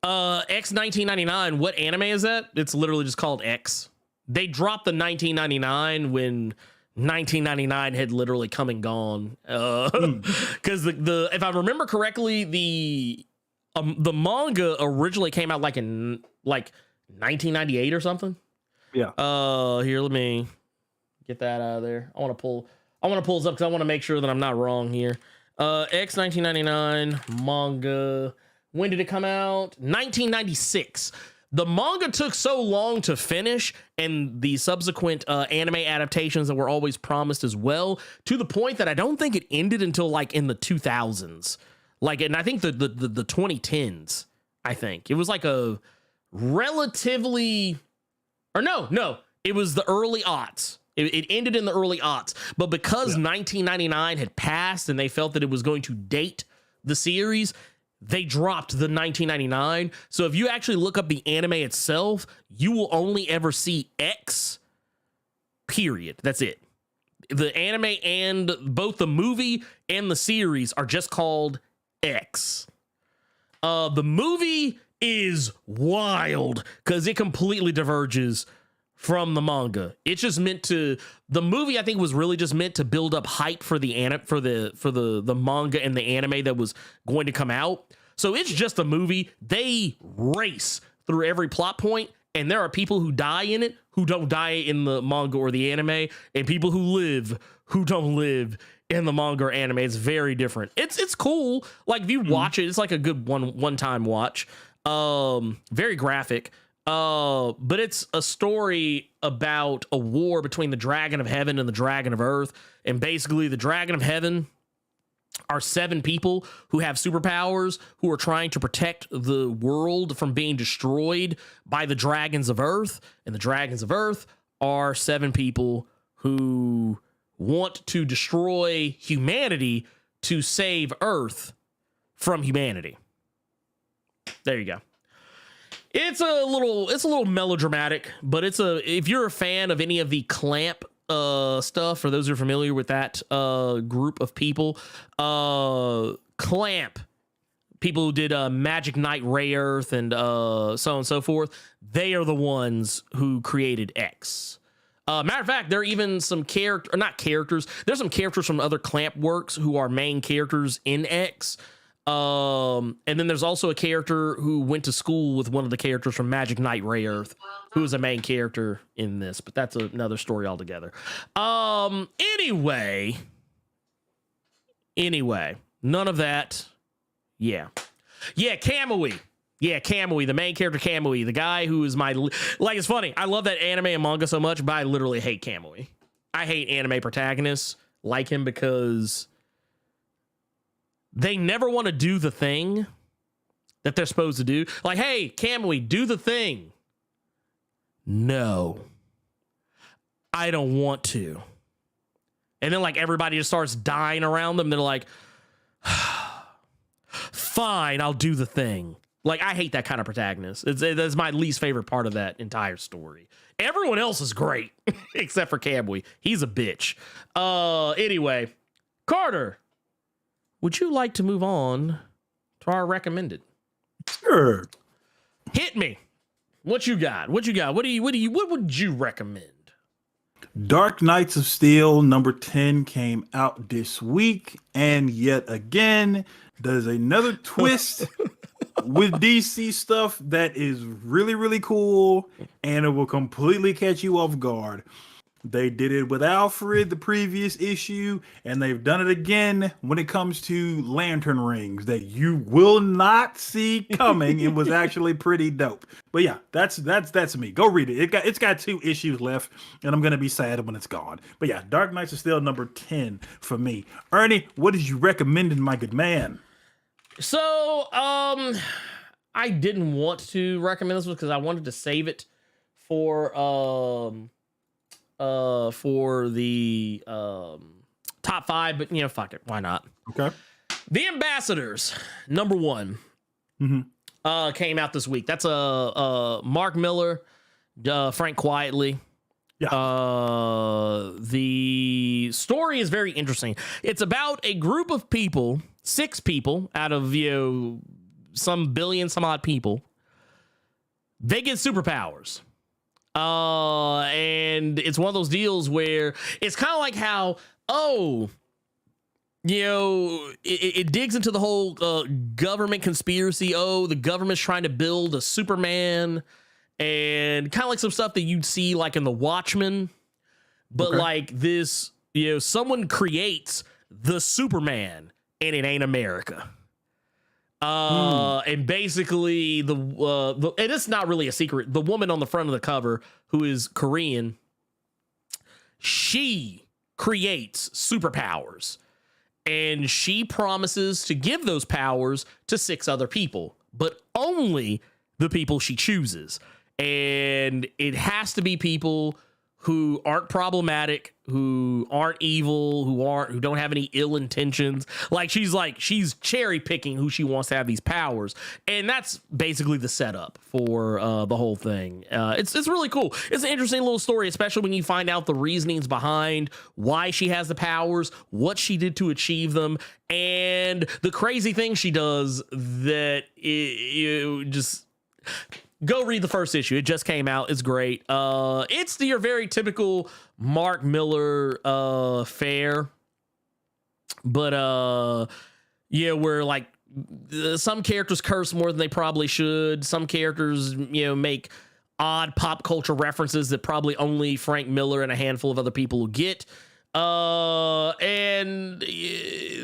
X 1999. What anime is that? It's literally just called X. They dropped the 1999 when 1999 had literally come and gone, because the if I remember correctly, the manga originally came out like in 1998 or something. Yeah. Here, let me get that out of there. I want to pull this up because I want to make sure that I'm not wrong here. X 1999 manga. When did it come out? 1996. The manga took so long to finish, and the subsequent anime adaptations that were always promised as well, to the point that I don't think it ended until like in the 2000s. And I think the 2010s, I think. It was like a relatively, or no, it was the early aughts. It ended in the early aughts. But because 1999 had passed and they felt that it was going to date the series, they dropped the 1999. So if you actually look up the anime itself, you will only ever see X, period. That's it. The anime and both the movie and the series are just called X. The movie is wild because it completely diverges from the manga. It's just meant to, the movie I think was really just meant to build up hype for the manga and the anime that was going to come out. So it's just a movie. They race through every plot point, and there are people who die in it who don't die in the manga or the anime, and people who live who don't live in the manga or anime. It's very different. It's cool. Like if you watch it, it's like a good one-time watch. Very graphic. But it's a story about a war between the Dragon of Heaven and the Dragon of Earth. And basically the Dragon of Heaven are 7 people who have superpowers who are trying to protect the world from being destroyed by the Dragons of Earth. And the Dragons of Earth are 7 people who want to destroy humanity to save Earth from humanity. There you go. It's a little melodramatic, but if you're a fan of any of the Clamp stuff, for those who are familiar with that group of people, Clamp, people who did Magic Knight Ray Earth and so on and so forth. They are the ones who created X. Matter of fact, there are even some not characters. There's some characters from other Clamp works who are main characters in X. And then there's also a character who went to school with one of the characters from Magic Knight Ray Earth, who is a main character in this, but that's another story altogether. Anyway, none of that. Yeah, Kamui. Yeah, Kamui, the main character Kamui, the guy who is it's funny. I love that anime and manga so much, but I literally hate Kamui. I hate anime protagonists like him because they never want to do the thing that they're supposed to do. Like, hey, Kamui, do the thing. No, I don't want to. And then like everybody just starts dying around them. They're like, fine, I'll do the thing. Like, I hate that kind of protagonist. That's my least favorite part of that entire story. Everyone else is great, except for Kamui. He's a bitch. Anyway, Carter, would you like to move on to our recommended? Sure. Hit me. What you got? What would you recommend? Dark Knights of Steel number 10 came out this week, and yet again, there's another twist with DC stuff that is really, really cool, and it will completely catch you off guard. They did it with Alfred the previous issue, and they've done it again when it comes to lantern rings that you will not see coming. It was actually pretty dope. But yeah, that's me. Go read it. It's got 2 issues left, and I'm gonna be sad when it's gone. But yeah, Dark Knights are still number 10 for me. Ernie, what did you recommend, my good man? So, I didn't want to recommend this one because I wanted to save it for the top 5, but fuck it, why not? Okay. The Ambassadors number 1 came out this week. That's Mark Miller, Frank Quietly. Yeah. The story is very interesting. It's about a group of people, 6 people out of some billion some odd people. They get superpowers. And it's one of those deals where it's kind of like how, it digs into the whole government conspiracy. The government's trying to build a Superman, and kind of like some stuff that you'd see like in The Watchmen, but like this, someone creates the Superman and it ain't America. And basically and it's not really a secret. The woman on the front of the cover, who is Korean, she creates superpowers, and she promises to give those powers to 6 other people, but only the people she chooses. And it has to be people who aren't problematic, who aren't evil, who don't have any ill intentions. She's cherry picking who she wants to have these powers, and that's basically the setup for the whole thing. It's really cool. It's an interesting little story, especially when you find out the reasonings behind why she has the powers, what she did to achieve them, and the crazy thing she does that you just. Go read the first issue. It just came out. It's great. It's your very typical Mark Miller fare. But where like some characters curse more than they probably should. Some characters, make odd pop culture references that probably only Frank Miller and a handful of other people will get. And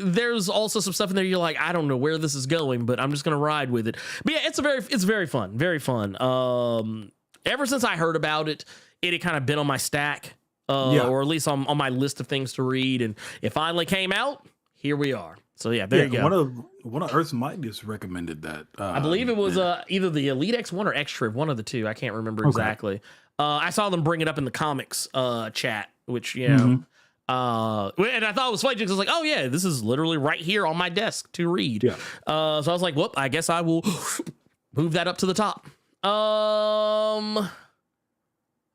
there's also some stuff in there you're like, I don't know where this is going, but I'm just gonna ride with it. But yeah, it's very fun, very fun. Ever since I heard about it, it had kind of been on my stack, or at least on my list of things to read, and it finally came out. Here we are. So yeah, there you go. One of Earth's Mightiest recommended that. I believe it was either the Elite X1 or X-Trib, one of the two. I can't remember exactly. I saw them bring it up in the comics chat, which and I thought it was funny because I was like, oh yeah, this is literally right here on my desk to read. Yeah. So I was like, whoop, I guess I will move that up to the top.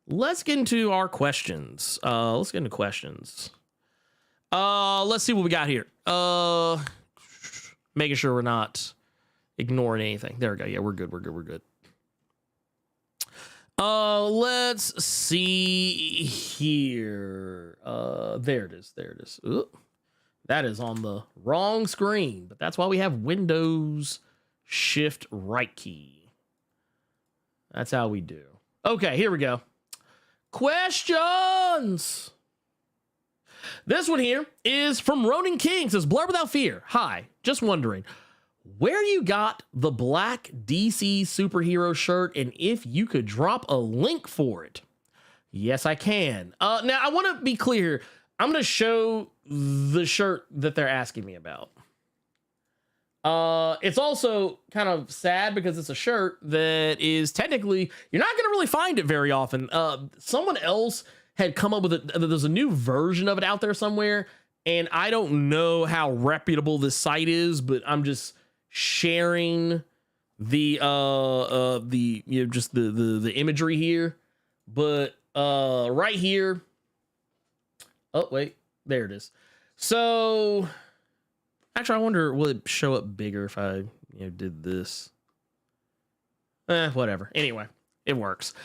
Let's get into our questions. Let's see what we got here. Making sure we're not ignoring anything. There we go. Yeah, we're good. We're good. Let's see here. There it is. Ooh, that is on the wrong screen, but that's why we have Windows Shift right key. That's how we do. Okay, here we go. Questions. This one here is from Ronan King. Says, Blerd Without Fear. Hi, just wondering where you got the black DC superhero shirt and if you could drop a link for it. Yes, I can. Now, I want to be clear. I'm going to show the shirt that they're asking me about. It's also kind of sad because it's a shirt that is technically, you're not going to really find it very often. Someone else had come up with it. There's a new version of it out there somewhere, and I don't know how reputable this site is, but I'm just sharing the just the imagery here. But right here, oh wait, there it is. So actually, I wonder, will it show up bigger if I did this? Whatever. Anyway, it works.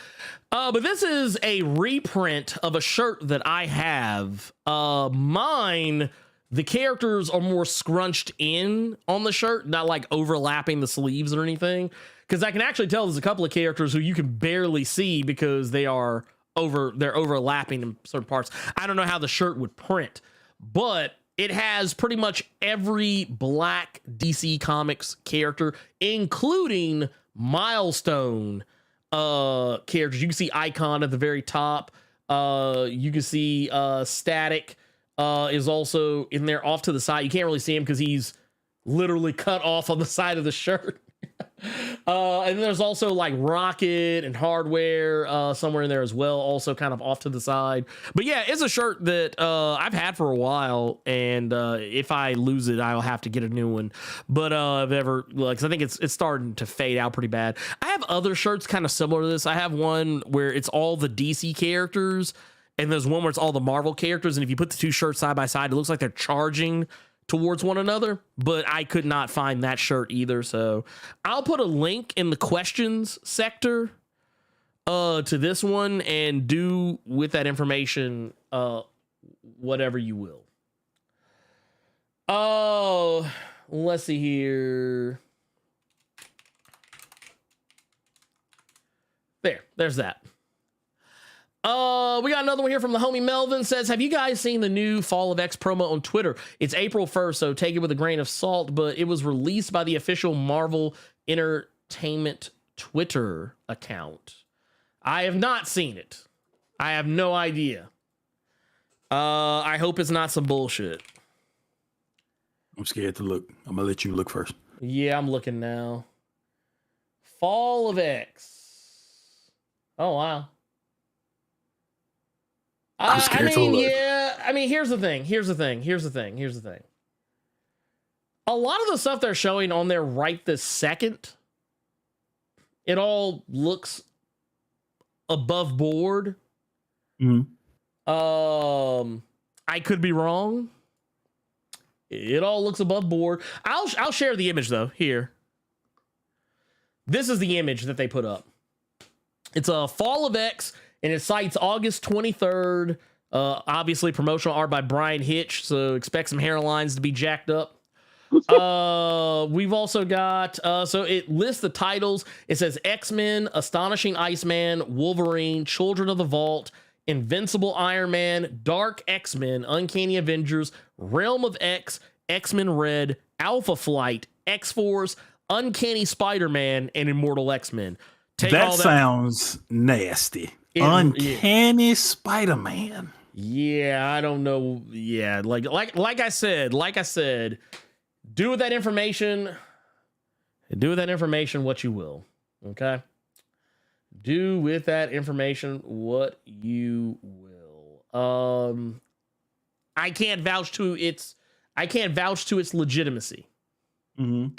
But this is a reprint of a shirt that I have. Mine, the characters are more scrunched in on the shirt, not like overlapping the sleeves or anything. Because I can actually tell there's a couple of characters who you can barely see because they're overlapping in certain parts. I don't know how the shirt would print, but it has pretty much every black DC Comics character, including Milestone characters. You can see Icon at the very top. You can see Static is also in there off to the side. You can't really see him because he's literally cut off on the side of the shirt. And there's also like Rocket and Hardware somewhere in there as well, also kind of off to the side. But yeah, it's a shirt that I've had for a while, and if I lose it, I'll have to get a new one. But I've ever, like, 'cause I think it's starting to fade out pretty bad. I have other shirts kind of similar to this. I have one where it's all the DC characters, and there's one where it's all the Marvel characters, and if you put the two shirts side by side, it looks like they're charging towards one another, but I could not find that shirt either. So I'll put a link in the questions sector to this one, and do with that information whatever you will. Oh, let's see here. There's that. We got another one here from the homie Melvin. Says, have you guys seen the new Fall of X promo on Twitter? It's April 1st, so take it with a grain of salt, but it was released by the official Marvel Entertainment Twitter account. I have not seen it. I have no idea. I hope it's not some bullshit. I'm scared to look. I'm gonna let you look first. Yeah, I'm looking now. Fall of X. Oh, wow. I'm scared to look. Yeah, I mean, here's the thing. A lot of the stuff they're showing on there right this second, it all looks above board. Mm-hmm. I could be wrong. It all looks above board. I'll share the image though. Here. This is the image that they put up. It's a Fall of X, and it cites August 23rd. Obviously, promotional art by Brian Hitch, so expect some hairlines to be jacked up. We've also got, so it lists the titles. It says X-Men, Astonishing Iceman, Wolverine, Children of the Vault, Invincible Iron Man, Dark X-Men, Uncanny Avengers, Realm of X, X-Men Red, Alpha Flight, X-Force, Uncanny Spider-Man, and Immortal X-Men. That sounds nasty. Uncanny Spider-Man. Yeah, I don't know. Yeah, like I said, do with that information what you will. Okay? Do with that information what you will. I can't vouch to its legitimacy. Mm-hmm.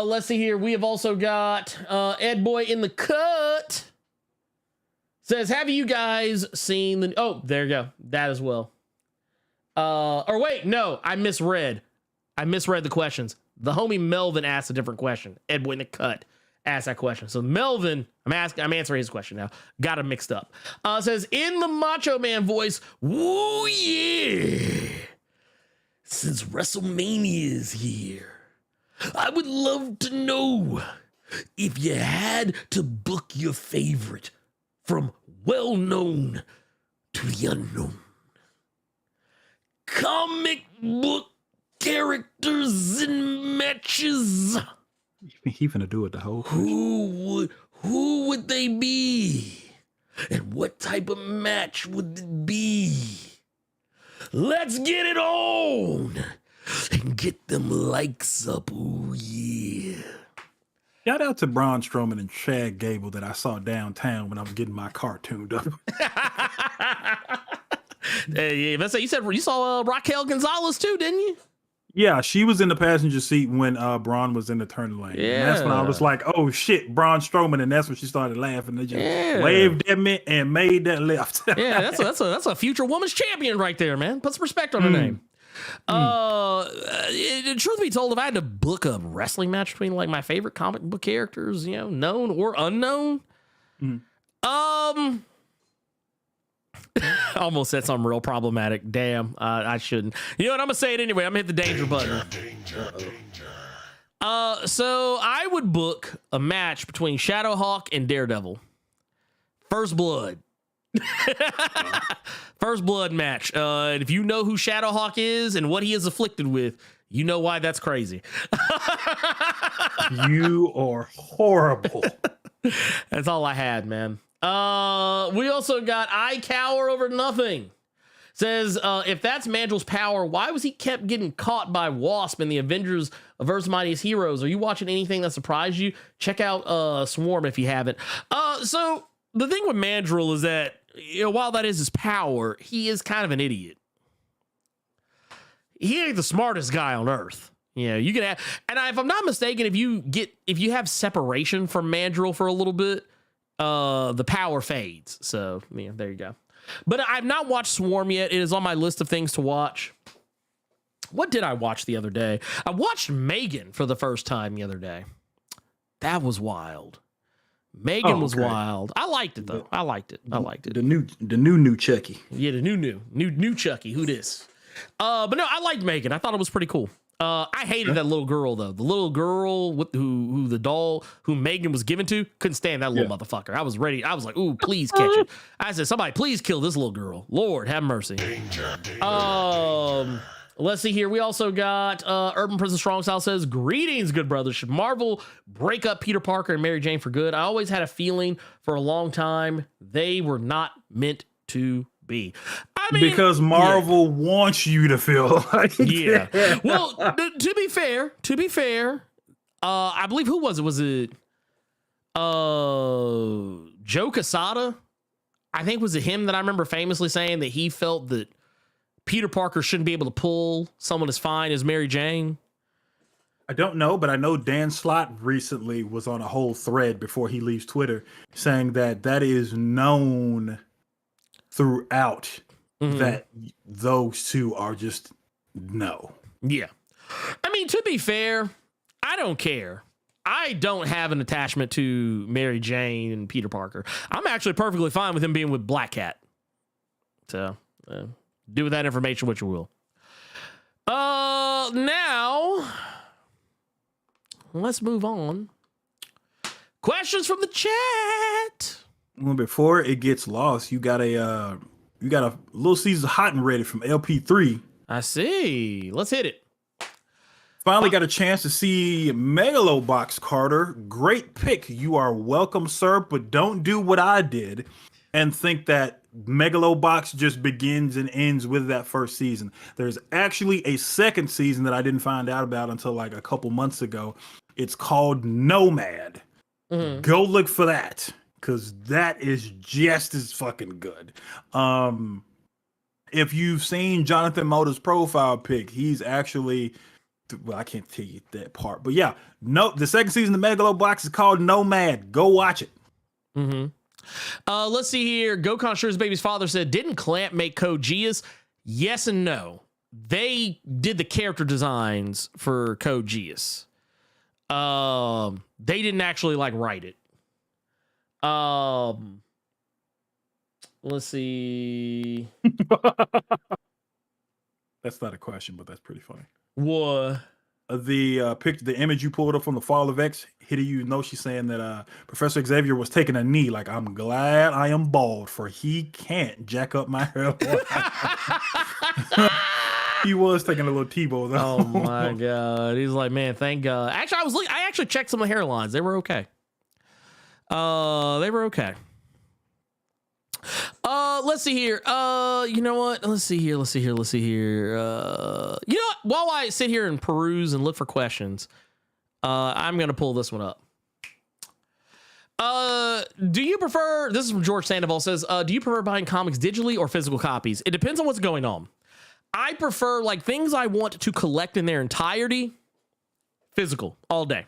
Let's see here. We have also got Ed Boy in the cut. Says, have you guys seen the... Oh, there you go. That as well. Or wait, no, I misread the questions. The homie Melvin asked a different question. Edwin in the cut asked that question. So Melvin, I'm answering his question now. Got him mixed up. Says in the Macho Man voice, woo yeah. Since WrestleMania is here, I would love to know if you had to book your favorite from well-known to the unknown. Comic book characters in matches. He finna do it the whole. Who would they be? And what type of match would it be? Let's get it on and get them likes up. Ooh, yeah. Shout out to Braun Strowman and Chad Gable that I saw downtown when I was getting my car tuned up. Hey, yeah, you said you saw Raquel Gonzalez too, didn't you? Yeah, she was in the passenger seat when Braun was in the turn lane. Yeah. And that's when I was like, oh shit, Braun Strowman. And that's when she started laughing. They just waved at me and made that left. Yeah, that's a future woman's champion right there, man. Put some respect on her name. Truth be told, if I had to book a wrestling match between like my favorite comic book characters, you know, known or unknown, almost said something real problematic. Damn, I shouldn't. You know what? I'm gonna say it anyway. I'm gonna hit the danger button. So I would book a match between Shadowhawk and Daredevil. First Blood. First Blood match. And if you know who Shadowhawk is and what he is afflicted with, you know why that's crazy. You are horrible. That's all I had, man. We also got I Cower Over Nothing. Says, if that's Mandrill's power, why was he kept getting caught by Wasp in the Avengers vs. Mightiest Heroes? Are you watching anything that surprised you? Check out Swarm if you haven't. So the thing with Mandrill is that, you know, while that is his power, he is kind of an idiot. He ain't the smartest guy on earth. You know, you can have, and if I'm not mistaken, if you have separation from Mandrill for a little bit, the power fades. So yeah, there you go. But I've not watched Swarm yet. It is on my list of things to watch. What did I watch the other day? I watched Megan for the first time the other day. That was wild. Megan was wild. I liked it though. I liked it. The new Chucky. Yeah, the new Chucky. Who this? But no, I liked Megan. I thought it was pretty cool. I hated that little girl though. The little girl with who the doll who Megan was given to, couldn't stand that little motherfucker. I was ready. I was like, ooh, please catch it. I said, somebody please kill this little girl. Lord have mercy. Let's see here. We also got Urban Prison Strong Style says, greetings, good brothers. Should Marvel break up Peter Parker and Mary Jane for good? I always had a feeling for a long time they were not meant to be. I mean, because Marvel wants you to feel like that. Well, to be fair, I believe who was it? Was it Joe Quesada? I think was it him that I remember famously saying that he felt that Peter Parker shouldn't be able to pull someone as fine as Mary Jane. I don't know, but I know Dan Slott recently was on a whole thread before he leaves Twitter saying that is known throughout that those two are just no. Yeah. I mean, to be fair, I don't care. I don't have an attachment to Mary Jane and Peter Parker. I'm actually perfectly fine with him being with Black Cat. So, do with that information what you will. Now, let's move on. Questions from the chat. Well, before it gets lost, you got a Little Caesars hot and ready from LP3. I see. Let's hit it. Finally got a chance to see Megalobox Carter. Great pick. You are welcome, sir, but don't do what I did and think that Megalobox just begins and ends with that first season. There's actually a second season that I didn't find out about until like a couple months ago. It's called Nomad. Go look for that, because that is just as fucking good. If you've seen Jonathan Motor's profile pic, he's actually, well, I can't tell you that part, but yeah, no, the second season of Megalobox is called Nomad. Go watch it. Let's see here. Gokon Sure's baby's father said, didn't Clamp make Code Geass? Yes and no. they did the character designs for Code Geass. They didn't actually like write it. Let's see. That's not a question, but that's pretty funny. What? The image you pulled up from the Fall of X, Hitty, you know she's saying that Professor Xavier was taking a knee. Like, I'm glad I am bald, for he can't jack up my hair. He was taking a little T-bow though. Oh my god. He's like, man, thank God. Actually, I actually checked some of the hairlines. They were okay. They were okay. Let's see here. You know what? Let's see here. You know what? While I sit here and peruse and look for questions, I'm gonna pull this one up. Do you prefer, this is from George Sandoval, says, do you prefer buying comics digitally or physical copies? It depends on what's going on. I prefer, like, things I want to collect in their entirety, physical all day.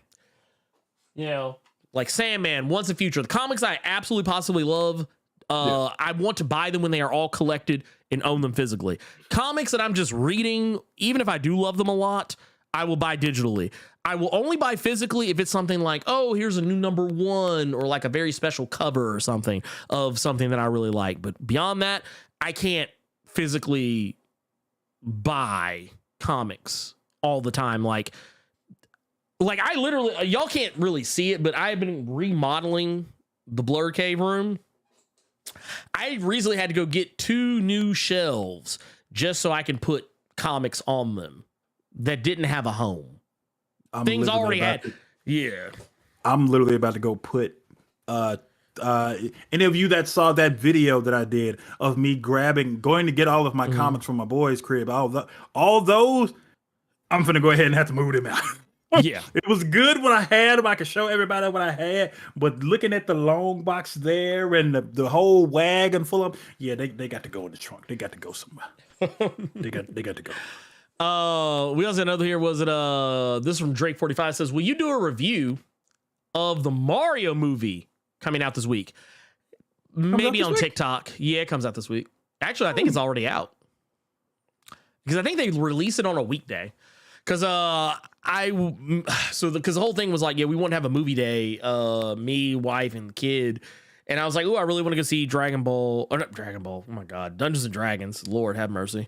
You know, like Sandman, Once and Future, the comics I absolutely possibly love. I want to buy them when they are all collected and own them physically. Comics that I'm just reading, even if I do love them a lot, I will buy digitally. I will only buy physically if it's something like, oh, here's a new #1 or like a very special cover or something of something that I really like. But beyond that, I can't physically buy comics all the time. Like I literally, y'all can't really see it, but I've been remodeling the Blerd Cave room. I recently had to go get 2 new shelves just so I can put comics on them that didn't have a home. Things already had. Yeah. I'm literally about to go put any of you that saw that video that I did of me going to get all of my comics from my boy's crib, all those, I'm finna go ahead and have to move them out. Yeah. It was good when I had them. I could show everybody what I had, but looking at the long box there and the whole wagon full of them, yeah, they got to go in the trunk. They got to go somewhere. they got to go. We also had another here. Was it this from Drake 45 says, will you do a review of the Mario movie coming out this week? Maybe on TikTok. Yeah, it comes out this week. Actually, I think it's already out, because I think they release it on a weekday. Because the whole thing was like, yeah, we want to have a movie day, me, wife, and kid. And I was like, oh, I really want to go see Dragon Ball, or not Dragon Ball. Oh my God, Dungeons and Dragons. Lord have mercy.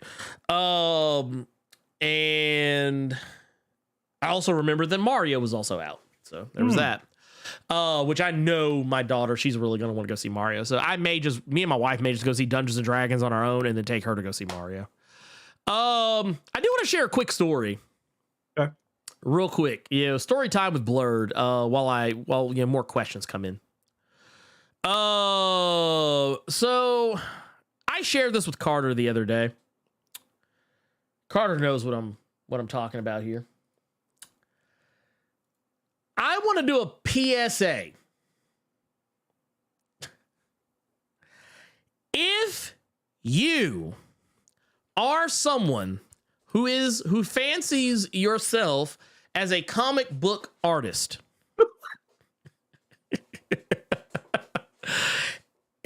And I also remembered that Mario was also out. So there was that. Which I know my daughter, she's really going to want to go see Mario. So me and my wife may just go see Dungeons and Dragons on our own and then take her to go see Mario. I do want to share a quick story. Okay. Real quick. Story time with Blerd, while more questions come in. So I shared this with Carter the other day. Carter knows what I'm talking about here. I want to do a PSA. If you are someone who fancies yourself as a comic book artist,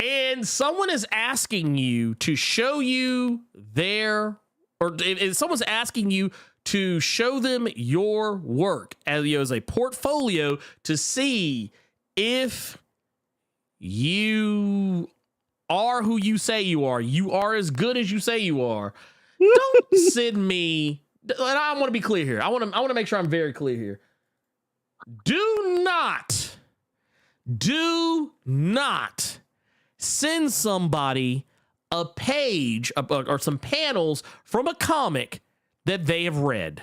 and someone is asking you to show you if someone's asking you to show them your work as a portfolio to see if you are who you say you are as good as you say you are, don't send me. And I want to be clear here. I want to make sure I'm very clear here. Do not send somebody a page or some panels from a comic that they have read.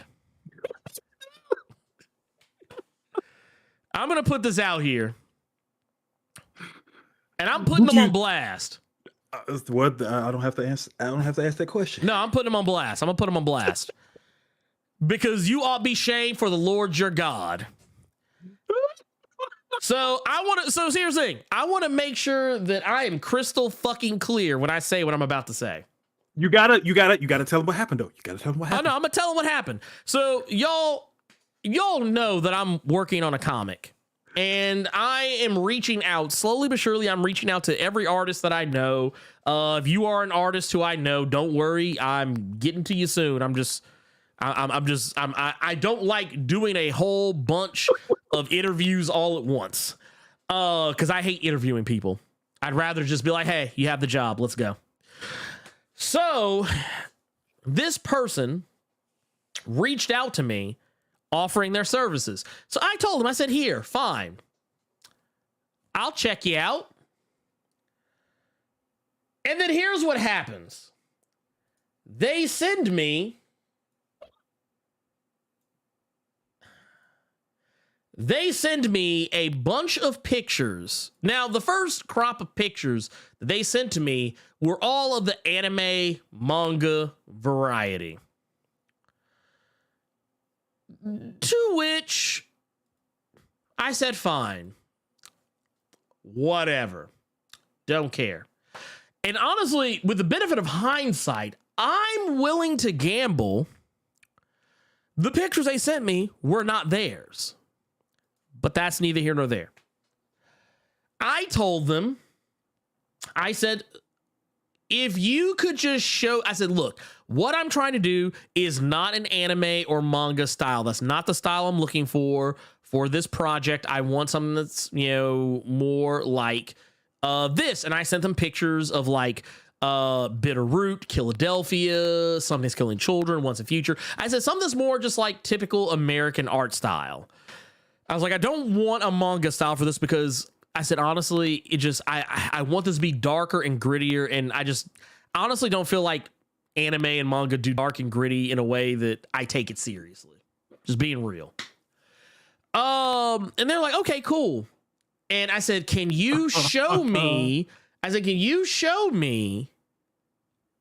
I'm going to put this out here, and I'm putting them on blast. What? I don't have to answer. I don't have to ask that question. No, I'm putting them on blast. I'm going to put them on blast. Because you ought be shamed for the Lord your God. So here's the thing. I want to make sure that I am crystal fucking clear when I say what I'm about to say. You gotta tell them what happened, though. You gotta tell them what happened. I know. I'm gonna tell them what happened. So y'all know that I'm working on a comic. And I am reaching out slowly but surely. I'm reaching out to every artist that I know. If you are an artist who I know, don't worry. I'm getting to you soon. I don't like doing a whole bunch of interviews all at once. Because I hate interviewing people. I'd rather just be like, hey, you have the job. Let's go. So this person reached out to me offering their services. So I told them, I said, here, fine. I'll check you out. And then here's what happens. They send me a bunch of pictures. Now, the first crop of pictures that they sent to me were all of the anime manga variety. To which I said, fine, whatever, don't care. And honestly, with the benefit of hindsight, I'm willing to gamble the pictures they sent me were not theirs. But that's neither here nor there. I told them, I said, if you could just show, I said, look, what I'm trying to do is not an anime or manga style. That's not the style I'm looking for this project. I want something that's, more like this. And I sent them pictures of like Bitterroot, Philadelphia, Something's Killing Children, Once a Future. I said something that's more just like typical American art style. I was like, I don't want a manga style for this because I said, honestly, it just, I want this to be darker and grittier. And I just honestly don't feel like anime and manga do dark and gritty in a way that I take it seriously. Just being real. And they're like, okay, cool. And I said, can you show me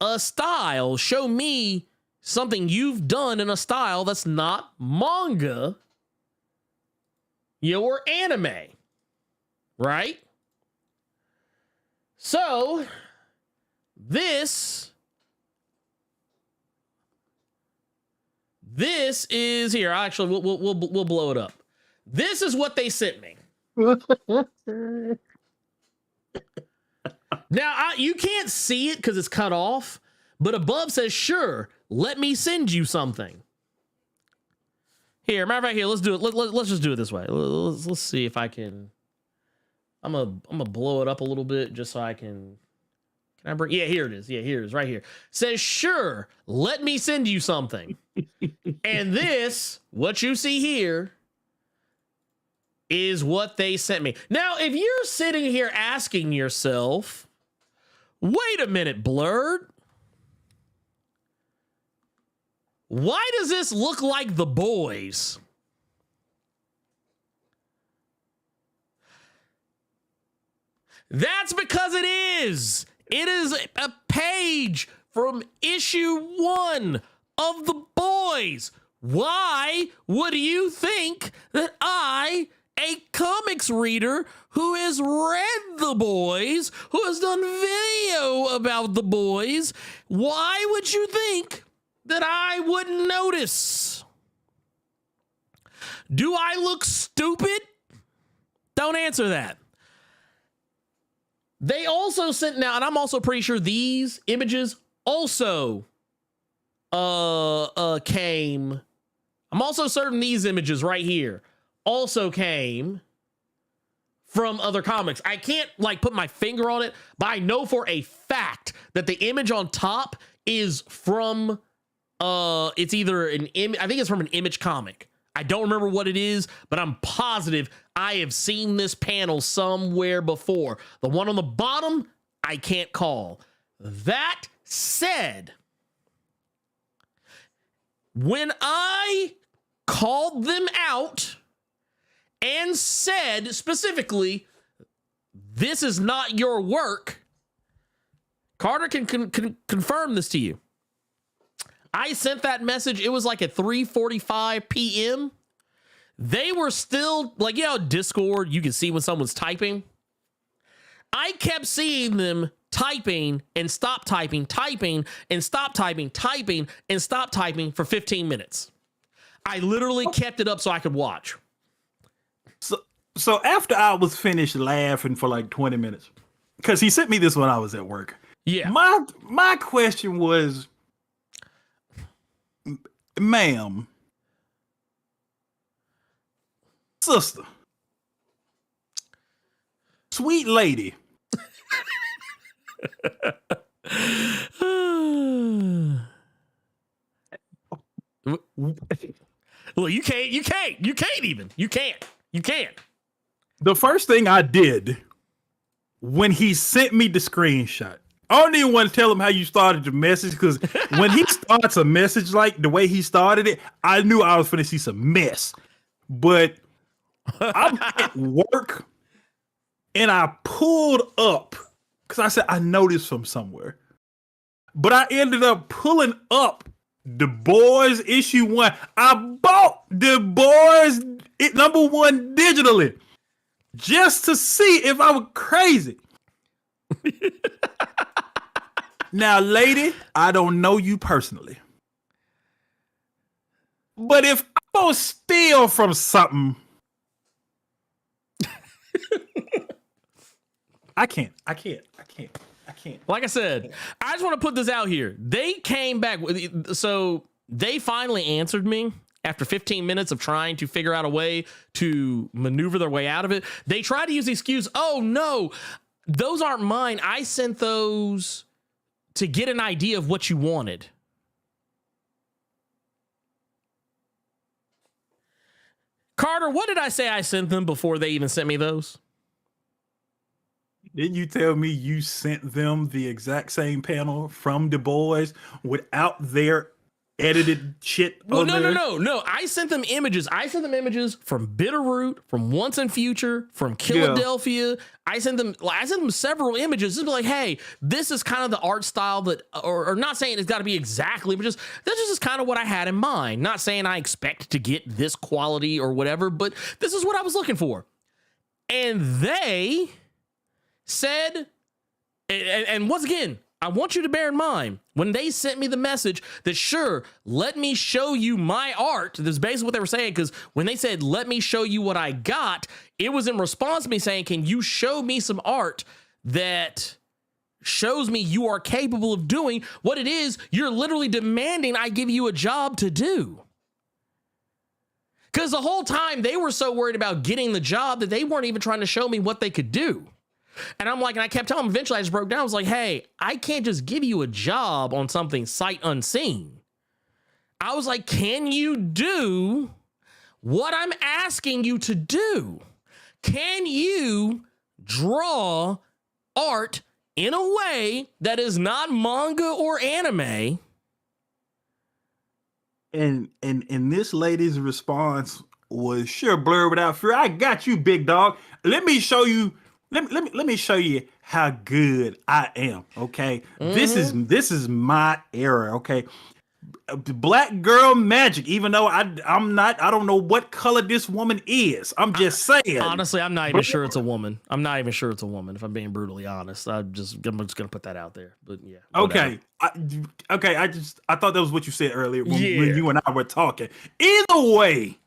a style? Show me something you've done in a style that's not manga, or anime, right? So this is here. Actually, we'll blow it up. This is what they sent me. Now, you can't see it because it's cut off, but above says, sure, let me send you something. Here, matter of fact, here, let's do it. Let's just do it this way. Let's see if I can. I'm gonna blow it up a little bit just so I can. Can I bring? Yeah, here it is. Yeah, here it is, right here. Says, sure, let me send you something. And this, what you see here, is what they sent me. Now, if you're sitting here asking yourself, wait a minute, Blerd, why does this look like The Boys? That's because it is. It is a page from issue 1 of The Boys. Why would you think that I, a comics reader who has read The Boys, who has done video about The Boys, why would you think that I wouldn't notice? Do I look stupid? Don't answer that. They also sent now, and I'm also pretty sure these images also came. I'm also certain these images right here also came from other comics. I can't like put my finger on it, but I know for a fact that the image on top is from it's either an I think it's from an Image comic. I don't remember what it is, but I'm positive I have seen this panel somewhere before. The one on the bottom, I can't call. That said, when I called them out and said specifically, this is not your work, Carter can confirm this to you. I sent that message. It was like at 3:45 p.m. They were still like, Discord, you can see when someone's typing. I kept seeing them typing and stop typing, typing and stop typing, typing and stop typing for 15 minutes. I literally kept it up so I could watch. So after I was finished laughing for like 20 minutes, because he sent me this when I was at work. Yeah. My question was, ma'am, sister, sweet lady. Well, you can't. The first thing I did when he sent me the screenshot, I don't even want to tell him how you started the message, because when he starts a message like the way he started it, I knew I was going to see some mess. But I'm at work and I pulled up because I said I know this from somewhere. But I ended up pulling up The Boys issue 1. I bought The Boys #1 digitally just to see if I was crazy. Now, lady, I don't know you personally. But if I'm gonna steal from something, I can't. Like I said, I just want to put this out here. They came back so they finally answered me after 15 minutes of trying to figure out a way to maneuver their way out of it. They tried to use the excuse, oh no, those aren't mine. I sent those to get an idea of what you wanted. Carter, what did I say I sent them before they even sent me those? Didn't you tell me you sent them the exact same panel from The Boys without their edited shit? Well, no. I sent them images. I sent them images from Bitterroot, from Once and Future, from Philadelphia. Yeah. I sent them several images. Just be like, hey, this is kind of the art style that, or not saying it's got to be exactly, but just this is kind of what I had in mind. Not saying I expect to get this quality or whatever, but this is what I was looking for. And they said, and once again, I want you to bear in mind, when they sent me the message that, sure, let me show you my art, that's basically what they were saying, because when they said, let me show you what I got, it was in response to me saying, can you show me some art that shows me you are capable of doing what it is you're literally demanding I give you a job to do? Because the whole time they were so worried about getting the job that they weren't even trying to show me what they could do. And I'm like, and I kept telling them, eventually I just broke down. I was like, hey, I can't just give you a job on something sight unseen. I was like, can you do what I'm asking you to do? Can you draw art in a way that is not manga or anime? And this lady's response was, sure, Blerd Without Fear. I got you, big dog. Let me show you. Let me show you how good I am. Okay, this is my era. Okay, black girl magic. Even though I don't know what color this woman is. I'm just saying. Honestly, I'm not even sure it's a woman. I'm not even sure it's a woman. If I'm being brutally honest, I'm just gonna put that out there. But yeah. Okay. I thought that was what you said earlier when you and I were talking. Either way,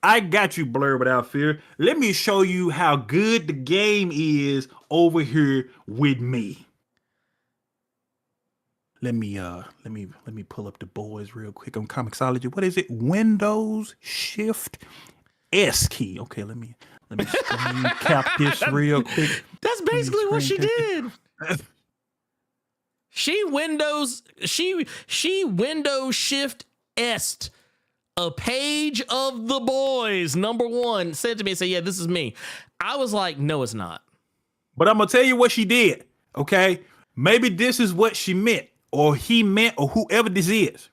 I got you, Blerd Without Fear. Let me show you how good the game is over here with me. Let me pull up The Boys real quick on Comixology. What is it? Windows Shift S key. Okay, let me cap this real quick. That's basically what she did. She Windows Shift S a page of The Boys #1, said to me and said, yeah, this is me. I was like, no, it's not. But I'm gonna tell you what she did. Okay, maybe this is what she meant, or he meant, or whoever this is.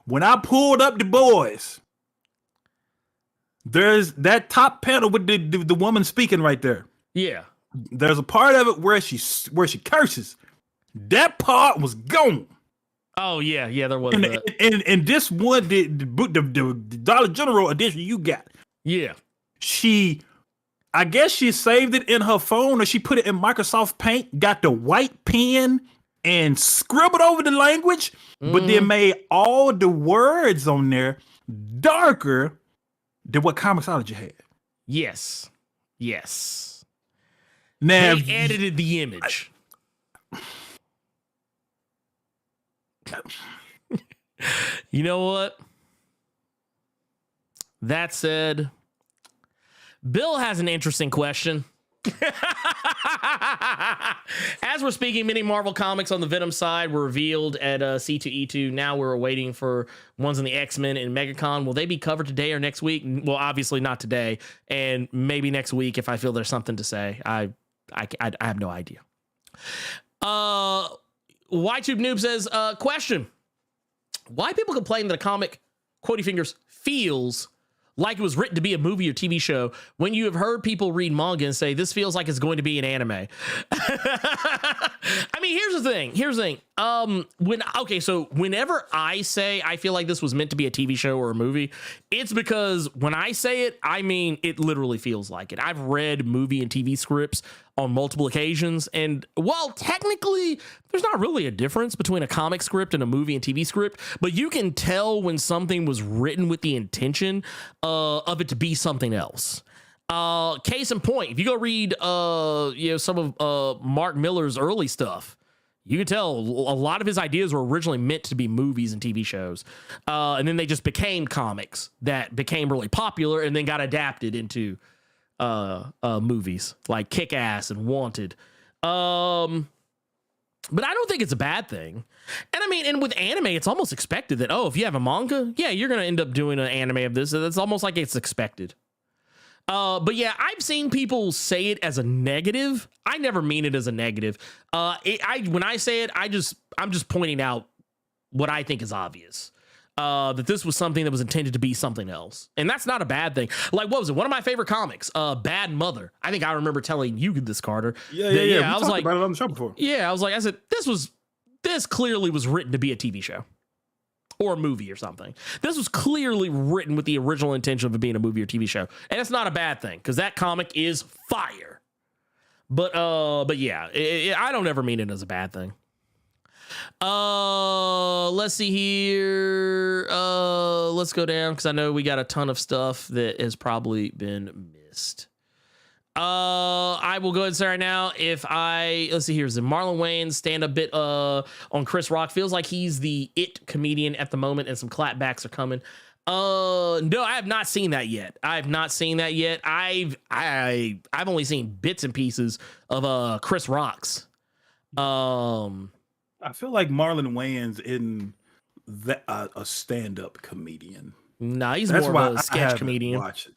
When I pulled up The Boys, there's that top panel with the woman speaking right there. Yeah, there's a part of it where she curses. That part was gone. Oh yeah, there was. And this one, the Dollar General edition you got. Yeah, I guess she saved it in her phone, or she put it in Microsoft Paint, got the white pen and scribbled over the language, but then made all the words on there darker than what Comixology had. Yes. Yes. Now, They edited the image. You know what? That said, Bill has an interesting question. As we're speaking, many Marvel comics on the Venom side were revealed at C2E2. Now we're waiting for ones on the X-Men and MegaCon. Will they be covered today or next week? Well, obviously not today, and maybe next week if I feel there's something to say. I have no idea. YTube Noob says, question. Why people complain that a comic, Quotey Fingers, feels like it was written to be a movie or TV show when you have heard people read manga and say this feels like it's going to be an anime? I mean, here's the thing. So whenever I say I feel like this was meant to be a TV show or a movie, it's because when I say it, I mean it literally feels like it. I've read movie and TV scripts on multiple occasions, and while technically there's not really a difference between a comic script and a movie and TV script, but you can tell when something was written with the intention of it to be something else. Case in point, if you go read some of Mark Millar's early stuff, you can tell a lot of his ideas were originally meant to be movies and TV shows, and then they just became comics that became really popular and then got adapted into movies like Kick-Ass and Wanted. But I don't think it's a bad thing. And I mean, and with anime, it's almost expected that, if you have a manga, yeah, you're going to end up doing an anime of this. It's almost like it's expected. But yeah, I've seen people say it as a negative. I never mean it as a negative. When I say it, I'm just pointing out what I think is obvious. That this was something that was intended to be something else. And that's not a bad thing. Like, what was it? One of my favorite comics, Bad Mother. I think I remember telling you this, Carter. Yeah. I was like, about it on the show before. Yeah, I said, this clearly was written to be a TV show or a movie or something. This was clearly written with the original intention of it being a movie or TV show. And it's not a bad thing because that comic is fire. But yeah, I don't ever mean it as a bad thing. Let's see here. Let's go down because I know we got a ton of stuff that has probably been missed. I will go ahead and say right now, let's see here, is the Marlon Wayans stand-up bit on Chris Rock feels like he's the it comedian at the moment, and some clapbacks are coming. No, I have not seen that yet. I've only seen bits and pieces of Chris Rock's. I feel like Marlon Wayans isn't a stand-up comedian. Nah, he's more of a sketch comedian. Watch it.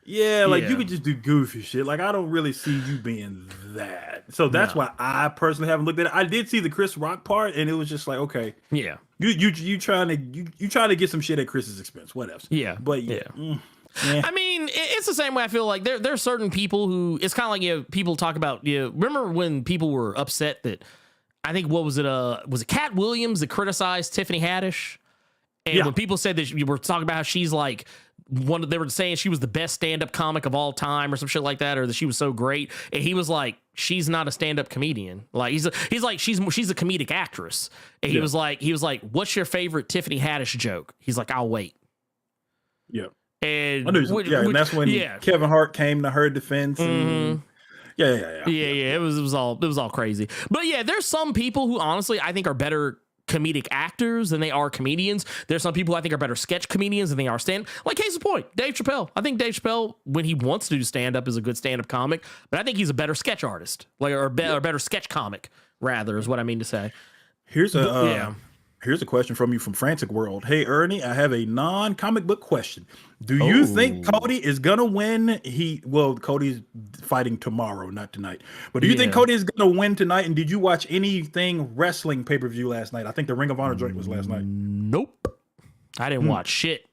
Yeah, like you could just do goofy shit. Like I don't really see you being that. So that's why I personally haven't looked at it. I did see the Chris Rock part, and it was just like, okay, yeah, you trying to get some shit at Chris's expense, whatever. Yeah, but yeah. I mean, it's the same way. I feel like there are certain people who it's kind of like people talk about. Remember when people were upset that I think was it Cat Williams that criticized Tiffany Haddish, and when people said that you were talking about how she's like they were saying she was the best stand-up comic of all time or some shit like that, or that she was so great, and he was like, she's not a stand-up comedian. Like he's like she's a comedic actress, and he was like, what's your favorite Tiffany Haddish joke? He's like, I'll wait. Yeah, and and that's when Kevin Hart came to her defense. And, Yeah. It was all crazy. But yeah, there's some people who honestly I think are better comedic actors than they are comedians. There's some people I think are better sketch comedians than they are like case in point, Dave Chappelle. I think Dave Chappelle, when he wants to do stand-up, is a good stand-up comic, but I think he's a better sketch artist, or better sketch comic, rather, is what I mean to say. Here's a question from you from Frantic World. Hey, Ernie, I have a non-comic book question. Do you think Cody is going to win? Cody's fighting tomorrow, not tonight. But do you think Cody is going to win tonight? And did you watch anything wresting pay-per-view last night? I think the Ring of Honor joint was last night. Nope. I didn't watch shit.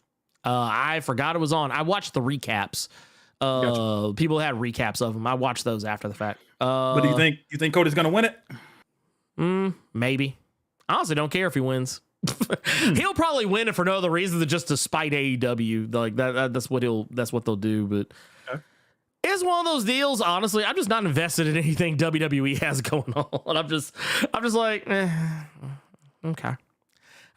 I forgot it was on. I watched the recaps. Gotcha. People had recaps of them. I watched those after the fact. But do you think Cody's going to win it? Maybe. I honestly don't care if he wins. He'll probably win it for no other reason than just to spite AEW. Like that's what they'll do. But it's one of those deals. Honestly, I'm just not invested in anything WWE has going on. I'm just like, okay. I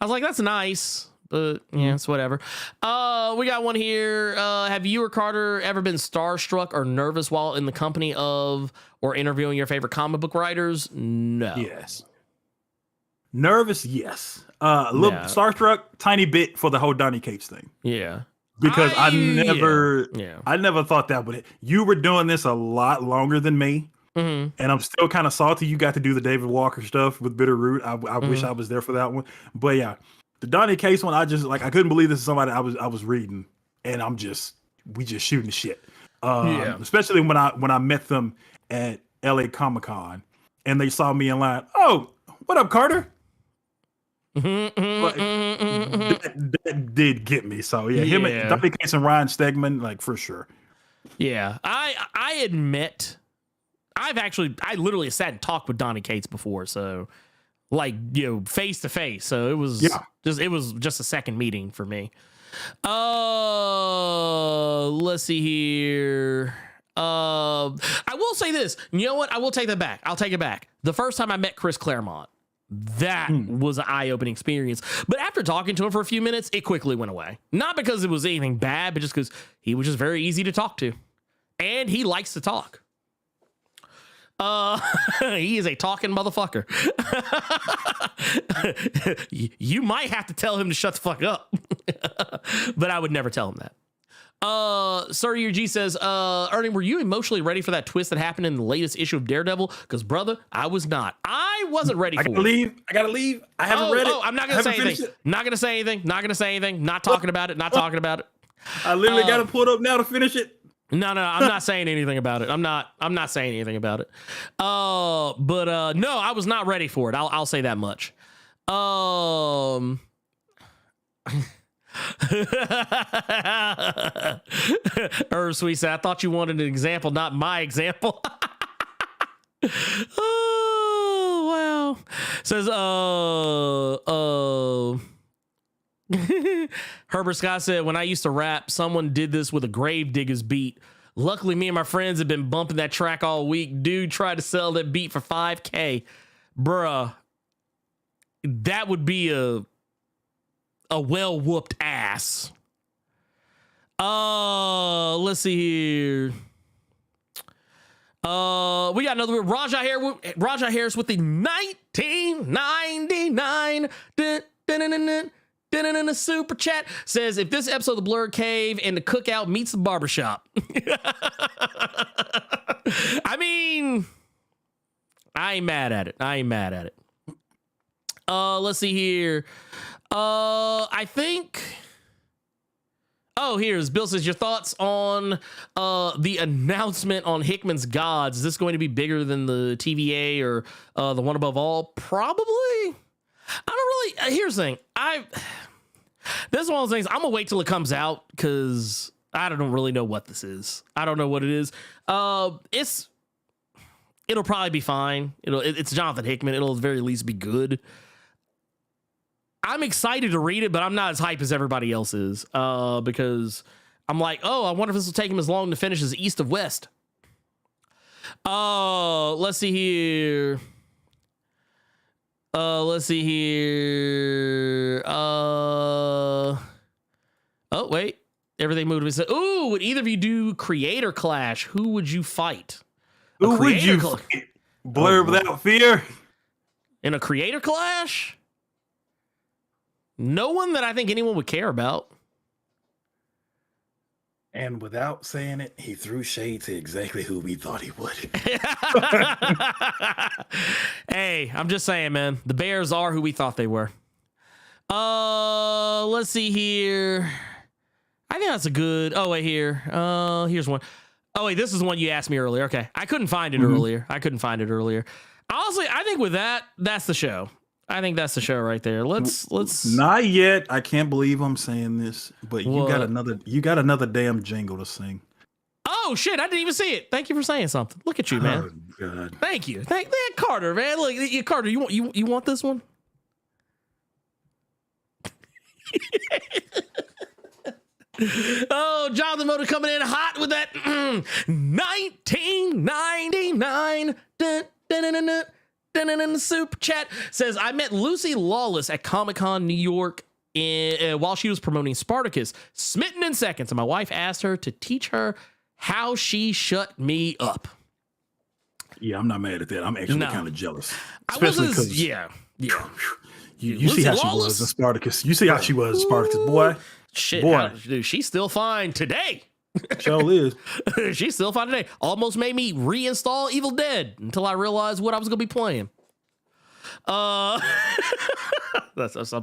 was like, that's nice, but yeah, it's whatever. We got one here. Have you or Carter ever been starstruck or nervous while in the company of or interviewing your favorite comic book writers? No. Yes. Nervous, yes. A little starstruck, tiny bit for the whole Donny Cates thing. Yeah. Because I never thought that would. You were doing this a lot longer than me. And I'm still kind of salty you got to do the David Walker stuff with Bitterroot. I wish I was there for that one. But yeah, the Donny Cates one, I couldn't believe this is somebody I was reading, and we just shooting shit. Especially when I met them at LA Comic-Con and they saw me in line. Oh, what up, Carter? That did get me. So yeah, him and Donny Cates and Ryan Stegman, like for sure. Yeah, I admit. I literally sat and talked with Donny Cates before, so like, face to face. So it was just a second meeting for me. Let's see here. I will say this. You know what? I will take that back. I'll take it back. The first time I met Chris Claremont, that was an eye-opening experience. But after talking to him for a few minutes, it quickly went away. Not because it was anything bad, but just because he was just very easy to talk to. And he likes to talk. He is a talking motherfucker. You might have to tell him to shut the fuck up. But I would never tell him that. Sir Your G says, Ernie, were you emotionally ready for that twist that happened in the latest issue of Daredevil? Because brother, I was not. I wasn't ready for it. I gotta leave. I haven't read it. I'm not gonna say anything. Not gonna say anything. Not gonna say anything. Not talking about it. Not talking about it. I literally gotta pull it up now to finish it. No, I'm not saying anything about it. I'm not saying anything about it. But no, I was not ready for it. I'll say that much. Sweet said, I thought you wanted an example, not my example. Oh wow. Says Herbert Scott said, when I used to rap, someone did this with a Gravediggers beat. Luckily, me and my friends have been bumping that track all week. Dude tried to sell that beat for $5,000. Bruh, that would be a well-whooped ass. Let's see here. We got another Raja Harris with the 1999 super chat. Says, if this episode of the Blerd Cave and the Cookout meets the barbershop. I mean, I ain't mad at it. Let's see here. I think. Oh, here's Bill says, your thoughts on the announcement on Hickman's Gods. Is this going to be bigger than the TVA or the One Above All? Probably. I don't really. Here's the thing. This is one of those things. I'm gonna wait till it comes out because I don't really know what this is. I don't know what it is. It'll probably be fine. It's Jonathan Hickman. It'll at the very least be good. I'm excited to read it, but I'm not as hype as everybody else is because I'm like, oh, I wonder if this will take him as long to finish as East of West. Let's see here. Oh, wait. Everything moved. Said, ooh, would either of you do Creator Clash? Who would you fight? Who would you fight? Blerd Without Fear? In a Creator Clash? No one that I think anyone would care about. And without saying it, he threw shade to exactly who we thought he would. Hey, I'm just saying, man. The Bears are who we thought they were. Let's see here. I think that's a good. Oh, wait, here. Here's one. Oh, wait, this is one you asked me earlier. Okay. I couldn't find it earlier. Honestly, I think with that, that's the show. I think that's the show right there. Let's not yet. I can't believe I'm saying this, but you got another damn jingle to sing. Oh shit, I didn't even see it. Thank you for saying something. Look at you, man. Oh, God. Thank you. Thank Carter, man. Look, Carter, you want this one? Oh, Jonathan Motor coming in hot with that 1999 super chat. Says, I met Lucy Lawless at Comic-Con New York while she was promoting Spartacus, Smitten in Seconds, and my wife asked her to teach her how she shut me up. Yeah, I'm not mad at that. I'm actually No. kind of jealous. I Especially was, because yeah. you see how she was in Spartacus. You see how she was in Spartacus, boy. Shit, Boy. dude, she's still fine today. Show is. She's still fine today. Almost made me reinstall Evil Dead until I realized what I was going to be playing. I'm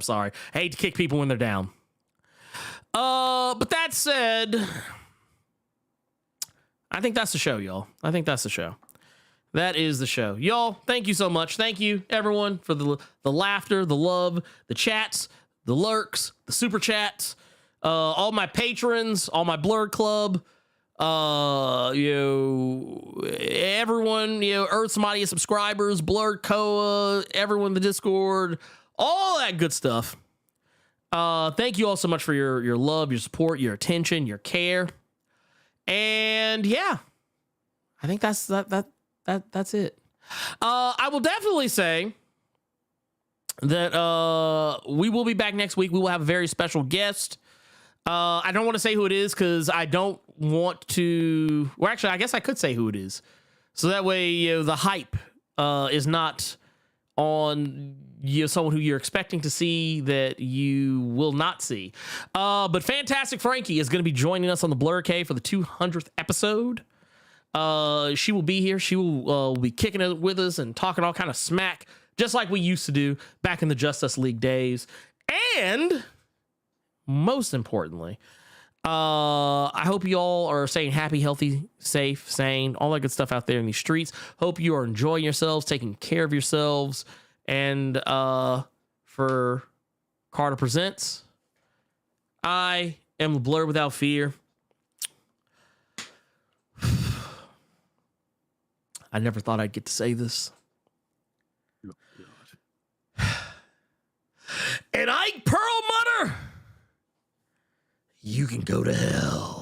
sorry. I hate to kick people when they're down. But that said, I think that's the show, y'all. I think that's the show. That is the show. Y'all, thank you so much. Thank you, everyone, for the laughter, the love, the chats, the lurks, the super chats, all my patrons, all my Blerd Club, everyone, Earth's Mightiest subscribers, Blerd Koa, everyone in the Discord, all that good stuff. Thank you all so much for your love, your support, your attention, your care. And yeah, I think that's that's it. I will definitely say that we will be back next week. We will have a very special guest. I don't want to say who it is because I don't want to. Well, actually, I guess I could say who it is, so that way the hype is not on someone who you're expecting to see that you will not see. But Fantastic Frankie is going to be joining us on the Blerd Cave for the 200th episode. She will be here. She will be kicking it with us and talking all kind of smack, just like we used to do back in the Justice League days. And most importantly, I hope you all are staying happy, healthy, safe, sane, all that good stuff out there in these streets. Hope you are enjoying yourselves, taking care of yourselves. And for Carter Presents, I am the Blerd Without Fear. I never thought I'd get to say this. And Ike Perlmutter, you can go to hell.